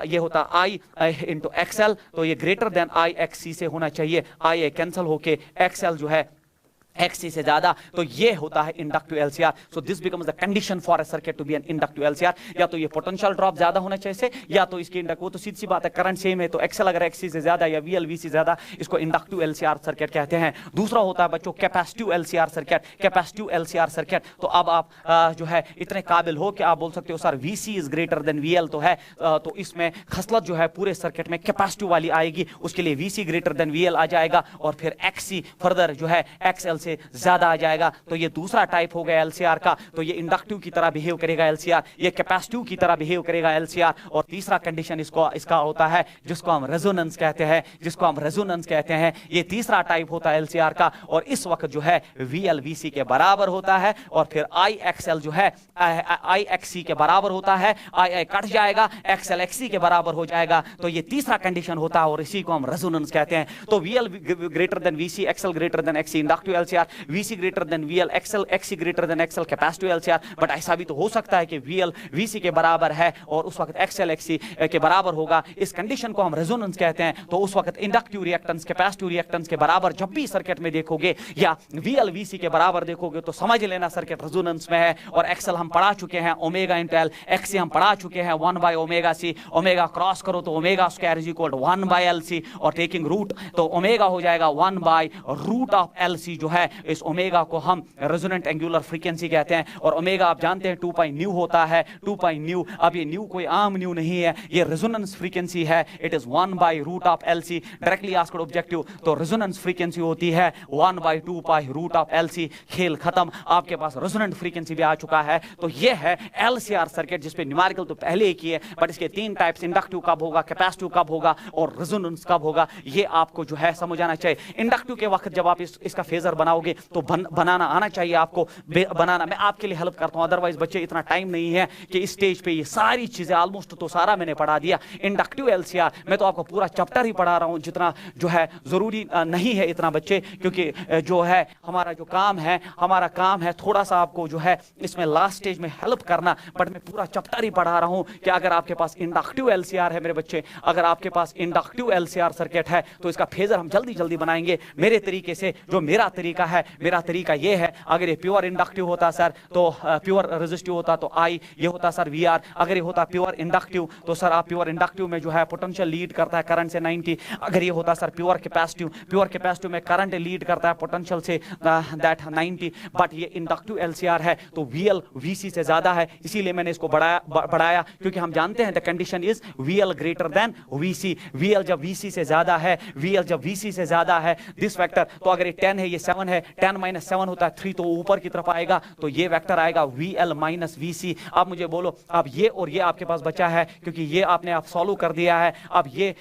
ये होता आई इंटू एक्सएल, तो ये ग्रेटर देन आई एक्सी से होना चाहिए, आई कैंसिल होके एक्सएल जो है XC से ज्यादा, तो ये होता है inductive LCR. So this becomes the condition for a circuit to be an inductive LCR. या तो ये पोटेंशियल ड्रॉप ज्यादा होना चाहिए, या तो इसकी वो तो सीधी सी बात है, करंट सेम है, तो एक्सएल अगर XC से ज्यादा या VL से ज्यादा, इसको इंडक्टिव एलसीआर सर्किट कहते हैं। दूसरा होता है बच्चों capacitive LCR circuit. Capacitive LCR circuit, तो अब आप जो है इतने काबिल हो कि आप बोल सकते हो sir VC is greater than VL, तो है तो इसमें खसलत जो है पूरे सर्किट में कैपेसिटिव वाली आएगी, उसके लिए VC ग्रेटर देन VL आ जाएगा, और फिर XC फर्दर जो है XL से ज्यादा आ जाएगा। तो ये दूसरा टाइप हो गया एलसीआर का। तो ये इंडक्टिव की तरह बिहेव करेगा एलसीआर, ये कैपेसिटिव की तरह बिहेव करेगा एलसीआर। और तीसरा कंडीशन इसका होता है जिसको हम रेजोनेंस कहते हैं, जिसको हम रेजोनेंस कहते हैं। ये तीसरा टाइप होता है एलसीआर का। और इस वक्त जो है वीएल वीसी के बराबर होता है और फिर आई एक्सएल जो है आई एक्ससी के बराबर होता है। आई कट जाएगा, एक्सएल एक्ससी के बराबर हो जाएगा। तो ये तीसरा कंडीशन होता है और इसी को हम रेजोनेंस कहते हैं। तो VL greater than VC, XL greater than XC inductive LCR, VC greater than VL, XL XC greater than XL capacitive LCR. But ऐसा भी तो हो सकता है कि वीएल वीसी के बराबर है और उस वक्त एक्सएल एक्ससी के बराबर होगा। इस कंडीशन को हम रेजोनेंस कहते हैं। तो उस वक्त इंडक्टिव रिएक्टेंस कैपेसिटिव रिएक्टेंस के बराबर जब भी सर्किट में देखोगे या वीएल वीसी के बराबर देखोगे तो समझ लेना सर्किट रेजोनेंस में है। और एक्सएल हम पढ़ा चुके हैं ओमेगा इंटू एल, एक्ससी हम पढ़ा चुके हैं 1 by omega C. Omega cross करो तो omega square is equal to 1 by L C और टेकिंग रूट तो ओमेगा हो जाएगा 1 by root of L C जो है। इस ओमेगा को हम रेजोनेंट एंगुलर फ्रीक्वेंसी कहते हैं। और ओमेगा आप जानते हैं 2 पाई न्यू होता है, 2 पाई न्यू। अब ये न्यू कोई आम न्यू नहीं है, ये रेजोनेंस फ्रीक्वेंसी है। It is 1 by root of L C. Directly asked objective तो रेजोनेंस फ्रीक्वेंसी होती है 1 by 2 pi root of L C. खेल खत्म, आपके पास रेजोनेंट फ्रीक्वेंसी भी आ चुका है। तो ये है एलसीआर सर्किट जिसपे न्यूमेरिकल तो पहले ही किए, बट इसके 3 टाइप्स, इंडक्टिव कब होगा, कैपेसिटिव कब होगा और रेजोनेंस कब होगा, ये आपको जो है समझ आना चाहिए। इंडक्टिव के वक्त जब आप इसका फेजर बनाओगे तो बनाना आना चाहिए आपको बनाना। मैं आपके लिए हेल्प करता हूं, अदरवाइज बच्चे इतना टाइम नहीं है कि इस स्टेज पे ये सारी चीजें ऑलमोस्ट तो सारा मैंने पढ़ा दिया। इंडक्टिव एलसीआर मैं तो आपको पूरा चैप्टर ही पढ़ा रहा हूं, जितना जो है जरूरी नहीं है इतना बच्चे, क्योंकि जो है हमारा जो काम है, हमारा काम है थोड़ा सा आपको जो है इसमें लास्ट स्टेज में हेल्प करना। बट मैं पूरा चैप्टर ही पढ़ा रहा हूं कि अगर आपके पास इंडक्टिव एलसीआर है मेरे बच्चे, अगर आपके पास इंडक्टिव एलसीआर सर्किट है तो इसका फेजर हम जल्दी जल्दी बनाएंगे मेरे तरीके से। जो मेरा तरीका है, मेरा तरीका ये है, अगर ये प्योर इंडक्टिव होता सर तो प्योर रेजिस्टिव होता तो आई, ये होता सर वी आर। अगर ये होता प्योर इंडक्टिव तो सर आप प्योर इंडक्टिव में जो है पोटेंशियल लीड करता है करंट से 90। अगर ये होता sir pure capacitive, pure capacitive में करंट लीड करता है पोटेंशियल से दैट 90। बट ये इंडक्टिव एलसीआर है तो वीएल वीसी से ज्यादा है, इसीलिए मैंने इसको बढ़ाया क्योंकि हम जानते हैं the condition is VL greater than VC. VL जब वीसी से ज्यादा है, वीएल जब वीसी से ज्यादा है दिस वेक्टर, तो अगर ये 10 है ये 7 है, 10 माइनस 7 होता है 3, तो ऊपर की तरफ आएगा तो ये वेक्टर आएगा वीएल माइनस वीसी। आप मुझे बोलो अब ये और ये आपके पास बचा है क्योंकि ये आपने आप सॉल्व कर दिया है। अब ये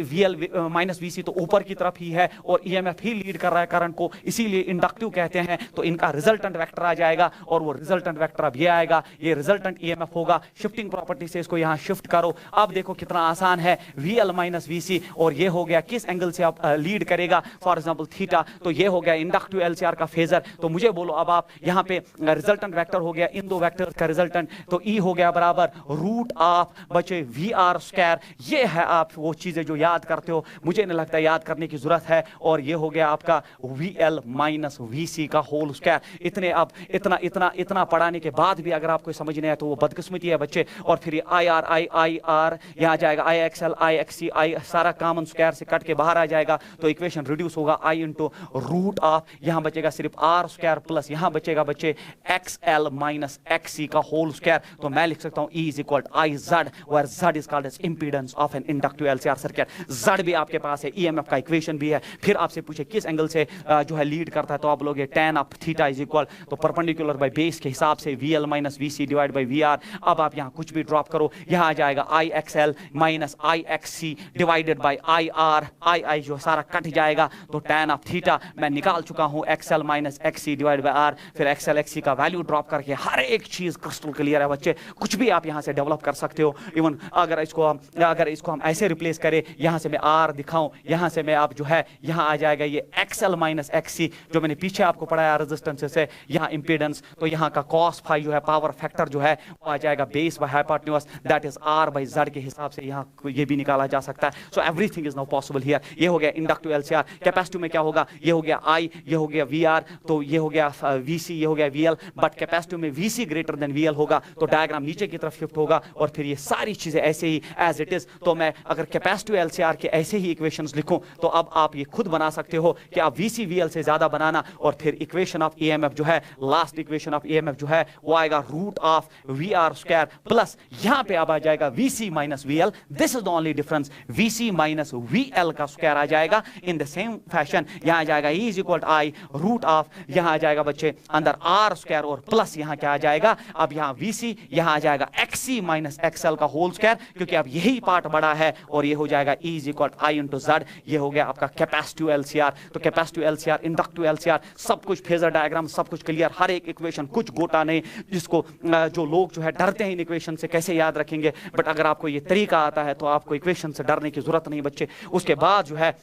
वीएल माइनस वीसी तो ऊपर की तरफ ही है और ईएमएफ ही लीड कर रहा है करंट को, इसीलिए इंडक्टिव कहते हैं। तो इनका रिजल्टेंट वेक्टर आ जाएगा और वो रिजल्टेंट वेक्टर अब ये आएगा, ये रिजल्टेंट ईएमएफ होगा। शिफ्टिंग प्रॉपर्टी से इसको यहां शिफ्ट करो। अब देखो कितना आसान है, वीएल माइनस वीसी और ये हो गया किस एंगल से आप लीड करेगा, फॉर एग्जांपल थीटा। तो ये हो गया इंडक्टिव एलसीआर का फेजर। तो मुझे बोलो अब आप यहां पे रिजल्टेंट वेक्टर हो गया इन दो वेक्टर का रिजल्टेंट, तो ई हो गया बराबर रूट ऑफ बचे वी आर स्क्वायर। ये है आप वो चीजें जो याद करते हो, मुझे नहीं लगता याद करने की जरूरत है। और ये हो गया आपका वी एल माइनस वी सी का होल स्क्वायर। इतने अब इतना इतना इतना पढ़ाने के बाद भी अगर आपको समझ नहीं आया तो वो बदकिस्मती है बच्चे। और फिर आई आर यहाँ जाएगा, आई एक्सएल आई एक्ससी आई सारा कॉमन स्क्वायर से कट के बाहर आ जाएगा तो इक्वेशन रिड्यूस होगा आई इंटू रूट ऑफ, यहाँ बचेगा सिर्फ आर स्क्वायर प्लस यहाँ बचेगा बच्चे X L minus X C का होल स्क्वायर। तो मैं लिख सकता हूँ E is equal I Z, where Z is called as impedance of an inductive LCR circuit. Z भी आपके पास है, ईएमएफ का इक्वेशन भी है। फिर आपसे पूछे किस एंगल से जो है लीड करता है, तो आप लोगे tan of theta is equal to perpendicular by base के हिसाब से VL minus VC divide by VR. अब आप यहाँ कुछ भी ड्रॉप करो, यहाँ आ जाएगा I XL minus I XC divided by I R. I जो सारा कट जाएगा तो tan ऑफ थीटा मैं निकाल चुका हूँ XL minus XC divide by R. फिर एक्सएल एक्ससी का वैल्यू ड्रॉप करके हर एक चीज क्रिस्टल क्लियर है बच्चे, कुछ भी आप यहाँ से डेवलप कर सकते हो। इवन अगर इसको हम ऐसे रिप्लेस करें, यहाँ से मैं आर दिखाऊं, यहाँ से मैं आप जो है यहाँ आ जाएगा ये एक्सएल माइनस एक्ससी जो मैंने पीछे आपको पढ़ाया रेजिस्टेंस से, यहाँ इंपीडेंस। तो यहाँ का कॉस फाई जो है पावर फैक्टर जो है वो आ जाएगा base by hypotenuse that is R by Z के हिसाब से यहाँ ये भी निकाला जा सकता है। So everything is now possible here. ये हो गया इंडक्टिव एलसीआर। कैपेसिटिव में क्या होगा, ये हो गया आई, ये हो गया वीआर, तो ये हो गया वीसी, ये हो गया वीएल। बट कैपेसिटिव में वीसी ग्रेटर देन वीएल होगा तो डायग्राम नीचे की तरफ शिफ्ट होगा और फिर ये सारी चीजें ऐसे ही एज इट इज। तो मैं अगर कैपेसिटिव एलसीआर के ऐसे ही इक्वेशंस लिखूं तो अब आप ये खुद बना सकते हो कि आप वीसी वीएल से ज्यादा बनाना और फिर इक्वेशन ऑफ ईएमएफ जो है, लास्ट इक्वेशन ऑफ ईएमएफ जो है वो आएगा root of V R square plus यहाँ पे अब आ जाएगा VC minus VL. This is the only difference, VC minus VL का स्क्वायर आ जाएगा। इन द सेम फैशन यहाँ आ जाएगा E is equal I root of, यहाँ आ जाएगा बच्चे अंदर आर स्क्वायर और प्लस यहाँ क्या आ जाएगा, अब यहाँ वीसी, यहाँ आ जाएगा एक्सी माइनस एक्सएल का होल स्क्वायर, क्योंकि अब यही पार्ट बड़ा है और ये हो जाएगा E is equal I into Z. ये हो गया आपका कैपेसिटिव एलसीआर। तो कैपेसिटिव एलसीआर, इंडक्टिव एलसीआर, सब कुछ फेजर डायग्राम, सब कुछ क्लियर, हर एक इक्वेशन, कुछ गोटा नहीं जिसको जो लोग जो है डरते हैं इन इक्वेशन से कैसे याद रखेंगे, बट अगर आपको ये तरीका आता है तो आपको इक्वेशन से डरने की जरूरत नहीं बच्चे। उसके बाद जो है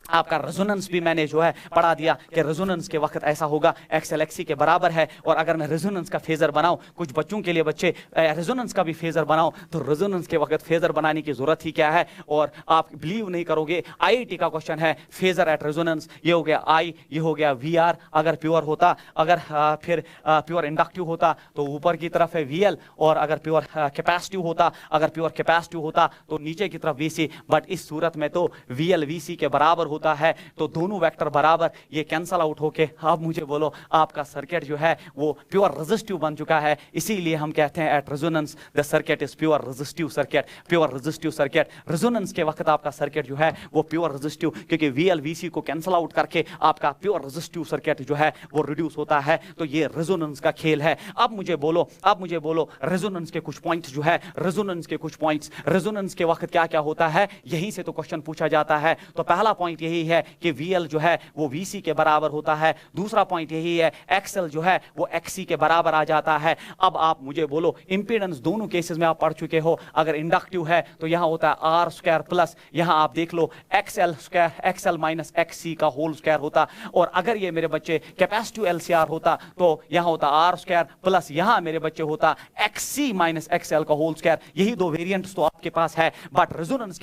आपका रेजोनेंस भी मैंने जो है पढ़ा दिया कि रेजोनेंस के वक्त ऐसा होगा एक्सएल एक्सी के बराबर है। और अगर मैं रेजोनेंस का फेजर बनाऊं, कुछ बच्चों के लिए बच्चे रेजोनेंस का भी फेजर बनाऊं, तो रेजोनेंस के वक्त फेजर बनाने की जरूरत ही क्या है। और आप बिलीव नहीं करोगे, आईआईटी का क्वेश्चन है फेजर एट रेजोनेंस, ये हो गया आई, ये हो गया वी आर अगर प्योर होता, अगर फिर प्योर इंडक्टिव होता तो ऊपर की तरफ है वीएल, और अगर प्योर कैपेसिटिव होता, अगर प्योर कैपेसिटिव होता तो नीचे की तरफ वीसी। बट इस सूरत में तो वीएल वीसी के बराबर होता है, तो दोनों वेक्टर बराबर, ये कैंसल आउट होके अब मुझे बोलो आपका सर्किट जो है वो प्योर रेजिस्टिव बन चुका है। इसीलिए हम कहते हैं at resonance the circuit is pure resistive circuit. Pure resistive circuit, resonance के वक्त आपका सर्किट जो है वो प्योर रेजिस्टिव, क्योंकि वीएल वीसी को कैंसल आउट करके आपका प्योर रेजिस्टिव सर्किट जो है वो रिड्यूस होता है। तो ये रेजोनेंस का खेल है। अब मुझे बोलो रेजोनेंस के कुछ पॉइंट्स जो है, रेजोनेंस के कुछ पॉइंट्स, रेजोनेंस के वक्त क्या क्या होता है, यहीं से तो क्वेश्चन पूछा जाता है। तो पहला पॉइंट यही है कि VL जो है वो VC के बराबर होता है। दूसरा पॉइंट यही है XL जो है वो XC के बराबर आ जाता है। अब आप मुझे बोलो इंपीडेंस दोनों केसेस में आप पढ़ चुके हो, अगर इंडक्टिव है तो यहां होता है आर स्क्वायर प्लस, यहां आप देख लो XL square, XL minus XC का होल स्क्वायर होता। और अगर ये मेरे बच्चे कैपेसिटिव LCR होता तो यहां होता आर स्क्वायर प्लस, यहां मेरे बच्चे होता XC माइनस XL का होल स्क्वायर। यही दो वेरिएंट्स तो आपके पास है। बट रेजोनेंस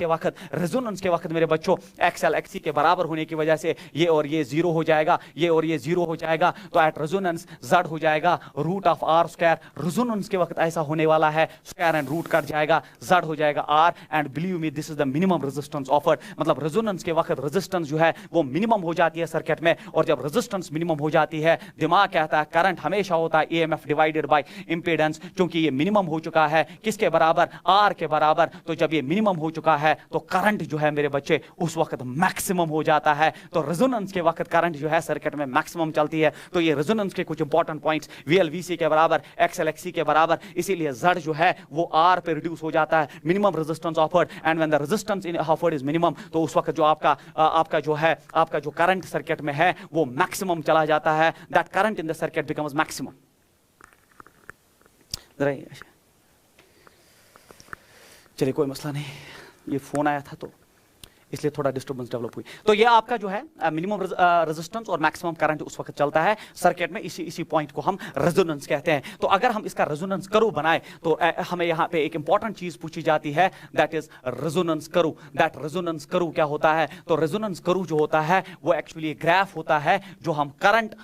के वक्त मेरे बच्चों XL XC के बराबर होने की वजह से ये और ये जीरो हो जाएगा, ये और ये जीरो हो जाएगा। तो एट रेजोनेंस Z हो जाएगा root of R square. Resonance के वक्त ऐसा होने वाला है, स्क्वायर एंड रूट कट जाएगा, Z हो जाएगा R। And believe me this is the minimum resistance offered. मतलब रेजोनेंस के वक्त रेजिस्टेंस जो है वो मिनिमम हो जाती है सर्किट में, और जब रेजिस्टेंस मिनिमम हो जाती है दिमाग कहता है करंट हमेशा होता है EMF डिवाइडेड बाय इंपीडेंस। क्योंकि ये मिनिमम हो चुका है किसके बराबर, R के बराबर। तो जब ये मिनिमम हो चुका है तो करंट जो है मेरे बच्चे उस वक्त मैक्सिमम हो जाता है। तो रेजोनेंस के वक्त करंट जो है सर्किट में मैक्सिमम चलती है। तो ये रेजोनेंस के कुछ इंपॉर्टेंट पॉइंट्स, VL VC के बराबर, XL XC के बराबर, इसीलिए Z जो है वो R पे रिड्यूस हो जाता है। Minimum resistance offered, and when the resistance in offered is minimum, तो उस वक्त जो आपका जो करंट सर्किट में है वो मैक्सिमम चला जाता है। That current in the circuit becomes maximum. चलिए कोई मसला नहीं, ये फोन आया था तो इसलिए थोड़ा डिस्टर्बेंस डेवलप हुई। तो ये आपका जो है मिनिमम रेजिस्टेंस और मैक्सिमम करंट उस वक्त चलता है सर्किट में। इसी पॉइंट को हम रेजोनेंस कहते हैं। तो अगर हम इसका रेजोनेंस कर्व बनाए तो हमें यहाँ पे एक इंपॉर्टेंट चीज पूछी जाती है, that is resonance curve. That resonance curve क्या होता है? तो रेजोनेंस कर्व जो होता है वो एक्चुअली ग्राफ होता है जो हम करंट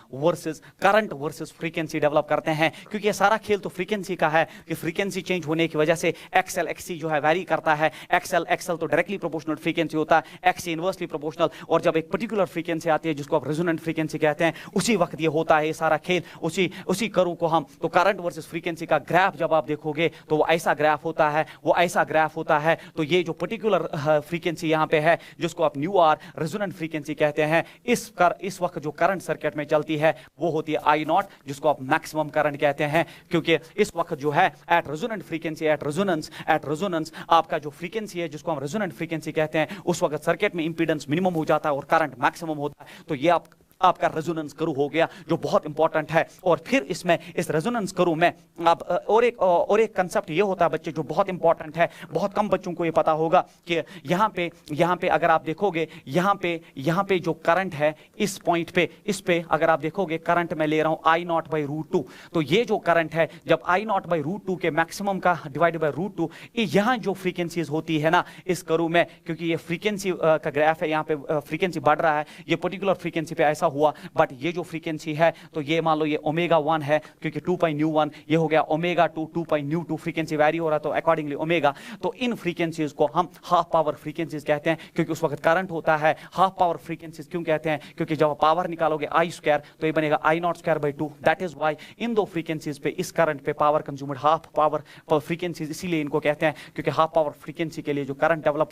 वर्सेस फ्रीक्वेंसी डेवलप करते हैं। क्योंकि ये सारा खेल तो फ्रीक्वेंसी का है कि फ्रीक्वेंसी चेंज होने की वजह से XL XC जो है वैरी करता है। XL तो डायरेक्टली प्रोपोर्शनल फ्रीक्वेंसी होता है, XC इनवर्सली प्रोपोर्शनल। और जब एक पर्टिकुलर फ्रीक्वेंसी आती है जिसको आप रेजोनेंट फ्रीक्वेंसी कहते हैं, उसी वक्त ये होता है ये सारा खेल। उसी कर्व को हम, तो करंट वर्सेस फ्रीक्वेंसी का ग्राफ जब आप देखोगे तो वो ऐसा ग्राफ होता है, तो ये जो पर्टिकुलर फ्रीक्वेंसी यहाँ पे है जिसको आप न्यू आर रेजोनेंट फ्रीक्वेंसी कहते हैं, इस वक्त जो करंट सर्किट में चलती है वो होती है I0, जिसको आप मैक्सिमम करंट कहते हैं। क्योंकि इस वक्त जो है at resonant frequency, at resonance आपका जो फ्रीक्वेंसी है जिसको हम रेजोनेंट फ्रीक्वेंसी कहते हैं, उस वक्त सर्किट में इंपीडेंस मिनिमम हो जाता है और करंट मैक्सिमम होता है। तो ये आपका रेजोनेंस कर्व हो गया जो बहुत इंपॉर्टेंट है। और फिर इसमें इस रेजोनेंस कर्व में आप और एक कंसेप्ट ये होता है बच्चे जो बहुत इंपॉर्टेंट है, बहुत कम बच्चों को ये पता होगा कि यहाँ पे अगर आप देखोगे यहाँ पे जो करंट है इस पॉइंट पे, इस पे अगर आप देखोगे करंट मैं ले रहा हूं I0/√2। तो ये जो करंट है जब I0/√2 के मैक्सिमम का डिवाइड बाय √2, यहाँ जो फ्रीक्वेंसीज होती है ना इस कर्व में, क्योंकि ये फ्रीक्वेंसी का ग्राफ है, यहाँ पे फ्रीक्वेंसी बढ़ रहा है, ये पर्टिकुलर फ्रीक्वेंसी पे ऐसा हुआ। बट ये जो फ्रीक्वेंसी है तो ये मान लो ये ω1 है, क्योंकि 2π1, ये हो गया ω2 2π2, फ्रीक्वेंसी वैरी हो रहा तो अकॉर्डिंगली ओमेगा। तो इन फ्रीक्वेंसीज को हम हाफ पावर फ्रीक्वेंसीज कहते हैं, क्योंकि उस वक्त करंट होता है। हाफ पावर फ्रीक्वेंसीज क्यों कहते हैं? क्योंकि जब पावर निकालोगे I² तो ये बनेगा I0²/2। That is why in दो फ्रीक्वेंसीज पे इस करंट पे power consumed half power frequencies, इसीलिए इनको कहते हैं क्योंकि हाफ पावर फ्रीक्वेंसी के लिए जो करंट डेवलप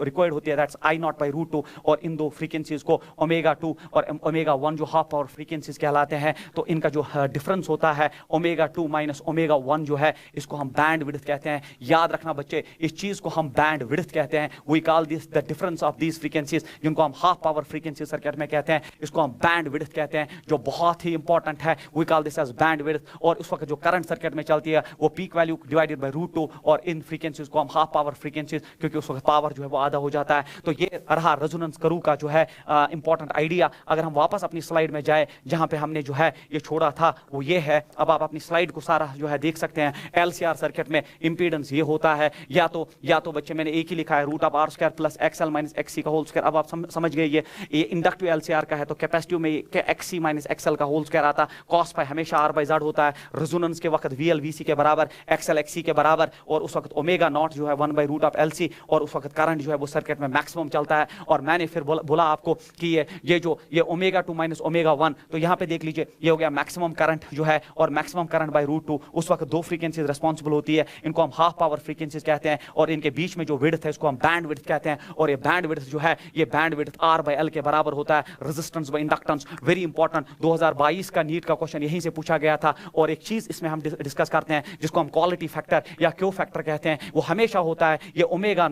रिक्वायर्ड होती है दैट्स I0/√2। और इन दो फ्रीक्वेंसीज को ω2 और ओमेगा 1 जो हाफ पावर फ्रीक्वेंसीज कहलाते हैं, तो इनका जो डिफरेंस होता है ओमेगा 2 माइनस ओमेगा 1 जो है, इसको हम बैंड विड्थ कहते हैं। याद रखना बच्चे, इस चीज को हम बैंड विड्थ कहते हैं। We call this the difference of these frequencies, जिनको हम हाफ पावर फ्रीक्वेंसी सर्किट में कहते हैं, इसको हम बैंड विड्थ कहते हैं, जो बहुत ही इंपॉर्टेंट है। We call this as bandwidth. और उस वक्त जो करंट सर्किट में चलती है वो पीक वैल्यू डिवाइडेड बाय √2, और इन फ्रीक्वेंसीज को हम हाफ पावर फ्रीक्वेंसीज, क्योंकि उस वक्त पावर जो है वो आधा हो जाता है। तो ये रहा रेजोनेंस कर्व का जो है इंपॉर्टेंट आइडिया। अगर हम वापस अपनी स्लाइड में जाए, जहां पे हमने जो है ये छोड़ा था वो ये है। अब आप अपनी स्लाइड को सारा जो है देख सकते हैं। LCR सर्किट में इंपीडेंस ये होता है, या तो बच्चे मैंने एक ही लिखा है √R² plus XL minus XC का होल स्क्वायर। अब आप समझ गए ये इंडक्टिव LCR का है, तो कैपेसिटिव में XC माइनस XL का होल स्क्वायर आता। cos फाई हमेशा R/Z होता है। रेजोनेंस के वक्त VL VC के बराबर, XL XC के बराबर, और उस वक्त ओमेगा नॉट जो है 1/√LC, और उस वक्त करंट जो है वो सर्किट में मैक्सिमम चलता है। और मैंने फिर बोला आपको कि ये ओमेगा 2 माइनस ओमेगा 1, तो यहाँ पे देख लीजिए ये हो गया मैक्सिमम करंट जो है, और मैक्सिमम करंट बाय √2। उस वक्त दो फ्रीक्वेंसीज रेस्पॉन्सिबल होती है, इनको हम हाफ पावर फ्रीक्वेंसीज कहते हैं, और इनके बीच में जो विड्थ है इसको हम बैंड विड्थ कहते हैं। और ये बैंड विड्थ जो है, ये बैंड विड्थ R/L के बराबर होता है, resistance bye inductance. Very important, 2022 का नीट का क्वेश्चन यहीं से पूछा गया था। और एक चीज इसमें हम डिस्कस करते हैं जिसको हम क्वालिटी फैक्टर या क्यू फैक्टर कहते हैं, वो हमेशा होता है ये ओमेगा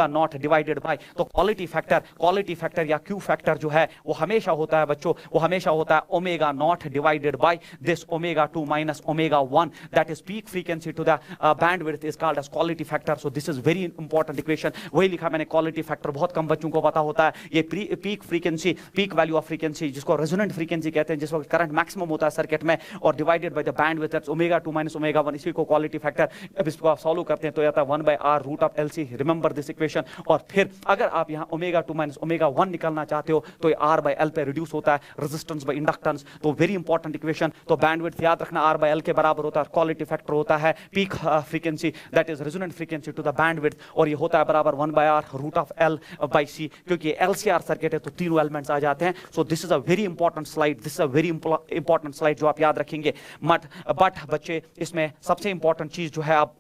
नॉट डिवाइडेड बाय, तो क्वालिटी फैक्टर या क्यू फैक्टर जो है वो हमेशा होता है बच्चों, वो हमेशा होता है omega naught divided by this omega 2 minus omega 1, that is peak frequency to the bandwidth is called as quality factor. So this is very important equation. वही लिखा मैंने क्वालिटी फैक्टर, बहुत कम बच्चों को पता होता है। ये peak frequency, peak value of frequency, जिसको रेजोनेंट फ्रीक्वेंसी कहते हैं, जिस वक्त करंट मैक्सिमम होता है सर्किट में, और divided by the bandwidth that's omega 2 minus omega 1, इसी को क्वालिटी फैक्टर। अब इसको आप सॉल्व करते हैं तो आता है 1/R√LC। Remember this equation. और फिर अगर आप यहाँ ओमेगा 2 माइनस ओमेगा 1 निकालना चाहते हो तो ये R/L पे रिड्यूस होता है, रेजिस्टेंस बाय इंडक्टेंस। तो वेरी इंपॉर्टेंट इक्वेशन। तो बैंडविड्थ याद रखना R/L के बराबर होता है, क्वालिटी फैक्टर होता है peak frequency that is resonant frequency to the bandwidth, और ये होता है बराबर 1/R√L/C। क्योंकि LCR सर्किट है तो तीनों एलिमेंट्स आ जाते हैं। सो this is a very important slide, this is a very important slide जो आप याद रखेंगे। बट बच्चे, इसमें सबसे इंपॉर्टेंट चीज जो है, अब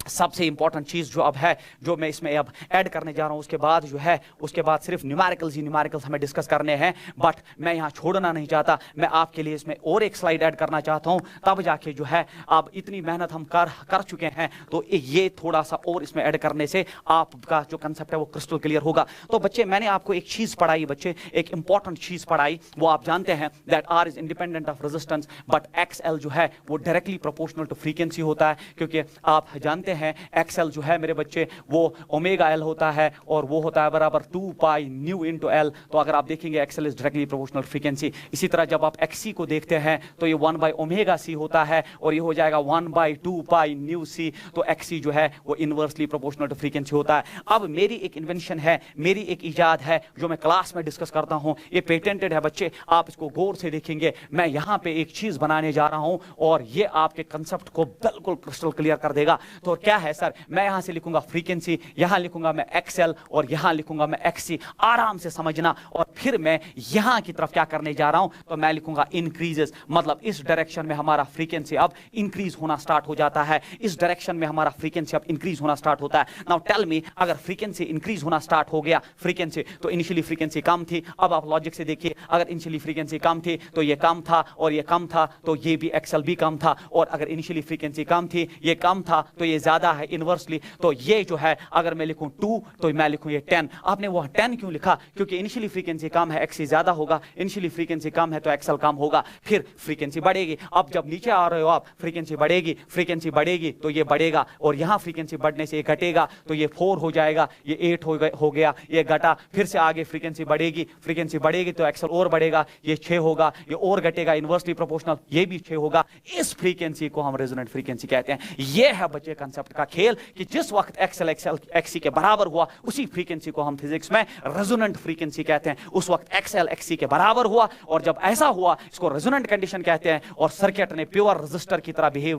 सबसे इंपॉर्टेंट चीज जो अब है, जो मैं इसमें अब ऐड करने जा रहा हूं, उसके बाद जो है, उसके बाद सिर्फ न्यूमेरिकल्स हमें डिस्कस करने हैं। बट मैं यहां छोड़ना नहीं चाहता, मैं आपके लिए इसमें और एक स्लाइड ऐड करना चाहता हूं, तब जाके जो है, अब इतनी मेहनत हम कर चुके हैं, तो ये थोड़ा सा और इसमें ऐड करने से आपका जो कंसेप्ट है वो क्रिस्टल क्लियर होगा। तो बच्चे, मैंने आपको एक चीज पढ़ाई बच्चे, एक इंपॉर्टेंट चीज पढ़ाई, वो आप जानते हैं that R is independent of resistance, but XL जो है वो डायरेक्टली प्रोपोर्शनल टू फ्रीक्वेंसी होता है। क्योंकि आप जानते हैं XL जो है मेरे बच्चे वो ओमेगा L होता है, और वो होता है बराबर 2 पाई न्यू इनटू L। तो अगर आप देखेंगे XL is directly proportional frequency. इसी तरह जब आप XC को देखते हैं तो ये 1/ωc होता है, और ये हो जाएगा 1/2 पाई न्यू C। तो XC जो है वो इनवर्सली प्रोपोर्शनल टू फ्रीक्वेंसी होता है। अब मेरी एक इन्वेंशन है, मेरी एक इजाद है, जो मैं क्लास में डिस्कस करता हूं, ये पेटेंटेड है बच्चे, आप इसको गौर से देखेंगे। मैं यहां पे एक चीज बनाने जा रहा हूं, और ये आपके कंसेप्ट को बिल्कुल क्रिस्टल क्लियर कर देगा। तो क्या है सर, मैं यहां से लिखूंगा फ्रीक्वेंसी, यहां लिखूंगा मैं XL, और यहां लिखूंगा मैं XC। आराम से समझना। और फिर मैं यहां की तरफ क्या करने जा रहा हूं, तो मैं लिखूंगा इंक्रीजेस, मतलब इस डायरेक्शन में हमारा फ्रीक्वेंसी अब इंक्रीज होना स्टार्ट हो जाता है, इस डायरेक्शन में हमारा फ्रीक्वेंसी अब इंक्रीज होना स्टार्ट होता है। नाउ टेल मी, अगर फ्रीक्वेंसी इंक्रीज होना स्टार्ट हो गया, फ्रीक्वेंसी तो इनिशियली फ्रीक्वेंसी कम थी, अब आप लॉजिक से देखिए, अगर इनिशियली फ्रीक्वेंसी कम थी तो ये कम था, और ये कम था तो ये भी XL भी कम था, और अगर इनिशियली फ्रीक्वेंसी कम थी, ये कम था, तो ये ज्यादा है इनवर्सली। तो ये जो है, अगर मैं लिखूं 2 तो मैं लिखूं ये 10। आपने वो 10 क्यों लिखा? क्योंकि इनिशियली फ्रीक्वेंसी कम है, XC ज्यादा होगा, इनिशियली फ्रीक्वेंसी कम है तो XL कम होगा, फिर फ्रीक्वेंसी बढ़ेगी। अब जब नीचे आ रहे हो आप, फ्रीक्वेंसी बढ़ेगी तो ये बढ़ेगा, और यहां फ्रीक्वेंसी बढ़ने से ये घटेगा, तो ये 4 हो जाएगा, ये 8 हो गया, ये घटा, फिर से आगे फ्रीक्वेंसी बढ़ेगी तो XL और बढ़ेगा, ये 6 होगा, ये और घटेगा, इनवर्सली प्रोपोर्शनल, ये भी 6 होगा। इस फ्रीक्वेंसी को हम रेजोनेंट फ्रीक्वेंसी कहते हैं। ये है बच्चे कंसेप्ट का खेल, कि जिस वक्त XL XC के बराबर हुआ, उसी फ्रीक्वेंसी को हम फिजिक्स में रेजोनेंट फ्रीक्वेंसी कहते हैं। उस वक्त XL XC के बराबर हुआ, और जब ऐसा हुआ, इसको रेजोनेंट कंडीशन कहते हैं। और सर्किट ने प्योर रेजिस्टर की तरह बिहेव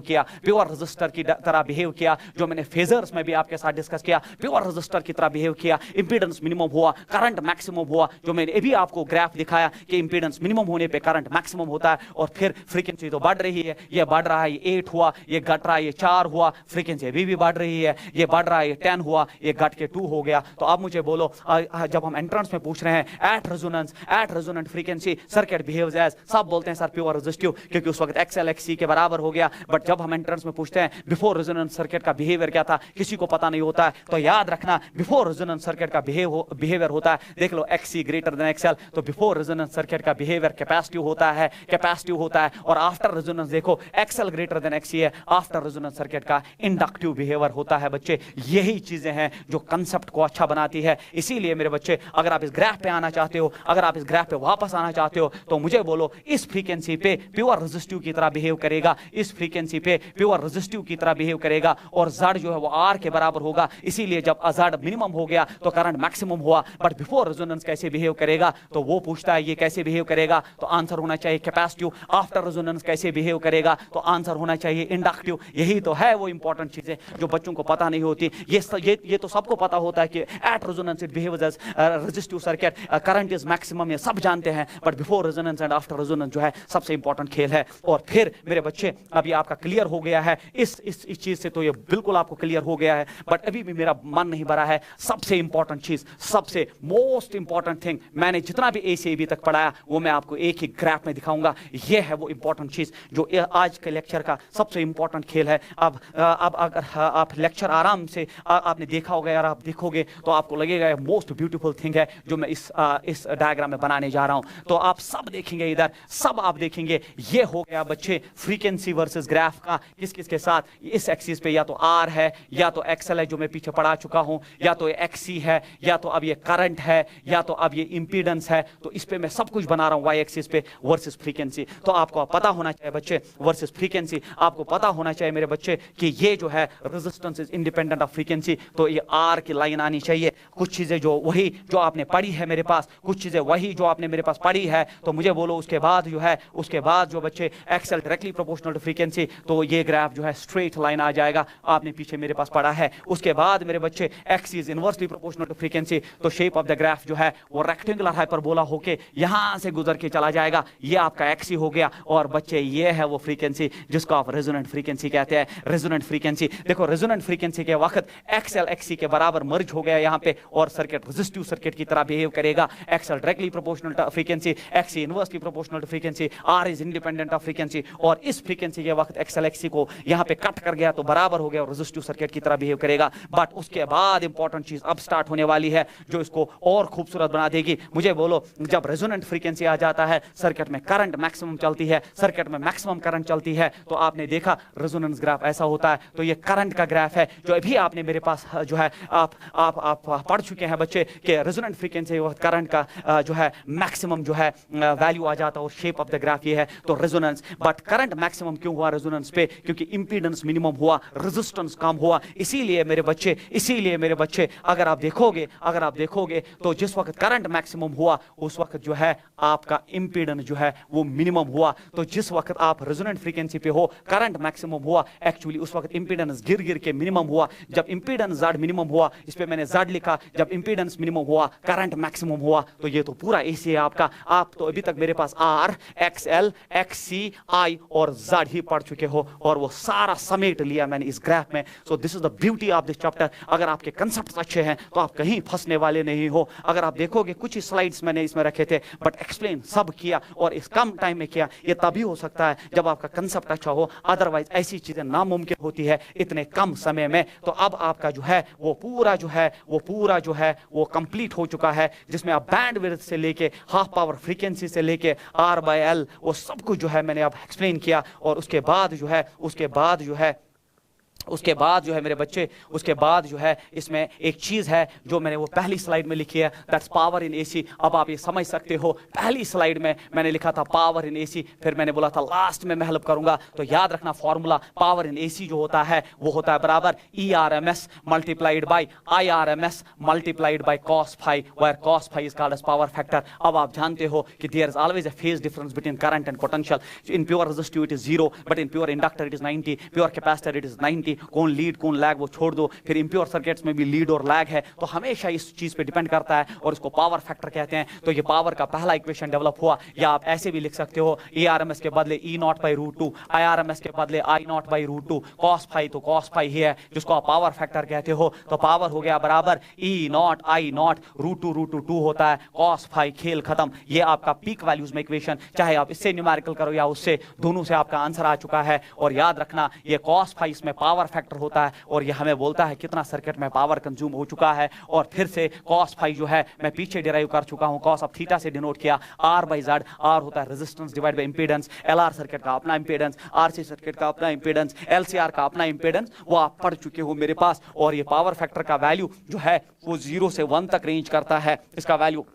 किया, जो मैंने फेजर्स में भी आपके साथ डिस्कस किया, प्योर रेजिस्टर की तरह बिहेव किया। इंपीडेंस मिनिमम हुआ, करंट मैक्सिमम हुआ, जो मैंने अभी आपको ग्राफ दिखाया कि इंपीडेंस मिनिमम होने पे करंट मैक्सिमम होता है, और फिर फ्रीक्वेंसी तो बढ़ रही है, ये बढ़ रहा है, ये 8 हुआ, ये घट रहा है, ये 4 हुआ, फ्रीक्वेंसी अभी भी बढ़ रही है, ये बढ़ रहा है, ये 10 हुआ, ये घट के 2 हो गया। तो अब मुझे बोलो, जब हम एंट्रेंस में पूछ रहे हैं at resonant frequency circuit behaves as, सब बोलते हैं सर प्योर रेजिस्टिव, क्योंकि उस वक्त एक्सएल एक्ससी के बराबर हो गया। बट जब हम एंट्रेंस में पूछते हैं बिफोर रेजोनेंट सर्किट का बिहेवियर क्या था, किसी को पता नहीं होता है। तो याद रखना, बिफोर रेजोनेंट सर्किट का बिहेवियर होता है, देख लो एक्ससी ग्रेटर देन एक्सएल, तो बिफोर रेजोनेंट सर्किट का बिहेवियर कैपेसिटिव होता है, और आफ्टर रेजोनेंस देखो एक्सएल ग्रेटर देन एक्ससी है, आफ्टर रेजोनेंस सर्किट का इंडक्टिव बिहेवियर होता है। बच्चे यही चीजें हैं जो कंसेप्ट को अच्छा बनाती है। इसीलिए मेरे बच्चे, अगर आप इस ग्राफ पे आना चाहते हो, अगर आप इस ग्राफ पे वापस आना चाहते हो, तो मुझे बोलो इस फ्रीक्वेंसी पे प्योर रेजिस्टिव की तरह बिहेव करेगा, इस फ्रीक्वेंसी पे प्योर रेजिस्टिव की तरह बिहेव करेगा, और Z जो है वो R के बराबर होगा। इसीलिए जब Z मिनिमम हो गया तो करंट मैक्सिमम हुआ। बट बिफोर रेजोनेंस कैसे बिहेव करेगा, तो वो पूछता है ये कैसे बिहेव करेगा, तो आंसर होना चाहिए कैपेसिटिव। आफ्टर रेजोनेंस कैसे बिहेव करेगा, तो आंसर होना चाहिए इंडक्टिव। यही तो है वो इंपॉर्टेंट चीजें जो बच्चों को पता नहीं होती। ये तो सबको पता होता है कि at resonance it behaves as resistive circuit, current is maximum, ये सब जानते हैं। But before resonance and after resonance जो है सबसे इंपॉर्टेंट खेल है। और फिर मेरे बच्चे, अभी आपका क्लियर हो गया है इस चीज से, तो ये बिल्कुल आपको क्लियर हो गया है। बट अभी भी मेरा मन नहीं भरा है। सबसे इंपॉर्टेंट चीज, सबसे मोस्ट इंपॉर्टेंट थिंग, मैंने जितना भी ए से बी तक पढ़ाया वो मैं आपको एक ही ग्राफ में दिखाऊंगा। ये है वो इंपॉर्टेंट चीज जो आज के लेक्चर का सबसे इंपॉर्टेंट खेल है। अब अगर आप लेक्चर आराम से आपने देखा होगा, यार आप देखोगे तो आपको लगेगा मोस्ट ब्यूटीफुल थिंग है जो मैं इस डायग्राम में बनाने जा रहा हूं। तो आप सब देखेंगे, इधर सब आप देखेंगे। ये हो गया बच्चे फ्रीक्वेंसी वर्सेस ग्राफ का, किस किस के साथ, इस एक्सिस पे या तो आर है, या तो एक्सएल है जो मैं पीछे पढ़ा चुका हूं, या तो एक्सी है, या तो अब ये करंट है, या तो अब ये इंपीडेंस है। तो इस पे मैं सब कुछ बना रहा हूं वाई एक्सिस पे वर्सेस फ्रीक्वेंसी। तो आपको पता होना चाहिए बच्चे, वर्सेस फ्रीक्वेंसी, आपको पता होना चाहिए मेरे बच्चे कि ये जो है resistance is independent of frequency. तो ये आर की लाइन आनी चाहिए। कुछ चीजें जो वही जो आपने पढ़ी है मेरे पास, कुछ चीजें वही जो आपने मेरे पास पढ़ी है। तो मुझे बोलो उसके बाद जो है, उसके बाद जो बच्चे XL directly proportional to frequency, तो ये ग्राफ जो है स्ट्रेट लाइन आ जाएगा, आपने पीछे मेरे पास पढ़ा है। उसके बाद मेरे बच्चे X is inversely proportional to frequency, तो शेप ऑफ द ग्राफ जो है वो रेक्टेंगुलर हाइपरबोला होके यहां से गुजर के चला जाएगा। ये आपका एक्सी हो गया। और बच्चे ये है वो फ्रीक्वेंसी जिसको आप रेजोनेंट फ्रीक्वेंसी कहते हैं। रेजोनेंट फ्रीक्वेंसी देखो, रेजोनेंट फ्रीक्वेंसी के वक्त एक्सएल एक्सी के बराबर मर्ज हो गया यहां पे, और सर्किट रेजिस्टिव सर्किट की तरह बिहेव करेगा। XL directly proportional to frequency, XC inversely proportional to frequency, R is independent of frequency. और इस फ्रीक्वेंसी के वक्त एक्सएल एक्सी को यहां पे कट कर गया तो बराबर हो गया और रेजिस्टिव सर्किट की तरह बिहेव करेगा। बट उसके बाद इंपॉर्टेंट चीज अब स्टार्ट होने वाली है जो इसको और खूबसूरत बना देगी। मुझे बोलो, जब रेजोनेंट फ्रीक्वेंसी आ जाता है, सर्किट में करंट मैक्सिमम चलती है, सर्किट में मैक्सिमम करंट चलती है, तो आपने देखा रेजोनेंस ग्राफ ऐसा होता है। तो ये करंट का ग्राफ है जो अभी आपने मेरे पास जो है आप पढ़ चुके हैं बच्चे कि रेजोनेंट फ्रीक्वेंसी वक्त करंट का जो है मैक्सिमम जो है वैल्यू आ जाता है, और शेप ऑफ द ग्राफ ये है। तो रेजोनेंस, बट करंट मैक्सिमम क्यों हुआ रेजोनेंस पे? क्योंकि इंपीडेंस मिनिमम हुआ, रेजिस्टेंस कम हुआ। इसीलिए मेरे बच्चे अगर आप देखोगे तो जिस वक्त करंट मैक्सिमम हुआ उस वक्त जो है आपका इंपीडेंस जो है वो मिनिमम हुआ। तो जिस वक्त आप रेजोनेंट फ्रीक्वेंसी पे हो, करंट मैक्सिमम हुआ, एक्चुअली उस वक्त इंपीडेंस गिर के मिनिमम हुआ। जब इंपीडेंस Z मिनिमम हुआ, इस पे मैंने Z लिखा, जब इंपीडेंस मिनिमम हुआ, करंट मैक्सिमम हुआ। तो ये तो पूरा ऐसे है आपका। आप तो अभी तक मेरे पास R, XL, XC, I और Z ही पढ़ चुके हो, और वो सारा समेट लिया मैंने इस ग्राफ में। सो this is the beauty of this chapter. अगर आपके कंसेप्ट अच्छे हैं तो आप कहीं फंसने वाले नहीं हो। अगर आप देखोगे कुछ ही स्लाइड्स मैंने इसमें रखे थे, बट एक्सप्लेन सब किया, और इस कम टाइम में किया। ये तभी हो सकता है जब आपका कंसेप्ट अच्छा हो, अदरवाइज ऐसी चीजें नामुमकिन होती है इतने कम समय में। तो अब आपका जो है वो पूरा जो है वो कंप्लीट हो चुका है, जिसमें आप बैंडविड्थ से लेके हाफ पावर फ्रीक्वेंसी से लेके R/L वो सब कुछ जो है मैंने अब एक्सप्लेन किया। और उसके बाद जो है मेरे बच्चे, उसके बाद जो है इसमें एक चीज है जो मैंने वो पहली स्लाइड में लिखी है, दैट्स पावर इन एसी। अब आप ये समझ सकते हो, पहली स्लाइड में मैंने लिखा था पावर इन एसी, फिर मैंने बोला था लास्ट में मैं हेल्प करूंगा। तो याद रखना फॉर्मूला पावर इन एसी जो होता है वो होता है बराबर ERMS multiplied by IRMS multiplied by cos phi, where cos phi is called as power factor। अब आप जानते हो कि there is always a phase difference between current and potential. In pure resistive it is 0, but in pure inductor it is 90, pure capacitor it is 90, कि कौन lead कौन lag वो छोड़ दो, फिर इंप्योर सर्किट्स में भी लीड और लैग है, तो हमेशा इस चीज पे डिपेंड करता है और इसको पावर फैक्टर कहते हैं। तो ये पावर का पहला इक्वेशन डेवलप हुआ, या आप ऐसे भी लिख सकते हो ARMS के बदले E0/√2, IRMS के बदले I0/√2, cos phi तो cos phi ही है जिसको आप पावर फैक्टर कहते हो। तो पावर हो गया बराबर E0 I0√2 होता है cos phi, खेल खत्म। ये आपका पीक वैल्यूज में इक्वेशन, चाहे आप इससे न्यूमेरिकल करो या उससे, दोनों से आपका आंसर आ चुका है। और याद रखना ये cos phi इसमें पावर फैक्टर होता है और ये हमें बोलता है कितना सर्किट में पावर कंज्यूम हो चुका है। और फिर से cos phi जो है मैं पीछे डिराइव कर चुका हूं, cos ऑफ थीटा से डिनोट किया, R/Z, R होता है resistance divide by impedance, LR circuit का अपना इंपीडेंस, RC सर्किट का अपना इंपीडेंस, LCR का अपना इंपीडेंस, वो आप पढ़ चुके हो मेरे पास। और ये पावर फैक्टर का वैल्यू जो है वो 0 से 1 तक रेंज करता है। इसका वैल्यू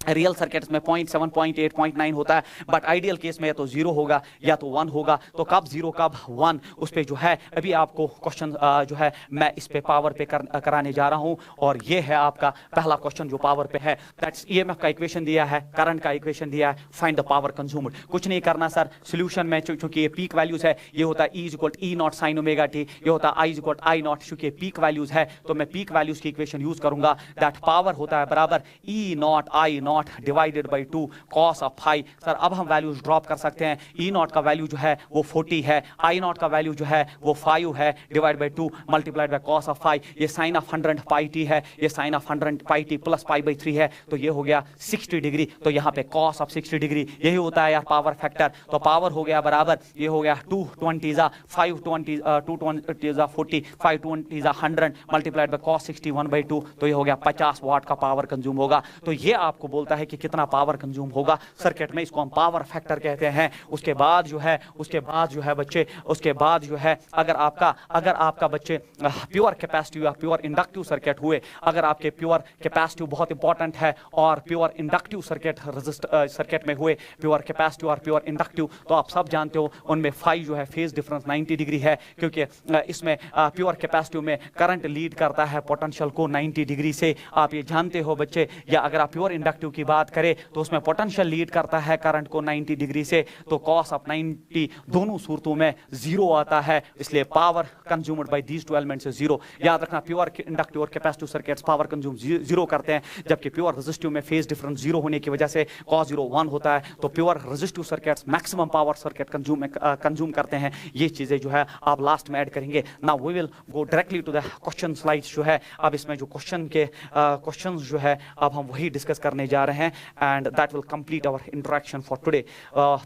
रियल सर्किट्स में 0.7, 0.8, 0.9 होता है, बट आइडियल केस में या तो 0 होगा या तो 1 होगा। तो कब 0 कब 1 उस पे जो है अभी आपको क्वेश्चन जो है मैं इस पे पावर पे कराने जा रहा हूं। और ये है आपका पहला क्वेश्चन जो पावर पे है, दैट्स EMF का इक्वेशन दिया है, करंट का इक्वेशन दिया है, फाइंड द पावर कंज्यूम्ड। कुछ नहीं करना सर, सोल्यूशन में चूंकि ये पीक वैल्यूज है, ये होता है E=E0 sin ωt, ये होता है I=I0, चूंकि पीक वैल्यूज है तो मैं पीक वैल्यूज की इक्वेशन यूज करूंगा। दैट पावर होता है बराबर E0 I0 divided by 2 cos of phi। Sir अब हम वैल्यूज ड्रॉप कर सकते हैं। E0 का वैल्यू जो है वो 40 है, I0 का वैल्यू जो है वो 5 है, divide by 2 multiplied by cos of phi। ये साइन ऑफ 100 pi t है, ये sine of 100 pi t plus π/3 है, तो ये हो गया 60 डिग्री। तो यहाँ पे cos ऑफ 60 डिग्री यही होता है यार पावर फैक्टर। तो पावर हो गया बराबर, ये हो गया 220 520 220 40 520 100 मल्टीप्लाइड बाई cos 61/2, तो ये हो गया 50 वाट का पावर कंज्यूम होगा। तो ये आपको बोलता है कि कितना पावर कंज्यूम होगा सर्किट में, इसको हम पावर फैक्टर कहते हैं। उसके बाद जो है बच्चे, उसके बाद जो है अगर आपका बच्चे प्योर कैपेसिटिव या प्योर इंडक्टिव सर्किट हुए, अगर आपके प्योर कैपेसिटिव बहुत इंपॉर्टेंट है और प्योर इंडक्टिव सर्किट में हुए, प्योर कैपेसिटिव और प्योर इंडक्टिव, तो आप सब जानते हो उनमें फाई जो है फेज डिफरेंस 90 डिग्री है, क्योंकि इसमें प्योर कैपेसिटिव में करंट लीड करता है पोटेंशियल को 90 डिग्री से, आप ये जानते हो बच्चे। या अगर आप प्योर इंडक्टिव की बात करें तो उसमें पोटेंशियल लीड करता है करंट को 90 डिग्री से, तो cos ऑफ 90 दोनों सूरतों में 0 आता है, इसलिए power consumed by these two elements is 0। याद रखना प्योर इंडक्टिव और कैपेसिटिव सर्किट्स पावर कंज्यूम 0 करते हैं, जबकि प्योर रेजिस्टिव में फेज डिफरेंस 0 होने की वजह से cos 0 1 होता है। तो pure resistive circuits maximum power circuit consume करते हैं। ये चीजें जो है आप लास्ट में ऐड करेंगे। Now we will go directly to the question slides जो है, अब इसमें जो क्वेश्चंस जो है अब हम वही डिस्कस करने जा रहे हैं, and that will complete our interaction for today.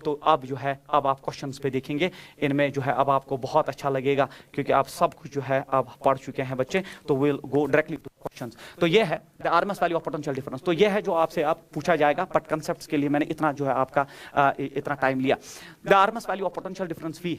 तो अब जो है अब आप क्वेश्चंस पे देखेंगे, इनमें जो है अब आपको बहुत अच्छा लगेगा क्योंकि आप सब कुछ जो है अब पढ़ चुके हैं बच्चे। तो will go directly two questions. तो ये है the RMS value of potential difference, तो ये है जो आपसे अब पूछा जाएगा, बट कंसेप्ट्स के लिए मैंने इतना जो है आपका इतना टाइम लिया। The RMS value of potential difference V,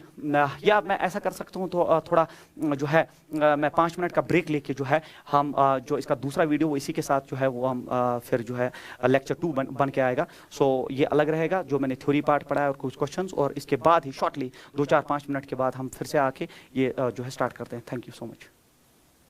या मैं ऐसा कर सकता हूँ तो थोड़ा जो है मैं 5 मिनट का ब्रेक लेके जो है हम जो इसका दूसरा वीडियो वो इसी के साथ जो है वो हम फिर जो है लेक्चर 2 बन के आएगा। सो ये अलग रहेगा, जो मैंने थ्योरी पार्ट पढ़ा है और कुछ क्वेश्चंस, और इसके बाद ही शॉर्टली 2-4-5 मिनट के बाद हम फिर से आके ये जो है स्टार्ट करते हैं। Thank you so much.